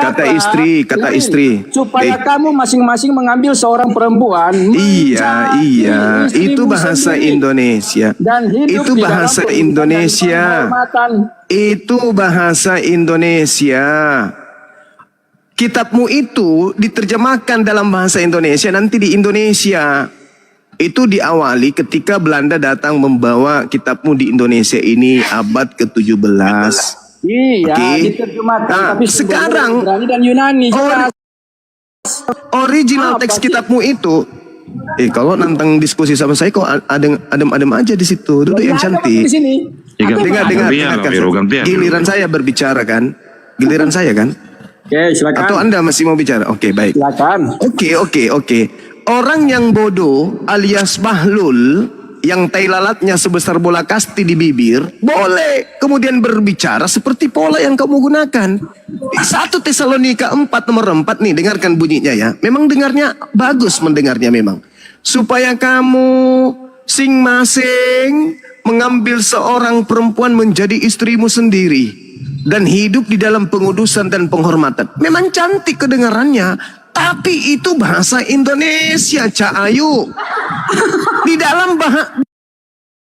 Kata istri. Supaya kamu masing-masing mengambil seorang perempuan. Iya. menjadi Itu istrimu bahasa sendiri Indonesia. dan hidup Itu di dalam bahasa pengudusan dan Indonesia. penghormatan. Itu bahasa Indonesia. Kitabmu itu diterjemahkan dalam bahasa Indonesia nanti di Indonesia. Itu diawali ketika Belanda datang membawa kitabmu di Indonesia ini abad ke-17. Iya, Oke. diterjemahkan. Nah, tapi sekarang Ibrani dan Yunani jelas. Original teks kitabmu itu. Kalau nantang diskusi sama saya kok adem aja di situ. Duduk yang cantik. Di sini. Dengar. Gantian. Giliran saya berbicara kan? Giliran saya kan? Oke, silakan. Atau Anda masih mau bicara? Oke, baik. Silakan. Oke. Orang yang bodoh alias bahlul yang tai lalatnya sebesar bola kasti di bibir boleh kemudian berbicara seperti pola yang kamu gunakan. 1 Tesalonika 4 nomor 4 nih, dengarkan bunyinya ya. Memang dengarnya bagus, mendengarnya memang. Supaya kamu masing-masing mengambil seorang perempuan menjadi istrimu sendiri dan hidup di dalam pengudusan dan penghormatan. Memang cantik kedengarannya, tapi itu bahasa Indonesia, Cak Ayu. Di dalam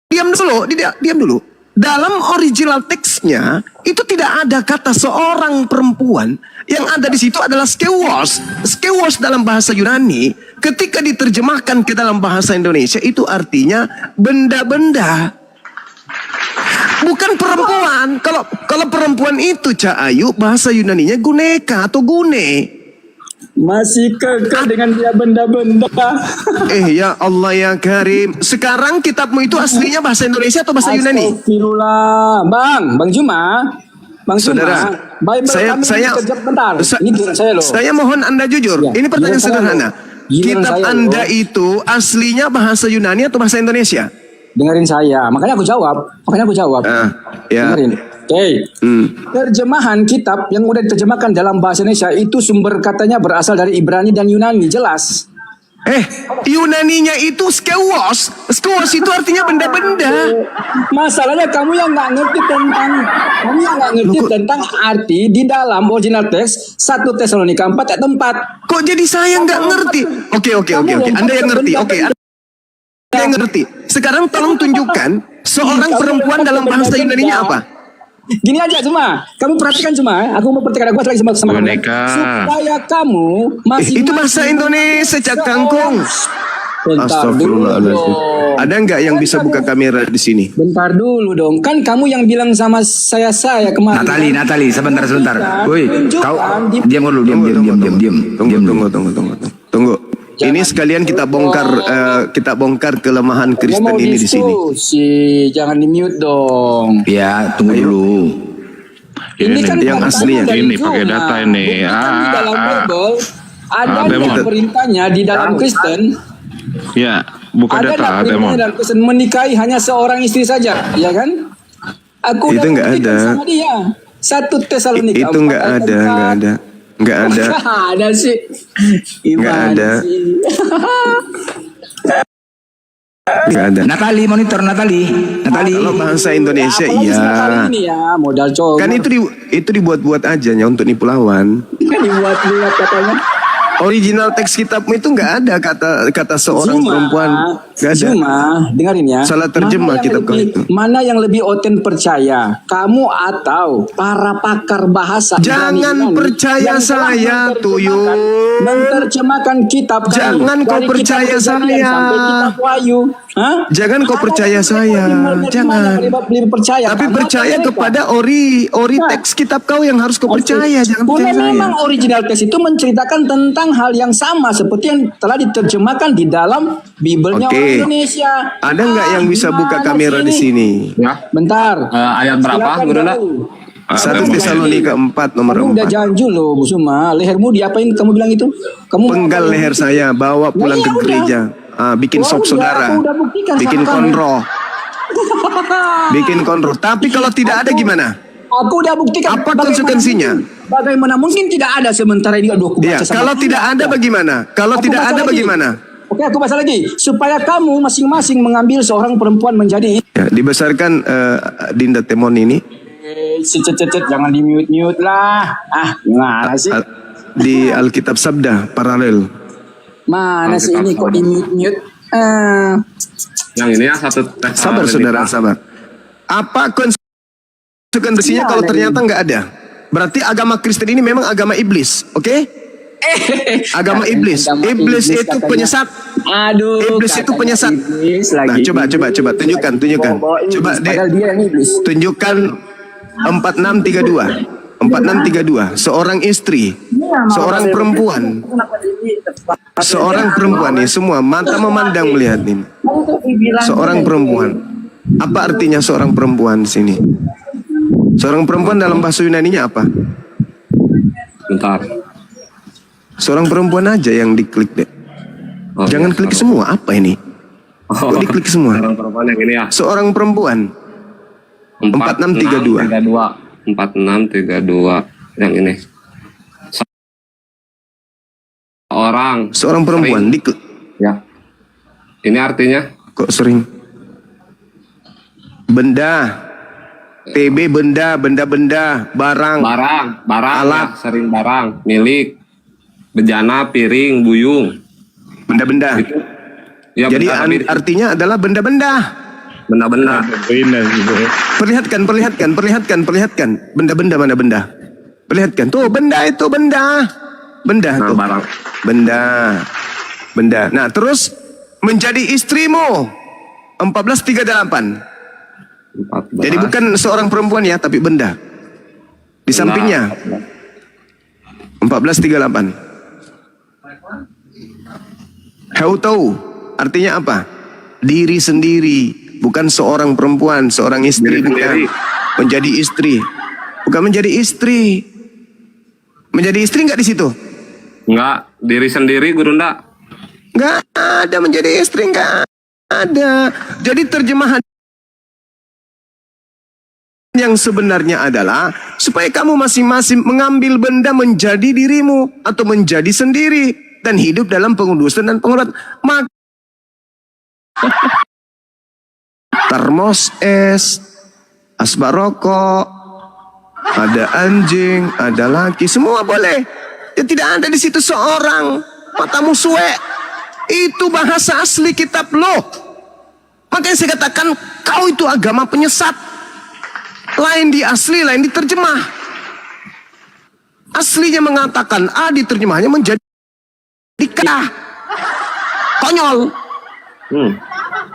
diam dulu. Dalam original teksnya itu tidak ada kata seorang perempuan. Yang ada di situ adalah skewos. Skewos dalam bahasa Yunani ketika diterjemahkan ke dalam bahasa Indonesia itu artinya benda-benda. Bukan perempuan. Kalau perempuan itu, Cak Ayu, bahasa Yunaninya guneka atau gune. Masih kekeh dengan dia benda-benda. Ya Allah ya Karim. Sekarang kitabmu itu aslinya bahasa Indonesia atau bahasa Yunani? Astagfirullah. Bang Zuma. Saudara, Bible kami dikejap bentar. Ini giliran saya loh. Saya mohon Anda jujur. Ya, Ini pertanyaan giliran saya sederhana. Giliran Kitab saya Anda loh. itu aslinya bahasa Yunani atau bahasa Indonesia? Dengerin saya. Makanya aku jawab. Ya. Dengerin. Oke. Terjemahan kitab yang udah diterjemahkan dalam bahasa Indonesia itu sumber katanya berasal dari Ibrani dan Yunani, jelas. Yunaninya itu skewos. Skewos itu artinya benda-benda. Masalahnya kamu yang nggak ngerti tentang arti di dalam original teks 1 Tesalonika 4 ayat 4. Kok jadi saya nggak ngerti? Oke. Anda yang ngerti. Oke. Anda yang ngerti. Sekarang tolong tunjukkan seorang perempuan dalam bahasa Yunaninya apa? Gini aja cuma, kamu perhatikan cuma, aku mau perhatikan aku lagi sama kamu. Boneka. Supaya kamu masih Itu bahasa Indonesia, Cak Kangkung. Bentar Astagfirullahaladzim. dulu. Ada nggak yang bisa buka kamera di sini? Bentar dulu dong, kan kamu yang bilang sama saya kemarin. Natali, sebentar. Woi, kau diam dulu, diam. Tunggu. Ini sekalian kita bongkar kelemahan Kristen ini di sini. Jangan di mute dong. Ya, tunggu dulu. Ini kan yang asli ya. dari Ini pakai Zuma. data ini. Bukan di dalam Bible ada Demon. perintahnya di dalam Kristen. Ya, buka Ada data, perintahnya Demon. dalam Kristen menikahi hanya seorang istri saja, ya kan? Aku Itu udah nggak buktikan ada. sama dia. 1 Tesalonika. Itu nggak ada. Nggak ada. Ada sih. Nggak ada. Nggak ada. Natali, monitor Natali. Kalau bahasa Indonesia Apalagi iya. sekali ini ya, modal cowok. Kan itu dibuat-buat aja ya untuk nipu lawan. Dibuat-buat katanya. Original teks kitabmu itu nggak ada kata seorang perempuan. Nggak ada. Zuma, dengerin ya. Salah terjemah Mana yang kitab kau lebih- itu. Mana yang lebih oten percaya? Kamu atau para pakar bahasa? Jangan Ibrani percaya yang telah saya, Tuyul. menerjemahkan kitab kami. Jangan kau Dari kitab percaya Kejadian saya. sampai kitab Wahyu. Hah? Jangan kau Ada percaya yang saya. lebih Jangan. lebih percaya. Tapi Kamu percaya atau mereka? kepada ori teks kitab kau yang harus kau percaya. Jangan percaya saya. Memang original text itu menceritakan tentang hal yang sama seperti yang telah diterjemahkan di dalam Bible-nya Oke. orang Indonesia. Ada nggak yang bisa buka Gimana kamera di sini? Ya. Bentar. Ayat berapa, Silakan, Gurunda? Bro. 1 Tesalonika 4 nomor Kamu udah 4. janju loh, Bu Suma. Lehermu diapain kamu bilang itu? Kamu Penggal leher saya, bawa pulang ke udah. gereja. Bikin Wah, sok udah, saudara. aku udah buktikan Bikin sama kamu. konro. Bikin konro. Tapi kalau tidak ada gimana? Aku udah buktikan. Apa Bagaimana konsekuensinya? mungkin- Bagaimana mungkin tidak ada sementara ini? Aduh, aku Ya, baca sama kalau kamu. tidak ada bagaimana? Kalau Aku tidak baca ada lagi. bagaimana? Oke, aku baca lagi. Supaya kamu masing-masing mengambil seorang perempuan menjadi Ya, dibesarkan Dinda Temon ini jangan di mute lah. Gimana sih? di Alkitab Sabda paralel. Mana sih ini kok di mute? Yang ini ya 1 Tesalonika. Sabar saudara, sabar. Apa konsekuensinya kalau ternyata nggak ada? Berarti agama Kristen ini memang agama iblis, oke? Agama iblis. Iblis itu katanya. penyesat. Aduh. Iblis itu katanya penyesat. iblis Nah, lagi. coba tunjukkan. Bawa iblis, Coba deh, padahal dia yang iblis. tunjukkan 4632. 4632. Seorang istri, seorang perempuan, seorang perempuan nih semua mata memandang melihat ini. Seorang perempuan. Apa artinya seorang perempuan di sini? Seorang perempuan dalam bahasa Yunaninya apa? Bentar. Seorang perempuan aja yang diklik deh. Oh, Jangan ya, klik semua. Apa ini? Kok diklik semua? Orang perempuan yang ini ya. Seorang perempuan. 4632. 4632 yang ini. Seorang perempuan sering. diklik. Ya. Ini artinya Kok sering? Benda. TB benda, barang. barang Alat. ya, sering barang, milik, bejana, piring, buyung. Benda-benda. Itu. Ya, Jadi benda- artinya adalah benda-benda. benda-benda. Perlihatkan. Benda-benda mana benda? Perlihatkan. Tuh benda itu benda. Benda Nah, tuh. barang. Benda. Nah, terus menjadi istrimu. 1438. 14. Jadi bukan seorang perempuan ya, tapi benda. Di sampingnya. 1438. Tahu artinya apa? Diri sendiri, bukan seorang perempuan, seorang istri, Diri bukan. sendiri. Menjadi istri. Bukan menjadi istri. Menjadi istri enggak di situ? Enggak, diri sendiri, Gurunda. Enggak ada menjadi istri, enggak ada. Jadi terjemahan yang sebenarnya adalah supaya kamu masing-masing mengambil benda menjadi dirimu atau menjadi sendiri dan hidup dalam pengudusan dan penghormatan. Termos es, asbak rokok, ada anjing, ada laki, semua boleh. Ya, tidak ada di situ seorang matamu suwe. Itu bahasa asli kitab lo. Makanya saya katakan kau itu agama penyesat. Lain di asli, lain diterjemah. Aslinya mengatakan A, diterjemahnya menjadi K. Konyol.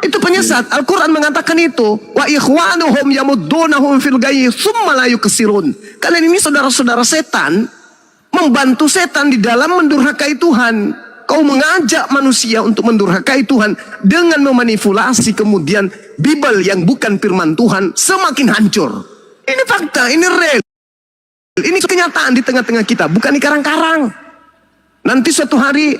Itu penyesat. Al-Quran mengatakan itu. Wa ikhwanuhum yamuddunahum fil ghayyi tsumma la yuksirun. Kalian ini saudara-saudara setan, membantu setan di dalam mendurhakai Tuhan. Kau mengajak manusia untuk mendurhakai Tuhan dengan memanipulasi kemudian Bible yang bukan firman Tuhan semakin hancur. Ini fakta, ini real. Ini kenyataan di tengah-tengah kita, bukan di karang-karang. Nanti suatu hari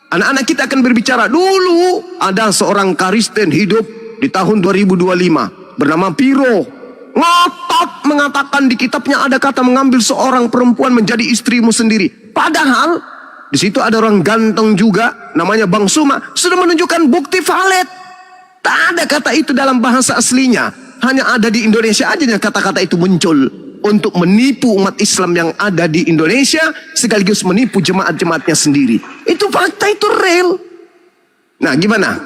anak-anak kita akan berbicara, dulu ada seorang Kristen hidup di tahun 2025 bernama Piro. Ngotot mengatakan di kitabnya ada kata mengambil seorang perempuan menjadi istrimu sendiri. Padahal di situ ada orang ganteng juga namanya Bang Suma sudah menunjukkan bukti valid. Tak ada kata itu dalam bahasa aslinya. Hanya ada di Indonesia aja kata-kata itu muncul untuk menipu umat Islam yang ada di Indonesia sekaligus menipu jemaat-jemaatnya sendiri. Itu fakta, itu real. Nah, gimana?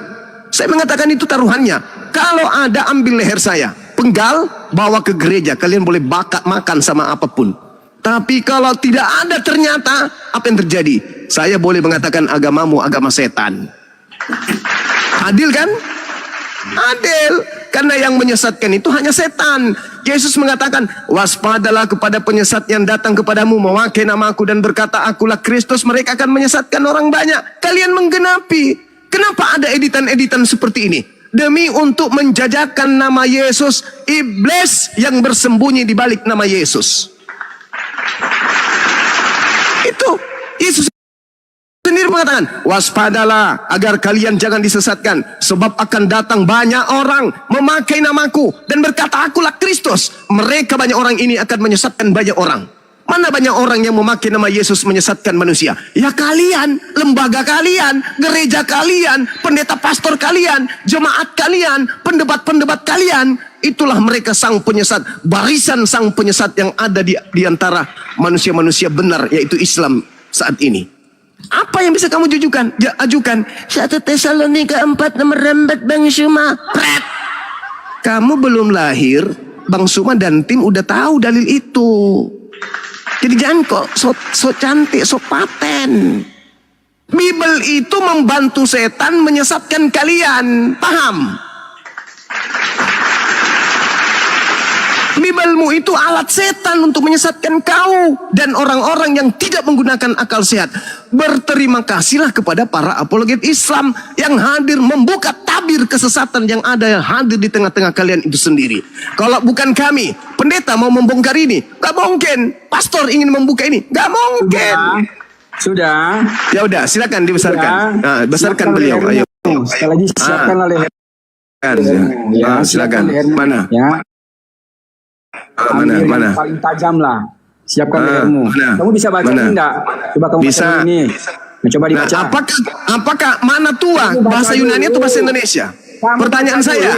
Saya mengatakan itu taruhannya. Kalau ada, ambil leher saya, penggal, bawa ke gereja. Kalian boleh makan sama apapun. Tapi kalau tidak ada ternyata, apa yang terjadi? Saya boleh mengatakan agamamu agama setan. Adil kan? Adil. Karena yang menyesatkan itu hanya setan. Yesus mengatakan, waspadalah kepada penyesat yang datang kepadamu memakai namaku dan berkata akulah Kristus. Mereka akan menyesatkan orang banyak. Kalian menggenapi. Kenapa ada editan-editan seperti ini? Demi untuk menjajakan nama Yesus, iblis yang bersembunyi di balik nama Yesus. Itu Yesus sendiri mengatakan, waspadalah agar kalian jangan disesatkan, sebab akan datang banyak orang memakai namaku dan berkata akulah Kristus. Mereka banyak orang ini akan menyesatkan banyak orang. Mana banyak orang yang memakai nama Yesus menyesatkan manusia? Ya kalian, lembaga kalian, gereja kalian, pendeta pastor kalian, jemaat kalian, pendebat-pendebat kalian. Itulah mereka sang penyesat, barisan sang penyesat yang ada di antara manusia-manusia benar, yaitu Islam saat ini. Apa yang bisa kamu ajukan? 1 Tesalonika 4 nomor 4 Bang Suma. Pret. Kamu belum lahir, Bang Suma dan tim udah tahu dalil itu. Jadi jangan kok so cantik, so paten. Bible itu membantu setan menyesatkan kalian. Paham? Bibelmu itu alat setan untuk menyesatkan kau dan orang-orang yang tidak menggunakan akal sehat. Berterima kasihlah kepada para apologet Islam yang hadir membuka tabir kesesatan yang ada yang hadir di tengah-tengah kalian itu sendiri. Kalau bukan kami, pendeta mau membongkar ini, gak mungkin. Pastor ingin membuka ini, gak mungkin. Sudah. Ya udah, silakan dibesarkan. Nah, besarkan beliau. Ayo. Sekali lagi siapkanlah leher. Ya, silakan. Mana? Ya. Mana? Yang paling tajam lah. Siapkan lehermu. Kamu bisa baca ini enggak? Coba kamu baca ini. Coba dibaca. Nah, apakah mana tua? Bahasa Yunani atau bahasa Indonesia? Pertanyaan saya.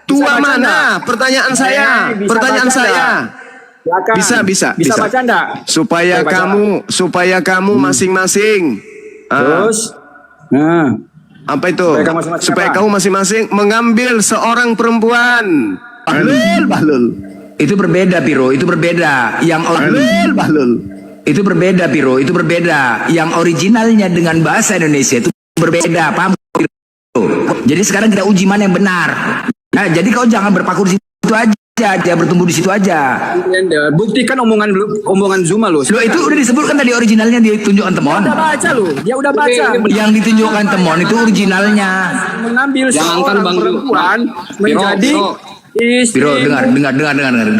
Tua mana? Pertanyaan saya. Bisa baca enggak? Supaya kamu masing-masing. Terus. Apa itu? Supaya kamu masing-masing mengambil seorang perempuan. Bahlul. Itu berbeda, Piro. Itu berbeda. Yang Bahlul. Itu berbeda, Piro. Itu berbeda. Yang originalnya dengan bahasa Indonesia itu berbeda. Paham? Jadi sekarang kita uji mana yang benar. Nah, jadi kau jangan berpaku di situ aja. Dia bertumbuh di situ aja. Buktikan omongan Zuma lo. Lo itu udah disebutkan tadi originalnya ditunjukkan Temon. Dia udah baca lo. Dia udah baca. Yang ditunjukkan Temon itu originalnya. Mengambil seorang perempuan menjadi Piro, dengar,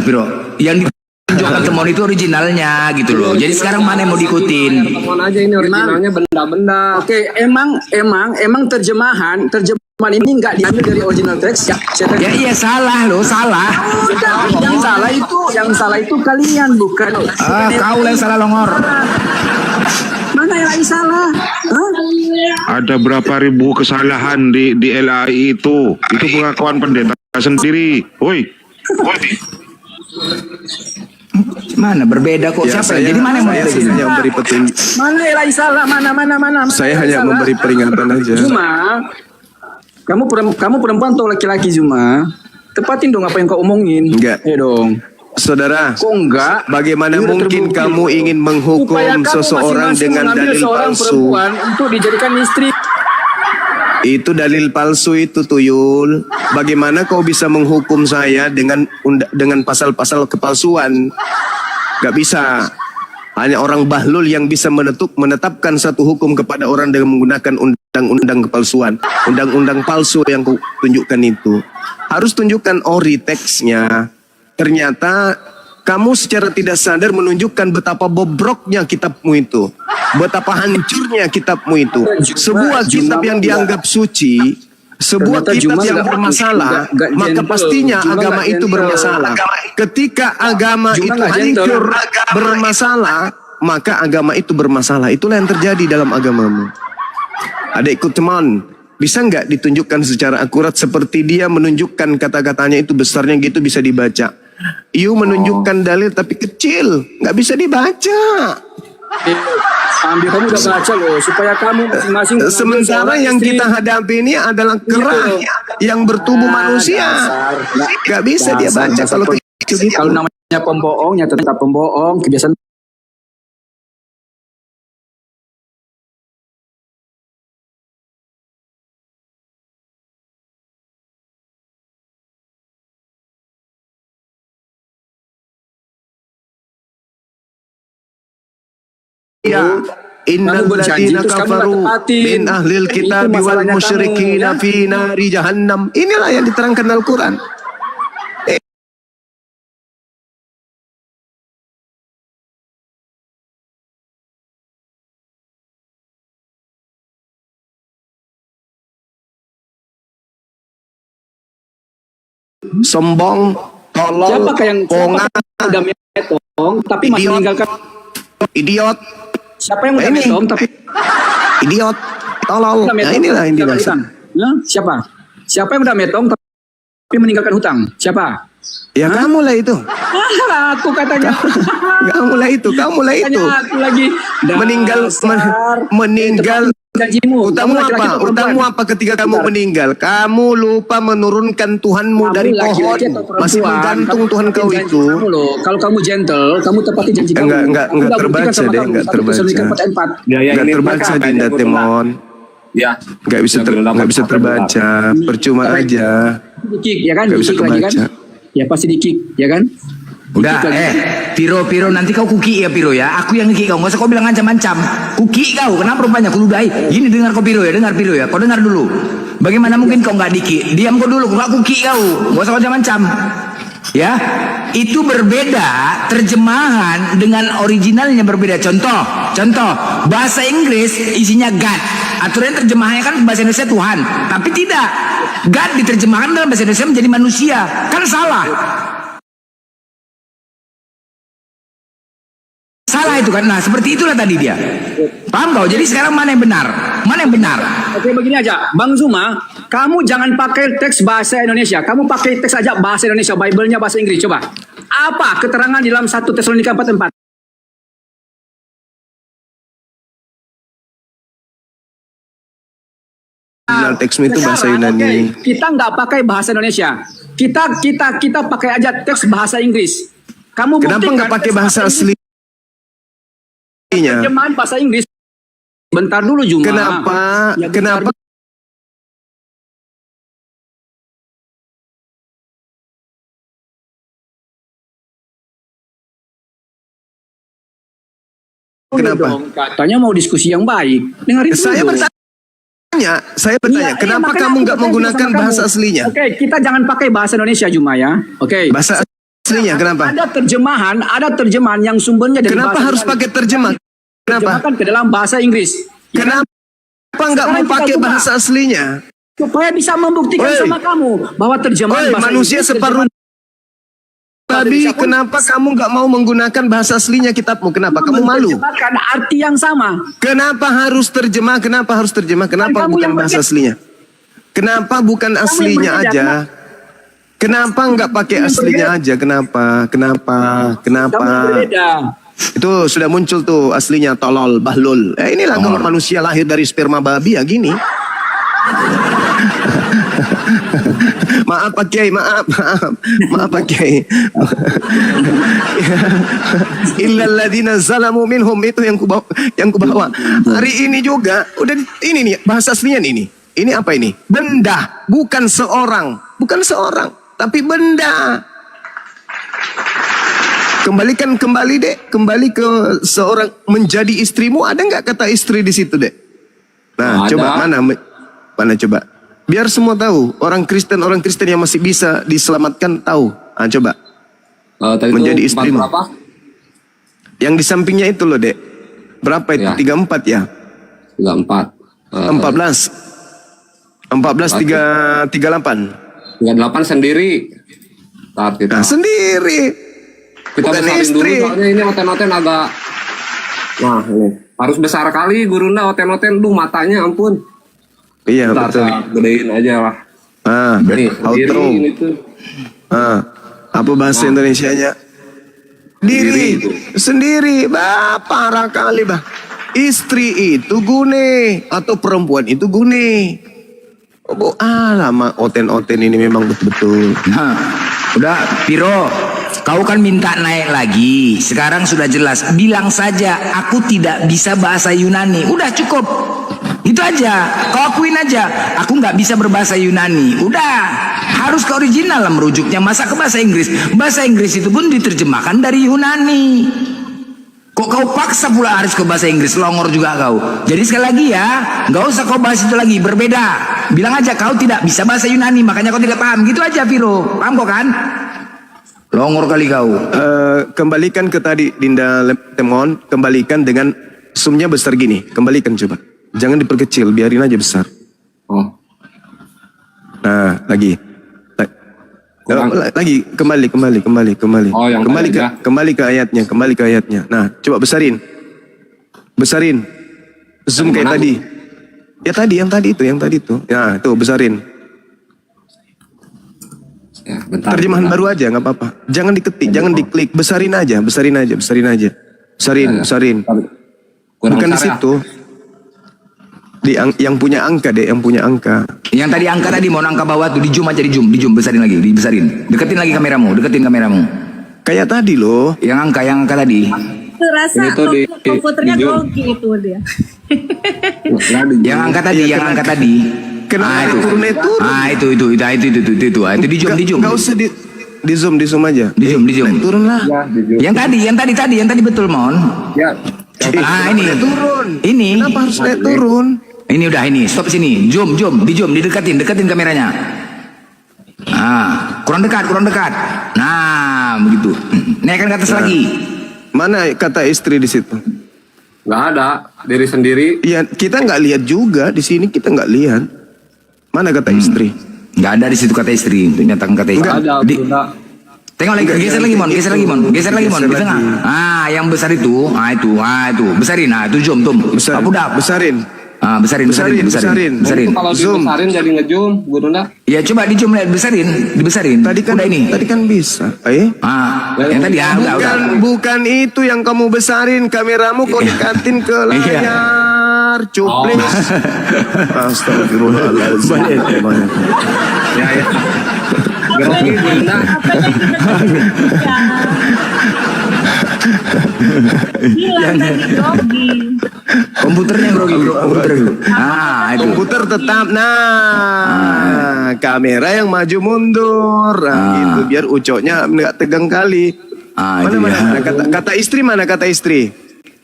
Piro. Yang ditunjukkan Temon itu originalnya gitu loh. Jadi sekarang mana yang mau diikutin? Temon aja ini originalnya benda-benda. Oke, emang terjemahan ini nggak diambil dari original teks. Ya iya salah loh, salah. Yang salah itu kalian bukan. Kau yang salah Longor. Mana yang lagi salah? Ada berapa ribu kesalahan di LAI itu. Itu pengakuan pendeta sendiri. Woi. Mana berbeda kok? Ya, siapa? Jadi mana yang mau saya hanya memberi petunjuk. Mana yang lagi salah? Mana? Saya hanya memberi peringatan aja. Zuma, kamu perempuan atau laki-laki Zuma? Tepatin dong apa yang kau omongin. Enggak. Ya dong. Saudara, Kok enggak? bagaimana Ini udah mungkin terbukti. kamu ingin menghukum Upaya kamu seseorang masing-masing dengan mengambil dalil seorang palsu? perempuan untuk dijadikan istri. Itu dalil palsu itu, Tuyul. Bagaimana kau bisa menghukum saya dengan pasal-pasal kepalsuan? Gak bisa. Hanya orang bahlul yang bisa menetapkan satu hukum kepada orang dengan menggunakan undang-undang kepalsuan. Undang-undang palsu yang kau tunjukkan itu. Harus tunjukkan ori teksnya. Ternyata kamu secara tidak sadar menunjukkan betapa bobroknya kitabmu itu. Betapa hancurnya kitabmu itu. Sebuah kitab yang dianggap suci, sebuah kitab yang bermasalah, maka pastinya agama itu bermasalah. Ketika agama itu hancur, bermasalah, maka agama itu bermasalah. Itulah yang terjadi dalam agamamu. Adikku teman, bisa nggak ditunjukkan secara akurat seperti dia menunjukkan kata-katanya itu besarnya gitu bisa dibaca. You menunjukkan dalil tapi kecil, nggak bisa dibaca. Ambil kamu udah baca loh, supaya kamu masing-masing. Sementara yang kita hadapi ini adalah kerah yang bertubuh manusia. Nggak bisa dia baca kalau kecil gitu. Kalau namanya pembohong, ya tetap pembohong. Kebiasaan Ya, innal ladzina kafaru min ahlil kitab wal musyrikin fi nari jahannam. Inilah yang diterangkan Al-Qur'an. Sombong, tolol, siapakah yang kongan, udah metong tapi masih meninggalkan idiot. Siapa yang udah Ini. metong tapi Idiot, tolol. Nah inilah yang dimaksud. Siapa? Siapa yang udah metong tapi meninggalkan hutang? Siapa? Ya kamu lah itu. Aku katanya. Kamu lah itu. Kamu lah itu. Aku lagi meninggal. Janjimu. Utangmu apa? Utangmu apa ketika kamu meninggal? Kamu lupa menurunkan Tuhanmu dari pohon. Masih menggantung Tuhan kau itu. Kalau kamu gentle, kamu tepati janji kamu. Enggak terbaca deh, enggak terbaca. Enggak terbaca Dinda Temon. Ya. Enggak bisa terbaca. Percuma aja. Dikik, ya kan? Enggak bisa Dikik lagi kebaca. kan? Ya pasti dikik, ya kan? Udah, Piro, nanti kau kuki ya Piro ya. Aku yang kuki kau, nggak usah kau bilang ancam-ancam. Kuki kau, kenapa rupanya aku ludahi? Gini dengar kau Piro ya, dengar Piro ya. Kau dengar dulu. Bagaimana mungkin kau nggak diki? Diam kau dulu, kau nggak kuki kau. Nggak usah kau ancam-ancam. Ya, itu berbeda terjemahan dengan originalnya berbeda. Contoh, bahasa Inggris isinya God. Aturan terjemahannya kan bahasa Indonesia Tuhan, tapi tidak. God diterjemahkan dalam bahasa Indonesia menjadi manusia, kan salah. Salah itu kan. Nah, seperti itulah tadi dia. Paham kau? Jadi sekarang mana yang benar? Mana yang benar? Oke, begini aja. Bang Zuma, kamu jangan pakai teks bahasa Indonesia. Kamu pakai teks aja bahasa Indonesia. Bible-nya bahasa Inggris. Coba. Apa keterangan di dalam 1 Tesalonika 4:4? Teksmu itu bahasa Yunani. Okay. Kita nggak pakai bahasa Indonesia. Kita pakai aja teks bahasa Inggris. Kamu kenapa nggak pakai bahasa asli? Terjemahan bahasa Inggris. Bentar dulu Juma. Kenapa? Ya, kenapa? Kenapa? Katanya mau diskusi yang baik. Dengarin dulu. Saya bertanya, kenapa kamu nggak menggunakan bahasa aslinya? Oke, kita jangan pakai bahasa Indonesia Juma ya. Oke. Bahasa aslinya kenapa? Ada terjemahan yang sumbernya dari kenapa bahasa harus pakai terjemah? Kenapa? Terjemahkan ke dalam bahasa Inggris. Kenapa nggak mau pakai bahasa aslinya? Supaya bisa membuktikan sama kamu bahwa terjemahan bahasa manusia Inggris separuh babi. Kenapa kamu nggak mau menggunakan bahasa aslinya kitabmu? Kenapa? Kamu malu? Karena arti yang sama. Kenapa harus terjemah? Kenapa harus terjemah? Kenapa bukan bahasa aslinya? Kenapa bukan aslinya aja? Kenapa nggak pakai aslinya aja? Kenapa? Itu sudah muncul tuh aslinya, tolol, bahlul. Inilah kalau manusia lahir dari sperma babi ya gini. Maaf Pak Kiai, maaf Pak Kiai. Illal ladzina zalamu minhum, itu yang kubawa. Hari ini juga udah ini nih bahasa aslinya ini. Ini apa ini? Benda, bukan seorang, tapi benda. Kembali Dek, kembali ke seorang menjadi istrimu. Ada nggak kata istri di situ Dek? Nah, coba mana coba. Biar semua tahu, orang Kristen yang masih bisa diselamatkan tahu. Ah, coba. Tadi menjadi itu istrimu. berapa? Yang di sampingnya itu loh, Dek. Berapa itu? Ya. 34 ya? 34. 14. 38. 38 sendiri. Ntar kita. Nah, sendiri. Kita bukan besarin istri. dulu soalnya ini oten-oten agak. Nah, ini. Harus besar kali gurunda oten-oten. Duh, matanya ampun. Iya, Ntar betul. saya gedein aja lah. Ah, Nih, sendiri outro. ini tuh. Ah, apa bahasa Indonesianya? Diri, sendiri, parah kali bah. Istri itu gune atau perempuan itu gune. Oh, lama oten-oten ini memang betul-betul. Nah, udah Piro, kau kan minta naik lagi. Sekarang sudah jelas. Bilang saja aku tidak bisa bahasa Yunani. Udah cukup. Itu aja. Kau akuin aja. Aku nggak bisa berbahasa Yunani. Udah. Harus ke original lah merujuknya. Masa ke bahasa Inggris? Bahasa Inggris itu pun diterjemahkan dari Yunani. Kok kau paksa pula harus ke bahasa Inggris? Longor juga kau. Jadi sekali lagi ya, nggak usah kau bahas itu lagi. Berbeda. Bilang aja kau tidak bisa bahasa Yunani, makanya kau tidak paham. Gitu aja, Viro. Paham kok kan? Longor kali kau. Kembalikan ke tadi Dinda Temon. Kembalikan dengan zoomnya besar gini. Kembalikan coba. Jangan diperkecil, biarin aja besar. Oh. Nah, lagi. Lagi kembali. Oh, yang kembali ke ayatnya. Nah, coba besarin. Zoom kayak tadi. Ya yang tadi itu. Nah, tuh besarin. Ya, bentar, Terjemahan bentar. baru aja nggak apa-apa. Jangan diketik, jangan diklik. Besarin aja. Besarin. Kurang Bukan di besar ya? situ. Yang punya angka deh, yang punya angka. Yang tadi angka tadi mau angka bawah tuh di zoom aja, di zoom besarin lagi, dibesarin. Deketin lagi kameramu. Kayak tadi loh. Yang angka tadi. Terasa Ini tuh di- komputernya di Zoom. grogi itu dia. Yang angka tadi. Kenapa turun? Itu di zoom. Nggak usah di zoom aja. Di zoom. Turun lah. Ya, di Zoom. Yang tadi betul, Mon. Ya. Ini. Turun. Ini. Kenapa harus naik turun? Ini udah ini, stop sini. Zoom, dideketin kameranya. Kurang dekat. Nah, begitu. Naikkan ke atas lagi. Mana kata istri di situ? Nggak ada. Diri sendiri. Ya, kita nggak lihat juga di sini, kita nggak lihat. Mana kata istri? Nggak ada di situ kata istri. Untuk nyatakan kata istri. Nggak ada. Bunda. Tengok lagi, geser lagi mon, di tengah. Yang besar itu, itu. Besarin, itu zoom, Besarin. Besarin. Itu kalau Zoom. dibesarin jadi ngezoom, Gurunda. Ya coba di zoom lihat, dibesarin. Tadi kan bisa. Yang tadi udah. Bukan itu yang kamu besarin, kameramu kau dekatin ke layar. Cuplis. Astagfirullahaladzim. Ya. Grogi, Gurunda. Hilang tadi grogi. Komputernya grogi, komputer itu. Itu. Komputer tetap. Kamera yang maju mundur. Gitu biar ucoknya nggak tegang kali. Mana? Kata istri mana kata istri?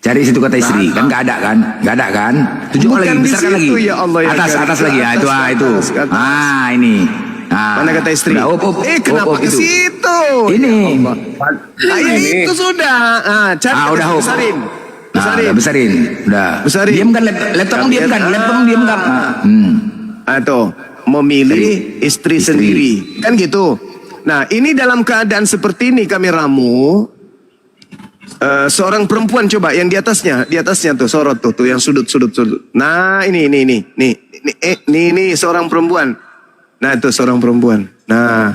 Cari situ kata istri, kan nggak ada kan? Tunjukkan lagi, Bukan di besarkan lagi. situ, ya Allah, ya atas Karim. lagi, itu. Atas. Ini. Mana kata istri? Kenapa ke itu. situ? Ini. Itu sudah. Cari Udah besarin. Udah besarin. Besarin. Diam kan laptopmu diam kan? Atau memilih istri sendiri. Kan gitu. Nah, ini dalam keadaan seperti ini kameramu. Seorang perempuan coba yang di atasnya tuh sorot tuh yang sudut. Nah, ini seorang perempuan. Nah, itu seorang perempuan. Nah,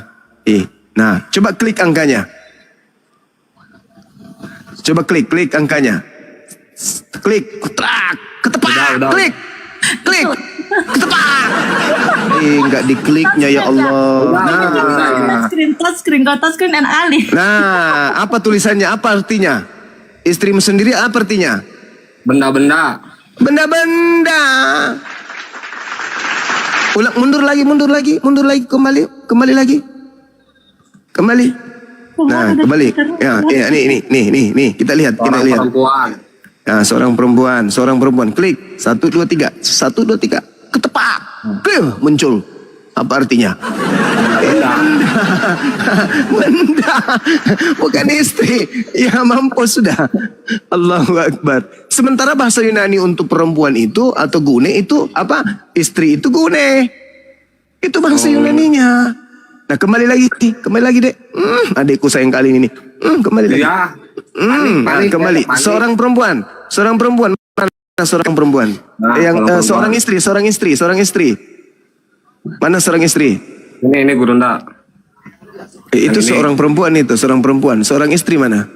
coba klik angkanya. Coba klik angkanya. Klik, ketepak, Udah. klik. Itu Ketepak. Nggak dikliknya ya Allah. Nah, touchscreen enak kali. nah, apa tulisannya? Apa artinya? Istrimu sendiri apa artinya? Benda-benda. Benda-benda. Ulang, mundur lagi, kembali lagi. Kembali. Nah, kembali. Ya, nih, kita lihat. Perempuan. Nah, seorang perempuan. Klik. 1, 2, 3. 1, 2, 3. Ketepak. Muncul. Apa artinya? Benda. Bukan istri. Ya mampus sudah. Allahu Akbar. Sementara bahasa Yunani untuk perempuan itu atau gune itu apa? Istri itu gune. Itu bahasa Yunaninya. Nah, kembali lagi dek. Adikku sayang kali ini. Kembali lagi. Iya. Kembali. Seorang perempuan. Mana seorang perempuan? Seorang istri. Mana seorang istri? Ini Gurunda. Itu seorang perempuan itu, seorang perempuan. Seorang istri mana?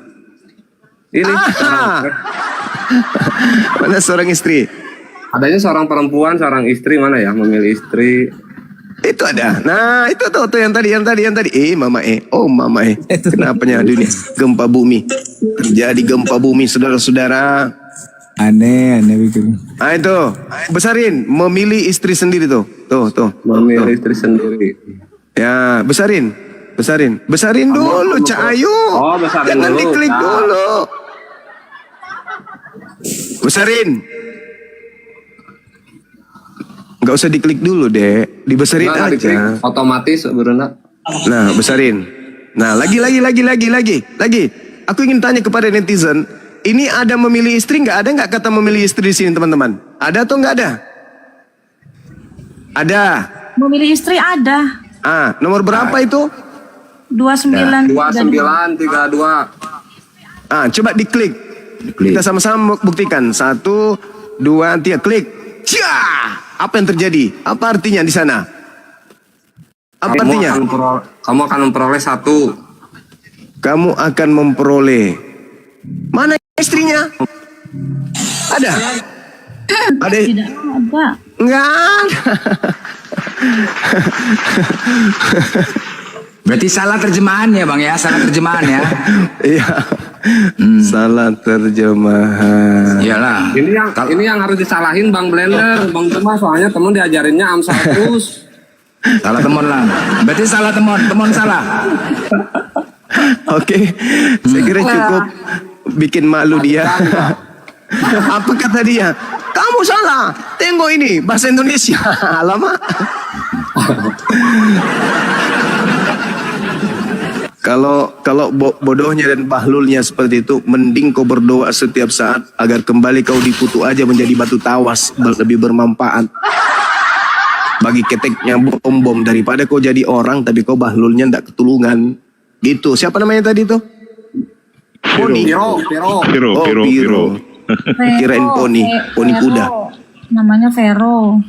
Ini. Mana seorang istri? Adanya seorang perempuan, seorang istri, mana ya? Memilih istri. Itu ada. Nah, itu tuh yang tadi. Mama. Kenapanya dunia gempa bumi? Terjadi gempa bumi, saudara-saudara. Aneh bikin. Ah, itu. Besarin, memilih istri sendiri tuh. Tuh. Memilih istri sendiri. Ya, besarin dulu, Cak Ayu. Oh, besarin Jangan dulu, diklik Cak. dulu. Besarin. Nggak usah diklik dulu, Dek. Dibesarin Nah, aja. diklik. Otomatis, Gurunda. Nah, besarin. Nah, lagi. Aku ingin tanya kepada netizen, ini ada memilih istri nggak? Ada nggak kata memilih istri di sini, teman-teman? Ada atau nggak ada? Ada. Memilih istri ada. Nomor berapa itu? 29. 2932. Coba diklik. Kita sama-sama buktikan. 1, 2, 3, klik. Apa yang terjadi? Apa artinya di sana? Apa artinya? Kamu akan memperoleh 1. Kamu akan memperoleh. Mana istrinya? Ada? Ada? Tidak ada. Enggak ada. Berarti salah terjemahan ya Bang ya, salah terjemahan ya. Iya. Salah terjemahan. Iyalah. Ini yang harus disalahin Bang Blender, Bang Cuma, soalnya temen diajarinnya Amsal terus. Salah temen lah. Berarti salah temen salah. Oke, saya kira cukup bikin malu dia. Apa kata dia? Kamu salah. Tengok ini bahasa Indonesia. Lama. Kalau bodohnya dan bahlulnya seperti itu, mending kau berdoa setiap saat agar kembali kau dikutuk aja menjadi batu tawas, lebih bermanfaat bagi keteknya bom daripada kau jadi orang tapi kau bahlulnya ndak ketulungan. Gitu. Siapa namanya tadi tuh? Poni. Piro. Kirain poni kuda. Namanya Vero.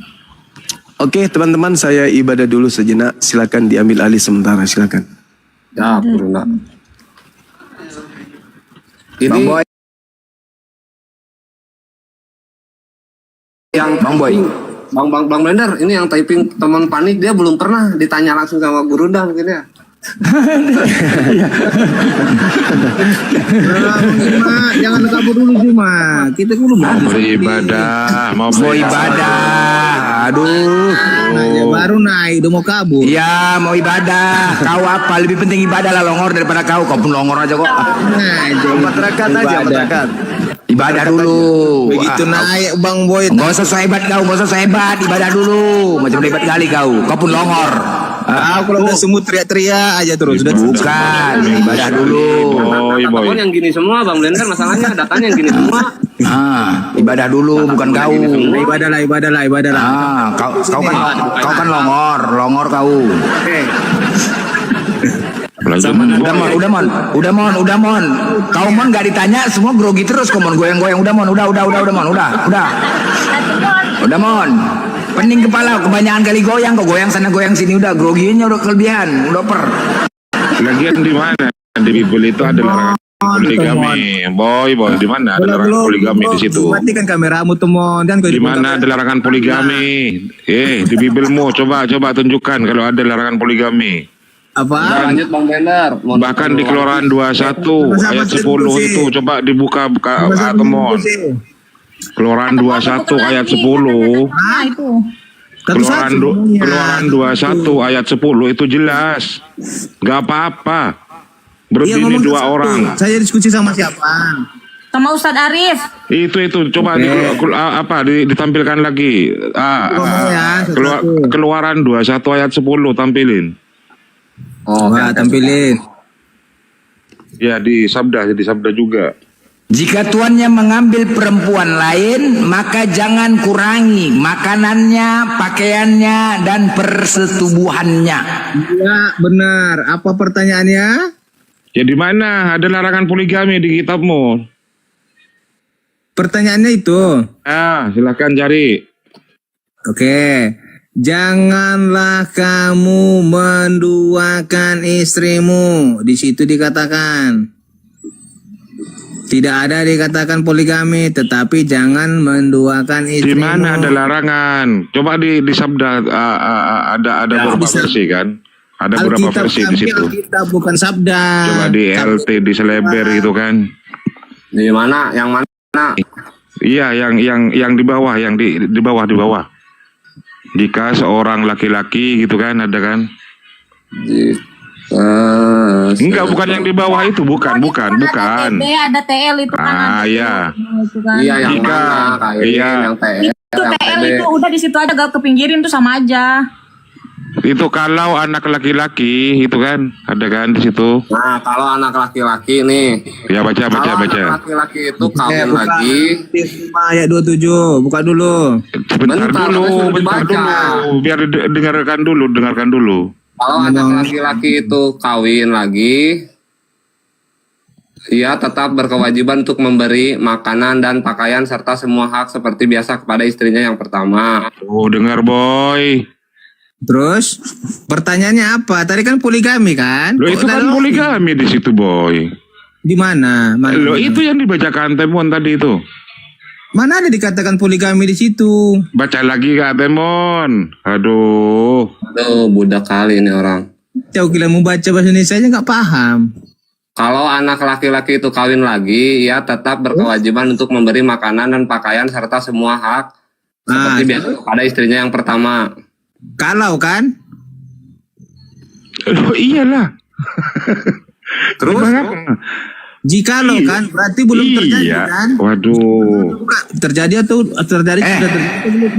Oke, teman-teman, saya ibadah dulu sejenak. Silakan diambil alih sementara, silakan. Ya, Gurunda. Ini Bang Boy. yang Bang Boy. Bang Blender, ini yang typing teman panik, dia belum pernah ditanya langsung sama Gurunda mungkin ya. Jangan kabur dulu Juma. Kita dulu Mau beribadah. Aduh. ya baru naik udah mau kabur. Iya, mau ibadah. Kau apa? Lebih penting ibadah lah longor daripada kau. Kau pun longor aja kok. Empat rakaat aja, 4 rakaat. Ibadah dulu. Begitu naik Bang Boy. Gak usah so hebat kau, gak usah so hebat. Ibadah dulu. Macam hebat kali kau. Kau pun longor. Kalau udah semut teriak-teriak aja terus. Bukan, ibadah dulu. Telepon yang gini semua Bang Blender, masalahnya datanya yang gini semua. Ibadah dulu, bukan kau. Ibadah lah. Kau kan longor kau. Udah mon. Kau mon nggak ditanya, semua grogi terus. Kau mon goyang-goyang, udah mon. Pening kepala, kebanyakan kali goyang. Kau goyang sana goyang sini, udah groginya udah kelebihan, udah per. Lagian di mana? Di Bibel itu ada larangan Poligami, boy, di mana ada larangan poligami di situ? Matikan kameramu Temon dan Di mana ada larangan poligami? Di Bibelmu coba tunjukkan kalau ada larangan poligami. apa? Lanjut Bang Blender. Bahkan di Keluaran 21 ayat 10 itu coba dibuka Temon. Keluaran 21 ayat 10. Nah itu. Keluaran 21 ayat 10 itu jelas. Gak apa-apa. Berdiri dua orang. Saya diskusi sama siapa? Sama Ustadz Arif. Itu coba ditampilkan lagi. Keluaran 21 ayat 10 tampilin. Tampilin. Ya di sabda juga. Jika tuannya mengambil perempuan lain, maka jangan kurangi makanannya, pakaiannya, dan persetubuhannya. Ya benar. Apa pertanyaannya? Ya di mana ada larangan poligami di kitabmu? Pertanyaannya itu. Silakan cari. Oke. Janganlah kamu menduakan istrimu. Di situ dikatakan. Tidak ada dikatakan poligami, tetapi jangan menduakan istrimu. Di mana ada larangan? Coba di sabda ada beberapa versi kan? Ada beberapa versi di situ. Alkitab bukan sabda. Coba di LT di seleber gitu kan? Di mana? Yang mana? Iya, yang di bawah, yang di bawah. Jika seorang laki-laki gitu kan, ada kan? Enggak, bukan yang di bawah itu, bukan. Ada TL itu kan. Iya. Iya, yang mana? Yang TL. Itu TL itu udah di situ aja, gak kepinggirin tuh sama aja. Itu kalau anak laki-laki itu kan, ada kan di situ. Nah, kalau anak laki-laki nih. Ya baca. Anak laki-laki itu kawin lagi. Ayat 27, buka dulu. Bentar dulu. Biar dengarkan dulu. Kalau anak laki-laki itu kawin lagi, ia tetap berkewajiban untuk memberi makanan dan pakaian serta semua hak seperti biasa kepada istrinya yang pertama. Oh, dengar boy. Terus pertanyaannya apa? Tadi kan poligami kan? Loh itu kan poligami di situ boy. Di mana? Loh itu yang dibacakan Temon tadi itu. Mana ada dikatakan poligami di situ? Baca lagi Kak Temon. Aduh, budak kali ini orang. Jauh gila mau baca bahasa Indonesia aja nggak paham. Kalau anak laki-laki itu kawin lagi, ia tetap berkewajiban untuk memberi makanan dan pakaian serta semua hak seperti biasa kepada istrinya yang pertama. Kalau kan? Loh iyalah. Terus? Jikalau kan, berarti belum terjadi kan? Waduh. Terjadi atau terjadi?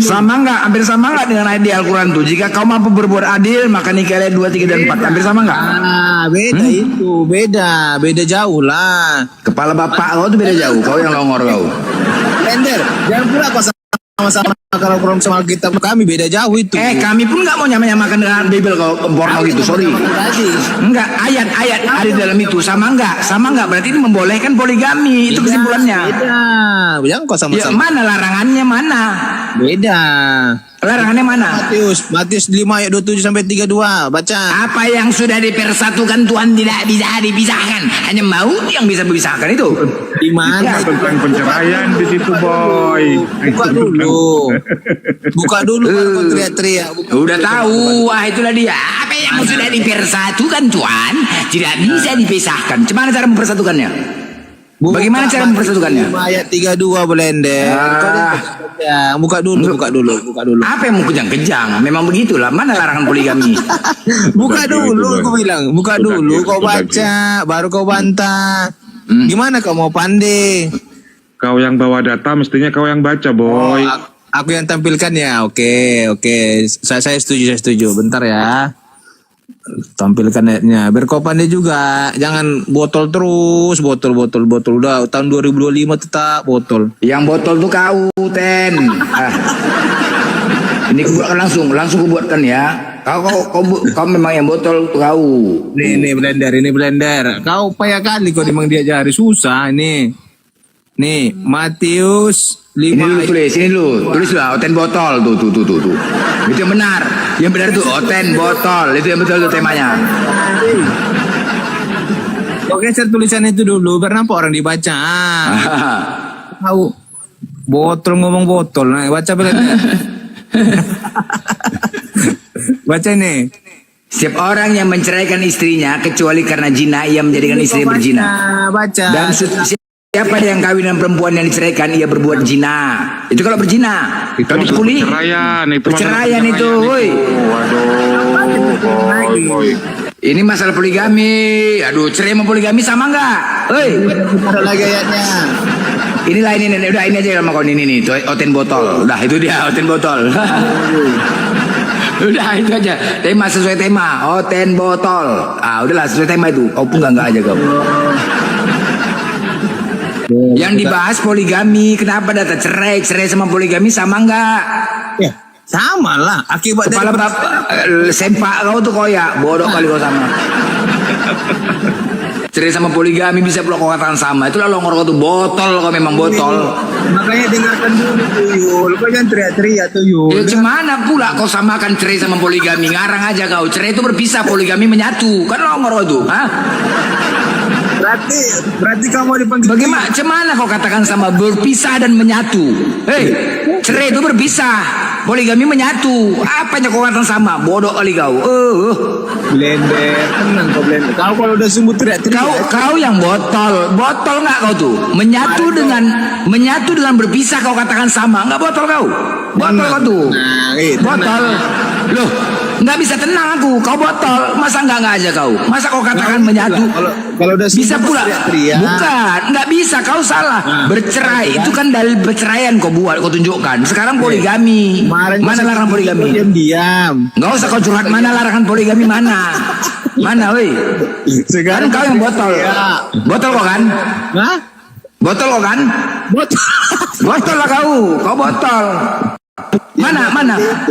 Sama nggak? Hampir sama nggak dengan ayat di Al-Quran tuh? Jika kau mampu berbuat adil, maka nikahlah 2, 3, dan 4. Hampir sama nggak? Beda itu, beda jauh lah. Kepala bapak kau tuh beda jauh. Kau yang longor kau. Blender, jangan pula kau sama-sama kalau program sama kita kami beda jauh itu. Kami pun nggak mau nyamakan dengan Bible kau porno gitu, sorry. Enggak, ayat-ayat ada dalam itu sama nggak? Berarti ini membolehkan poligami, itu kesimpulannya. Beda, yang kau sama-sama. Ya, mana larangannya mana? Beda. Larangannya mana? Matius 5 ayat 27 sampai 32, baca. Apa yang sudah dipersatukan Tuhan tidak bisa dipisahkan. Hanya maut yang bisa memisahkan itu. Di mana? Tentang penceraian di situ boy. Buka dulu baru kau teriak-teriak. Udah tahu, itulah dia. Apa yang sudah dipersatukan Tuhan tidak bisa dipisahkan. Gimana cara mempersatukannya? Bagaimana cara mempersatukannya? Ayat 32 Blender. Buka dulu. Apa yang mau kejang-kejang? Memang begitulah. Mana larangan poligami? Buka dulu, aku bilang. Buka dulu, kau baca, baru kau bantah. Gimana kau mau pandai? Kau yang bawa data, mestinya kau yang baca boy. Aku yang tampilkan ya. Oke. Saya setuju. Bentar ya. Tampilkan ayatnya. Biar kau pandai juga. Jangan botol terus. Botol. Udah tahun 2025 tetap botol. Yang botol tuh kau, Ten. Ini kubuatkan langsung kubuatkan ya. Kau memang yang botol tuh kau. Ini blender. Kau payah kali kau memang diajari susah ini. Nih, Matius 5. Ini dulu tulislah Oten botol tuh. Itu yang benar. Yang benar tuh Oten botol. Itu yang betul tuh temanya. Kau geser tulisan itu dulu biar nampak orang dibaca. Tahu. Botol ngomong botol. Nah, baca balik. Baca ini. Setiap orang yang menceraikan istrinya kecuali karena zina, ia menjadikan istri berzina. Baca. Dan siapa yang kawin dengan perempuan yang diceraikan, ia berbuat zina. Itu kalau berzina. Itu Kalau masalah pulih, perceraian. Itu perceraian itu, woi. Waduh. Ini masalah poligami. Aduh, cerai sama poligami sama enggak? Woi. Ada lagi ayatnya. Inilah ini udah ini aja sama kau ini nih, oten botol. Udah itu dia oten botol. Udah itu aja. Tema sesuai tema, oten botol. Ah, udahlah sesuai tema itu. Kau pun enggak aja kau. Yang dibahas poligami, kenapa data cerai sama poligami sama enggak? Ya, sama lah. Akibat Kepala sempak kau tuh koyak, bodoh kali kau sama. Cerai sama poligami bisa pula kau katakan sama. Itulah longor kau tuh botol, kau memang botol. Makanya dengarkan dulu Tuyul. Kau jangan teriak-teriak Tuyul. Ya gimana pula kau samakan cerai sama poligami? Ngarang aja kau. Cerai itu berpisah, poligami menyatu. Kan longor kau tuh, hah? Berarti kamu dipanggil. Bagaimana? Cemana kau katakan sama berpisah dan menyatu? Hei, cerai itu berpisah, poligami menyatu. Apanya kau katakan sama? Bodoh kali kau. Blender, tenang kau blender. Kau kalau udah sungguh teriak-teriak. Kau yang botol nggak kau tuh? Menyatu dengan berpisah kau katakan sama? Nggak botol kau? Botol kau tuh. Botol. Loh, nggak bisa tenang aku. Kau botol. Masa nggak aja kau? Masa kau katakan menyatu? Kalau udah Bisa pula. teriak-teriak. Bukan, nggak bisa. Kau salah. Bercerai itu kan dalil perceraian kau buat, kau tunjukkan. Sekarang poligami. Mana larangan poligami? Diam. Nggak usah kau curhat. Mana larangan poligami mana? Mana, woi? Sekarang kau yang botol. Botol kau kan? Hah? Botol kau kan? Botol lah kau. Kau botol.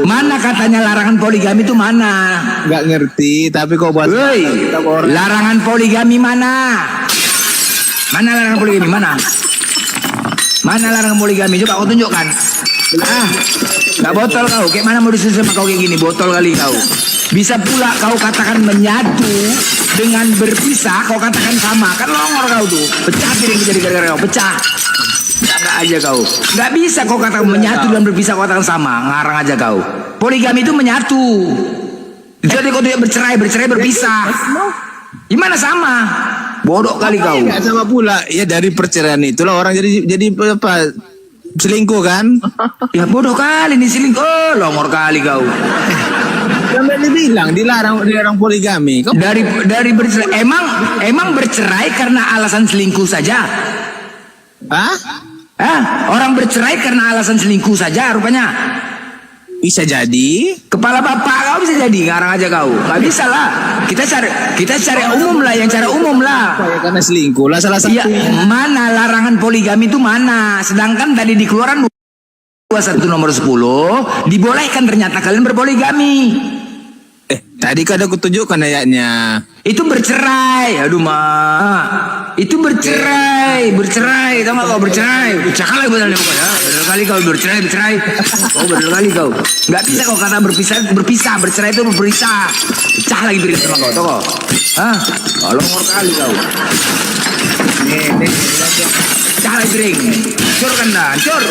Mana katanya larangan poligami itu mana? Nggak ngerti, tapi kau buat. Woi, larangan poligami mana? Mana larangan poligami mana? Mana larangan poligami? Coba kau tunjukkan. Nggak botol kau. Kayak mana mau disusun sama kau kayak gini? Botol kali kau. Bisa pula kau katakan menyatu dengan berpisah. Kau katakan sama. Kan longor kau tuh. Pecah piring jadi gara-gara kau. Pecah. Nggak aja kau. Nggak bisa kau katakan menyatu dan berpisah. Kau katakan sama. Ngarang aja kau. Poligami itu menyatu. Jadi kau tidak bercerai berpisah. Gimana sama? Bodoh kali kau. Nggak sama pula. Ya dari perceraian itulah orang jadi apa? Selingkuh kan? Ya bodoh kali nih selingkuh. Oh, longor kali kau. Sampai dibilang dilarang poligami. Dari bercerai. Emang bercerai karena alasan selingkuh saja? Hah? Orang bercerai karena alasan selingkuh saja rupanya. Bisa jadi. Kepala bapak kau bisa jadi, ngarang aja kau. Gak bisa lah. Kita cari umum lah, yang cara umum lah. Ya, karena selingkuh lah salah satu. Ya, mana larangan poligami itu mana? Sedangkan tadi di keluaran 21 nomor 10 dibolehkan ternyata kalian berpoligami. Tadi kan aku tunjukkan ayatnya. Itu bercerai. Aduh itu bercerai. Tahu nggak kau bercerai? Cakal lagi benar pokoknya. Benar kali kau bercerai. Oh benar kali kau. Nggak bisa kau kata berpisah. Bercerai itu berpisah. Pecah lagi beri sama kau. Tahu kau? Longor kali kau. Nih. Pecah lagi beri. Cur kan dah. Cur.